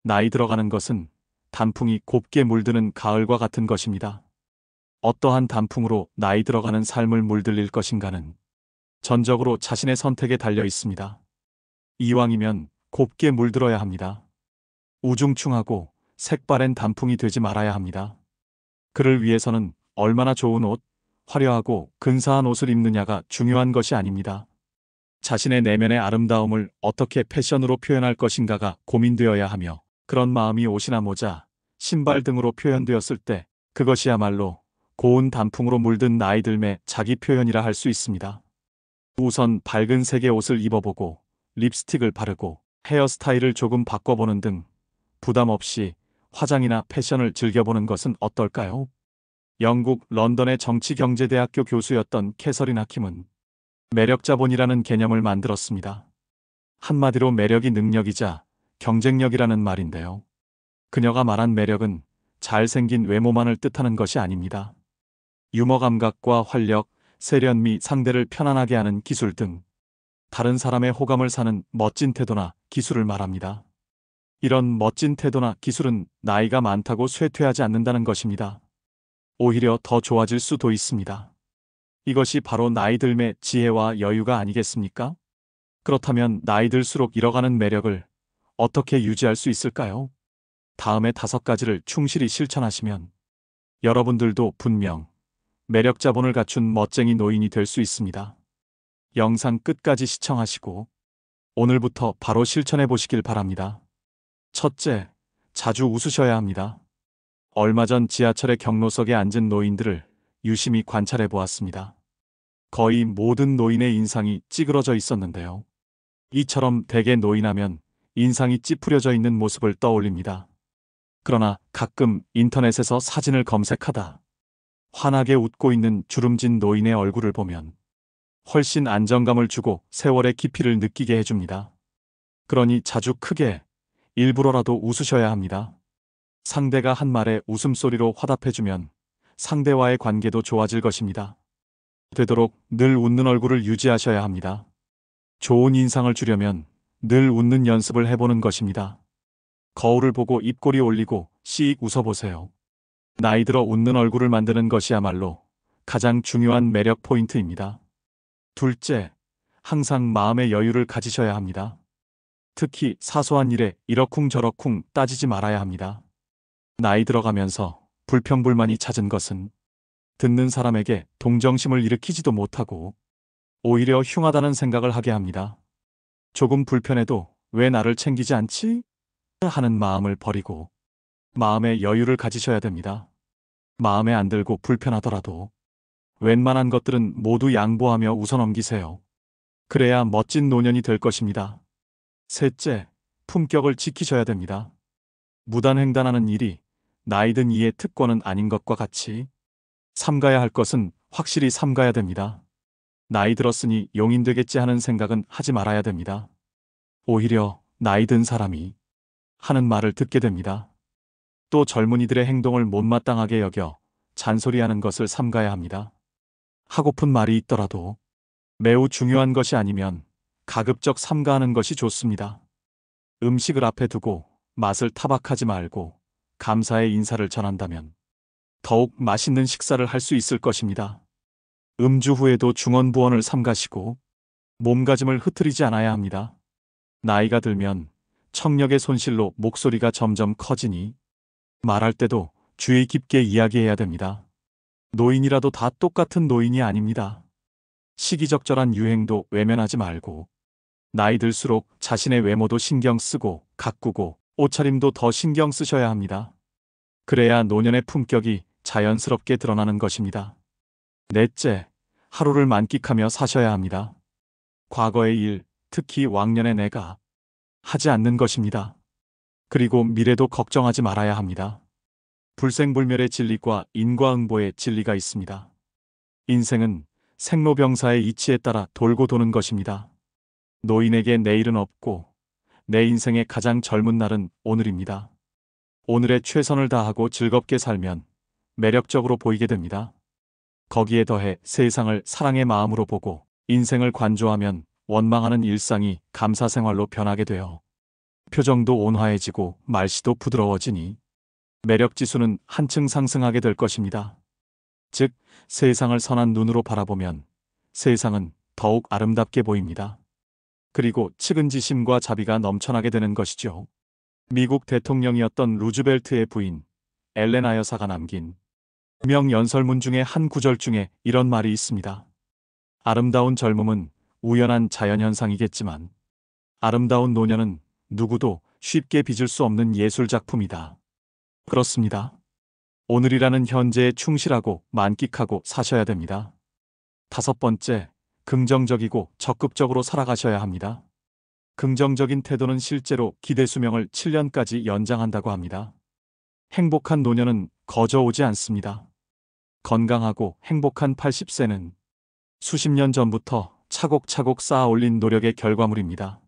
Speaker 2: 나이 들어가는 것은 단풍이 곱게 물드는 가을과 같은 것입니다. 어떠한 단풍으로 나이 들어가는 삶을 물들일 것인가는 전적으로 자신의 선택에 달려 있습니다. 이왕이면 곱게 물들어야 합니다. 우중충하고 색바랜 단풍이 되지 말아야 합니다. 그를 위해서는 얼마나 좋은 옷, 화려하고 근사한 옷을 입느냐가 중요한 것이 아닙니다. 자신의 내면의 아름다움을 어떻게 패션으로 표현할 것인가가 고민되어야 하며 그런 마음이 옷이나 모자, 신발 등으로 표현되었을 때 그것이야말로 고운 단풍으로 물든 나이들의 자기 표현이라 할 수 있습니다. 우선 밝은 색의 옷을 입어보고 립스틱을 바르고 헤어스타일을 조금 바꿔보는 등 부담 없이 화장이나 패션을 즐겨보는 것은 어떨까요? 영국 런던의 정치경제대학교 교수였던 캐서린 하킴은 매력자본이라는 개념을 만들었습니다. 한마디로 매력이 능력이자 경쟁력이라는 말인데요. 그녀가 말한 매력은 잘생긴 외모만을 뜻하는 것이 아닙니다. 유머 감각과 활력, 세련미, 상대를 편안하게 하는 기술 등 다른 사람의 호감을 사는 멋진 태도나 기술을 말합니다. 이런 멋진 태도나 기술은 나이가 많다고 쇠퇴하지 않는다는 것입니다. 오히려 더 좋아질 수도 있습니다. 이것이 바로 나이 들매 지혜와 여유가 아니겠습니까? 그렇다면 나이 들수록 잃어가는 매력을 어떻게 유지할 수 있을까요? 다음의 5가지를 충실히 실천하시면 여러분들도 분명 매력자본을 갖춘 멋쟁이 노인이 될 수 있습니다. 영상 끝까지 시청하시고 오늘부터 바로 실천해 보시길 바랍니다. 첫째, 자주 웃으셔야 합니다. 얼마 전 지하철의 경로석에 앉은 노인들을 유심히 관찰해 보았습니다. 거의 모든 노인의 인상이 찌그러져 있었는데요. 이처럼 대개 노인하면 인상이 찌푸려져 있는 모습을 떠올립니다. 그러나 가끔 인터넷에서 사진을 검색하다 환하게 웃고 있는 주름진 노인의 얼굴을 보면 훨씬 안정감을 주고 세월의 깊이를 느끼게 해줍니다. 그러니 자주 크게 일부러라도 웃으셔야 합니다. 상대가 한 말에 웃음소리로 화답해주면 상대와의 관계도 좋아질 것입니다. 되도록 늘 웃는 얼굴을 유지하셔야 합니다. 좋은 인상을 주려면 늘 웃는 연습을 해보는 것입니다. 거울을 보고 입꼬리 올리고 씩 웃어보세요. 나이 들어 웃는 얼굴을 만드는 것이야말로 가장 중요한 매력 포인트입니다. 둘째, 항상 마음의 여유를 가지셔야 합니다. 특히 사소한 일에 이러쿵저러쿵 따지지 말아야 합니다. 나이 들어가면서 불평불만이 잦은 것은 듣는 사람에게 동정심을 일으키지도 못하고 오히려 흉하다는 생각을 하게 합니다. 조금 불편해도 왜 나를 챙기지 않지? 하는 마음을 버리고 마음의 여유를 가지셔야 됩니다. 마음에 안 들고 불편하더라도 웬만한 것들은 모두 양보하며 웃어넘기세요. 그래야 멋진 노년이 될 것입니다. 셋째, 품격을 지키셔야 됩니다. 무단횡단하는 일이 나이든 이의 특권은 아닌 것과 같이 삼가야 할 것은 확실히 삼가야 됩니다. 나이 들었으니 용인 되겠지 하는 생각은 하지 말아야 됩니다. 오히려 나이 든 사람이 하는 말을 듣게 됩니다. 또 젊은이들의 행동을 못마땅하게 여겨 잔소리하는 것을 삼가야 합니다. 하고픈 말이 있더라도 매우 중요한 것이 아니면 가급적 삼가하는 것이 좋습니다. 음식을 앞에 두고 맛을 타박하지 말고 감사의 인사를 전한다면 더욱 맛있는 식사를 할 수 있을 것입니다. 음주 후에도 중언부언을 삼가시고 몸가짐을 흐트리지 않아야 합니다. 나이가 들면 청력의 손실로 목소리가 점점 커지니 말할 때도 주의 깊게 이야기해야 됩니다. 노인이라도 다 똑같은 노인이 아닙니다. 시기적절한 유행도 외면하지 말고 나이 들수록 자신의 외모도 신경 쓰고 가꾸고 옷차림도 더 신경 쓰셔야 합니다. 그래야 노년의 품격이 자연스럽게 드러나는 것입니다. 넷째, 하루를 만끽하며 사셔야 합니다. 과거의 일, 특히 왕년의 내가 하지 않는 것입니다. 그리고 미래도 걱정하지 말아야 합니다. 불생불멸의 진리과 인과응보의 진리가 있습니다. 인생은 생로병사의 이치에 따라 돌고 도는 것입니다. 노인에게 내일은 없고 내 인생의 가장 젊은 날은 오늘입니다. 오늘의 최선을 다하고 즐겁게 살면 매력적으로 보이게 됩니다. 거기에 더해 세상을 사랑의 마음으로 보고 인생을 관조하면 원망하는 일상이 감사 생활로 변하게 되어 표정도 온화해지고 말씨도 부드러워지니 매력 지수는 한층 상승하게 될 것입니다. 즉, 세상을 선한 눈으로 바라보면 세상은 더욱 아름답게 보입니다. 그리고 측은지심과 자비가 넘쳐나게 되는 것이죠. 미국 대통령이었던 루즈벨트의 부인 엘레나 여사가 남긴 명연설문 중에 한 구절 중에 이런 말이 있습니다. 아름다운 젊음은 우연한 자연현상이겠지만 아름다운 노년은 누구도 쉽게 빚을 수 없는 예술작품이다. 그렇습니다. 오늘이라는 현재에 충실하고 만끽하고 사셔야 됩니다. 5번째, 긍정적이고 적극적으로 살아가셔야 합니다. 긍정적인 태도는 실제로 기대 수명을 7년까지 연장한다고 합니다. 행복한 노년은 거저 오지 않습니다. 건강하고 행복한 80세는 수십 년 전부터 차곡차곡 쌓아 올린 노력의 결과물입니다.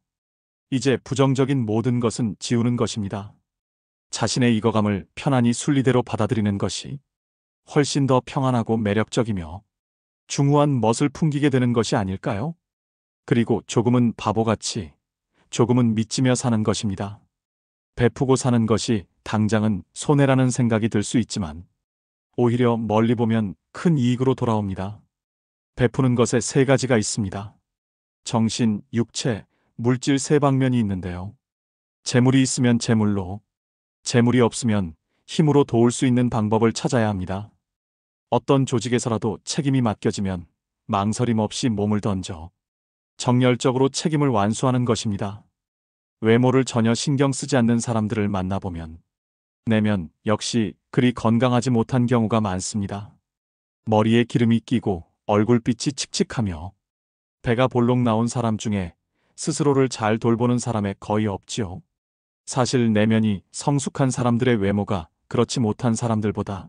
Speaker 2: 이제 부정적인 모든 것은 지우는 것입니다. 자신의 익어감을 편안히 순리대로 받아들이는 것이 훨씬 더 평안하고 매력적이며 중후한 멋을 풍기게 되는 것이 아닐까요? 그리고 조금은 바보같이, 조금은 미치며 사는 것입니다. 베푸고 사는 것이 당장은 손해라는 생각이 들 수 있지만 오히려 멀리 보면 큰 이익으로 돌아옵니다. 베푸는 것에 3가지가 있습니다. 정신, 육체, 물질 3방면이 있는데요. 재물이 있으면 재물로, 재물이 없으면 힘으로 도울 수 있는 방법을 찾아야 합니다. 어떤 조직에서라도 책임이 맡겨지면 망설임 없이 몸을 던져 정열적으로 책임을 완수하는 것입니다. 외모를 전혀 신경 쓰지 않는 사람들을 만나보면 내면 역시 그리 건강하지 못한 경우가 많습니다. 머리에 기름이 끼고 얼굴빛이 칙칙하며 배가 볼록 나온 사람 중에 스스로를 잘 돌보는 사람에 거의 없지요. 사실 내면이 성숙한 사람들의 외모가 그렇지 못한 사람들보다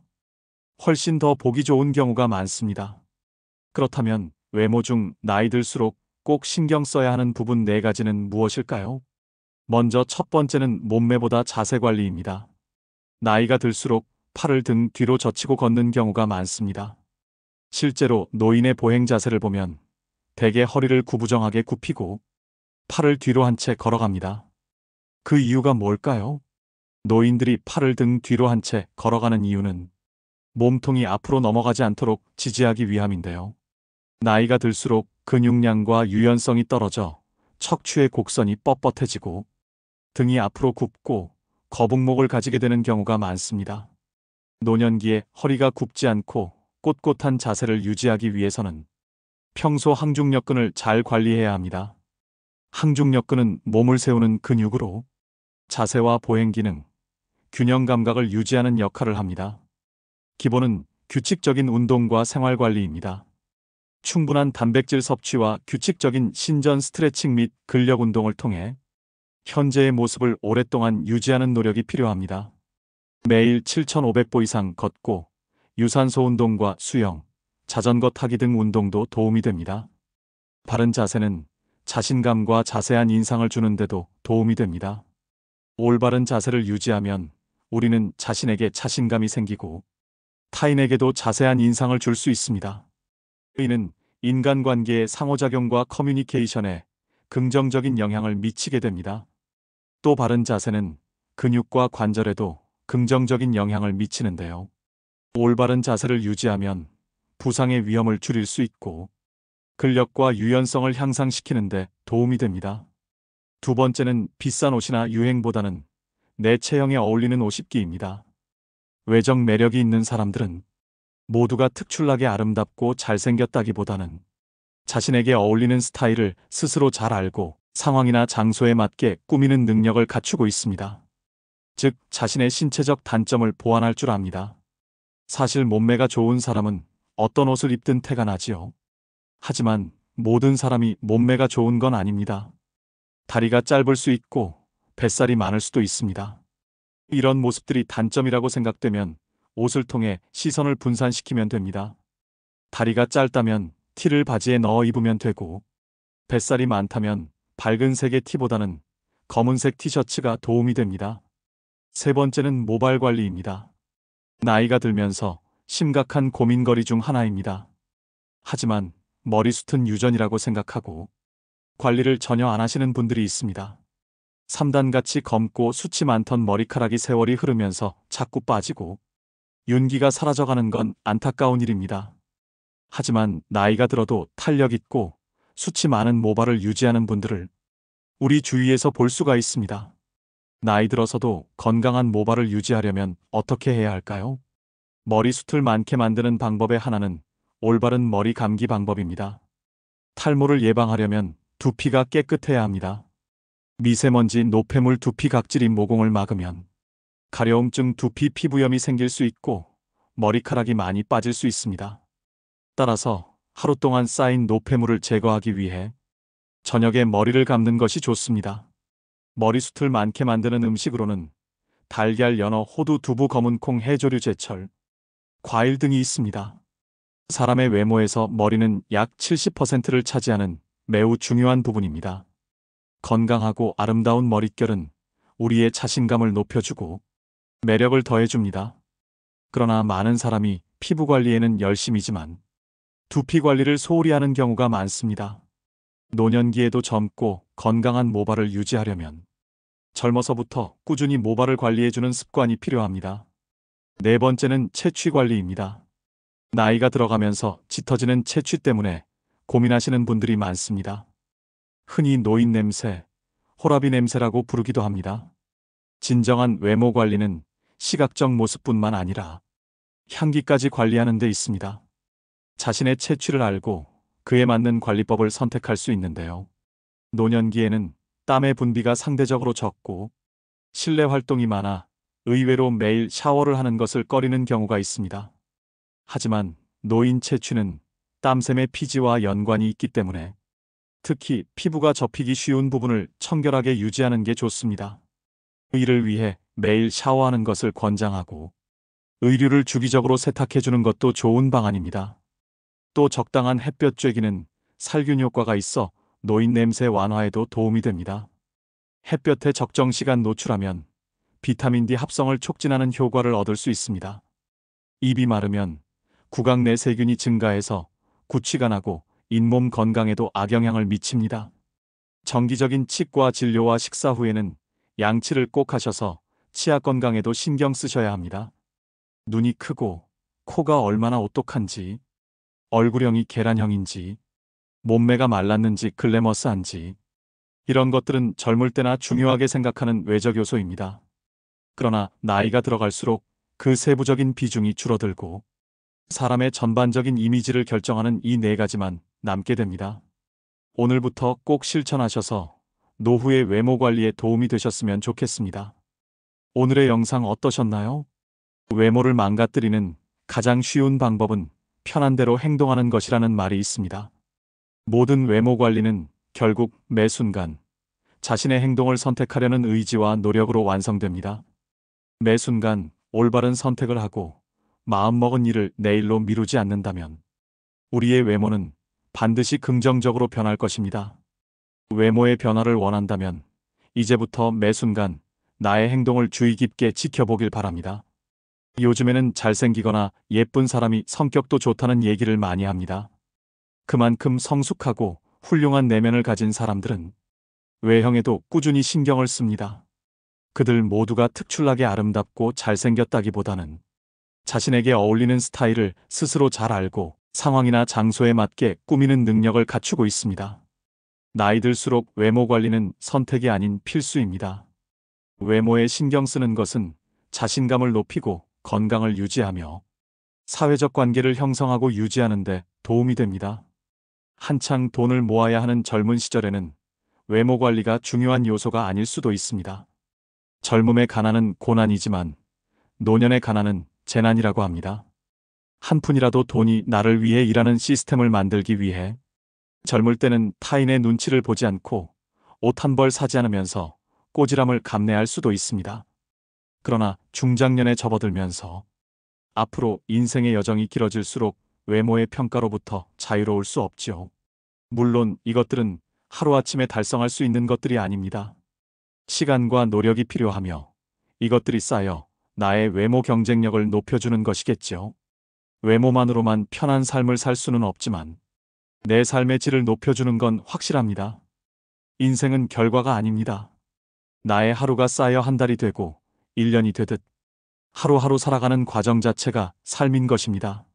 Speaker 2: 훨씬 더 보기 좋은 경우가 많습니다. 그렇다면 외모 중 나이 들수록 꼭 신경 써야 하는 부분 4가지는 무엇일까요? 먼저 첫 번째는 몸매보다 자세 관리입니다. 나이가 들수록 팔을 등 뒤로 젖히고 걷는 경우가 많습니다. 실제로 노인의 보행 자세를 보면 대개 허리를 구부정하게 굽히고 팔을 뒤로 한 채 걸어갑니다. 그 이유가 뭘까요? 노인들이 팔을 등 뒤로 한 채 걸어가는 이유는 몸통이 앞으로 넘어가지 않도록 지지하기 위함인데요. 나이가 들수록 근육량과 유연성이 떨어져 척추의 곡선이 뻣뻣해지고 등이 앞으로 굽고 거북목을 가지게 되는 경우가 많습니다. 노년기에 허리가 굽지 않고 꼿꼿한 자세를 유지하기 위해서는 평소 항중력근을 잘 관리해야 합니다. 항중력근은 몸을 세우는 근육으로 자세와 보행 기능, 균형 감각을 유지하는 역할을 합니다. 기본은 규칙적인 운동과 생활 관리입니다. 충분한 단백질 섭취와 규칙적인 신전 스트레칭 및 근력 운동을 통해 현재의 모습을 오랫동안 유지하는 노력이 필요합니다. 매일 7,500보 이상 걷고 유산소 운동과 수영, 자전거 타기 등 운동도 도움이 됩니다. 바른 자세는 자신감과 자세한 인상을 주는데도 도움이 됩니다. 올바른 자세를 유지하면 우리는 자신에게 자신감이 생기고 타인에게도 자세한 인상을 줄 수 있습니다. 이는 인간관계의 상호작용과 커뮤니케이션에 긍정적인 영향을 미치게 됩니다. 또 바른 자세는 근육과 관절에도 긍정적인 영향을 미치는데요. 올바른 자세를 유지하면 부상의 위험을 줄일 수 있고 근력과 유연성을 향상시키는 데 도움이 됩니다. 2번째는 비싼 옷이나 유행보다는 내 체형에 어울리는 옷 입기입니다. 외적 매력이 있는 사람들은 모두가 특출나게 아름답고 잘생겼다기보다는 자신에게 어울리는 스타일을 스스로 잘 알고 상황이나 장소에 맞게 꾸미는 능력을 갖추고 있습니다. 즉, 자신의 신체적 단점을 보완할 줄 압니다. 사실 몸매가 좋은 사람은 어떤 옷을 입든 태가 나지요. 하지만 모든 사람이 몸매가 좋은 건 아닙니다. 다리가 짧을 수 있고 뱃살이 많을 수도 있습니다. 이런 모습들이 단점이라고 생각되면 옷을 통해 시선을 분산시키면 됩니다. 다리가 짧다면 티를 바지에 넣어 입으면 되고 뱃살이 많다면 밝은 색의 티보다는 검은색 티셔츠가 도움이 됩니다. 3번째는 모발 관리입니다. 나이가 들면서 심각한 고민거리 중 하나입니다. 하지만 머리숱은 유전이라고 생각하고 관리를 전혀 안 하시는 분들이 있습니다. 3단같이 검고 숱이 많던 머리카락이 세월이 흐르면서 자꾸 빠지고 윤기가 사라져가는 건 안타까운 일입니다. 하지만 나이가 들어도 탄력 있고 숱이 많은 모발을 유지하는 분들을 우리 주위에서 볼 수가 있습니다. 나이 들어서도 건강한 모발을 유지하려면 어떻게 해야 할까요? 머리숱을 많게 만드는 방법의 하나는 올바른 머리 감기 방법입니다. 탈모를 예방하려면 두피가 깨끗해야 합니다. 미세먼지, 노폐물, 두피 각질이 모공을 막으면 가려움증, 두피, 피부염이 생길 수 있고 머리카락이 많이 빠질 수 있습니다. 따라서 하루 동안 쌓인 노폐물을 제거하기 위해 저녁에 머리를 감는 것이 좋습니다. 머리숱을 많게 만드는 음식으로는 달걀, 연어, 호두, 두부, 검은콩, 해조류, 제철, 과일 등이 있습니다. 사람의 외모에서 머리는 약 70%를 차지하는 매우 중요한 부분입니다. 건강하고 아름다운 머릿결은 우리의 자신감을 높여주고 매력을 더해줍니다. 그러나 많은 사람이 피부 관리에는 열심이지만 두피 관리를 소홀히 하는 경우가 많습니다. 노년기에도 젊고 건강한 모발을 유지하려면 젊어서부터 꾸준히 모발을 관리해주는 습관이 필요합니다. 네 번째는 채취 관리입니다. 나이가 들어가면서 짙어지는 채취 때문에 고민하시는 분들이 많습니다. 흔히 노인 냄새, 호라비 냄새라고 부르기도 합니다. 진정한 외모 관리는 시각적 모습뿐만 아니라 향기까지 관리하는 데 있습니다. 자신의 채취를 알고 그에 맞는 관리법을 선택할 수 있는데요. 노년기에는 땀의 분비가 상대적으로 적고 실내 활동이 많아 의외로 매일 샤워를 하는 것을 꺼리는 경우가 있습니다. 하지만 노인 채취는 땀샘의 피지와 연관이 있기 때문에 특히 피부가 접히기 쉬운 부분을 청결하게 유지하는 게 좋습니다. 이를 위해 매일 샤워하는 것을 권장하고 의류를 주기적으로 세탁해주는 것도 좋은 방안입니다. 또 적당한 햇볕 쬐기는 살균 효과가 있어 노인 냄새 완화에도 도움이 됩니다. 햇볕에 적정 시간 노출하면 비타민 D 합성을 촉진하는 효과를 얻을 수 있습니다. 입이 마르면 구강 내 세균이 증가해서 구취가 나고 잇몸 건강에도 악영향을 미칩니다. 정기적인 치과 진료와 식사 후에는 양치를 꼭 하셔서 치아 건강에도 신경 쓰셔야 합니다. 눈이 크고 코가 얼마나 오똑한지, 얼굴형이 계란형인지, 몸매가 말랐는지 글래머스한지 이런 것들은 젊을 때나 중요하게 생각하는 외적 요소입니다. 그러나 나이가 들어갈수록 그 세부적인 비중이 줄어들고 사람의 전반적인 이미지를 결정하는 이 네 가지만 남게 됩니다. 오늘부터 꼭 실천하셔서 노후의 외모 관리에 도움이 되셨으면 좋겠습니다. 오늘의 영상 어떠셨나요? 외모를 망가뜨리는 가장 쉬운 방법은 편한 대로 행동하는 것이라는 말이 있습니다. 모든 외모 관리는 결국 매 순간 자신의 행동을 선택하려는 의지와 노력으로 완성됩니다. 매 순간 올바른 선택을 하고 마음먹은 일을 내일로 미루지 않는다면 우리의 외모는 반드시 긍정적으로 변할 것입니다. 외모의 변화를 원한다면 이제부터 매 순간 나의 행동을 주의 깊게 지켜보길 바랍니다. 요즘에는 잘생기거나 예쁜 사람이 성격도 좋다는 얘기를 많이 합니다. 그만큼 성숙하고 훌륭한 내면을 가진 사람들은 외형에도 꾸준히 신경을 씁니다. 그들 모두가 특출나게 아름답고 잘생겼다기보다는 자신에게 어울리는 스타일을 스스로 잘 알고 상황이나 장소에 맞게 꾸미는 능력을 갖추고 있습니다. 나이 들수록 외모 관리는 선택이 아닌 필수입니다. 외모에 신경 쓰는 것은 자신감을 높이고 건강을 유지하며 사회적 관계를 형성하고 유지하는 데 도움이 됩니다. 한창 돈을 모아야 하는 젊은 시절에는 외모 관리가 중요한 요소가 아닐 수도 있습니다. 젊음의 가난은 고난이지만 노년의 가난은 재난이라고 합니다. 한 푼이라도 돈이 나를 위해 일하는 시스템을 만들기 위해 젊을 때는 타인의 눈치를 보지 않고 옷 한 벌 사지 않으면서 꼬지람을 감내할 수도 있습니다. 그러나 중장년에 접어들면서 앞으로 인생의 여정이 길어질수록 외모의 평가로부터 자유로울 수 없지요. 물론 이것들은 하루아침에 달성할 수 있는 것들이 아닙니다. 시간과 노력이 필요하며 이것들이 쌓여 나의 외모 경쟁력을 높여주는 것이겠죠. 외모만으로만 편한 삶을 살 수는 없지만 내 삶의 질을 높여주는 건 확실합니다. 인생은 결과가 아닙니다. 나의 하루가 쌓여 한 달이 되고 1년이 되듯 하루하루 살아가는 과정 자체가 삶인 것입니다.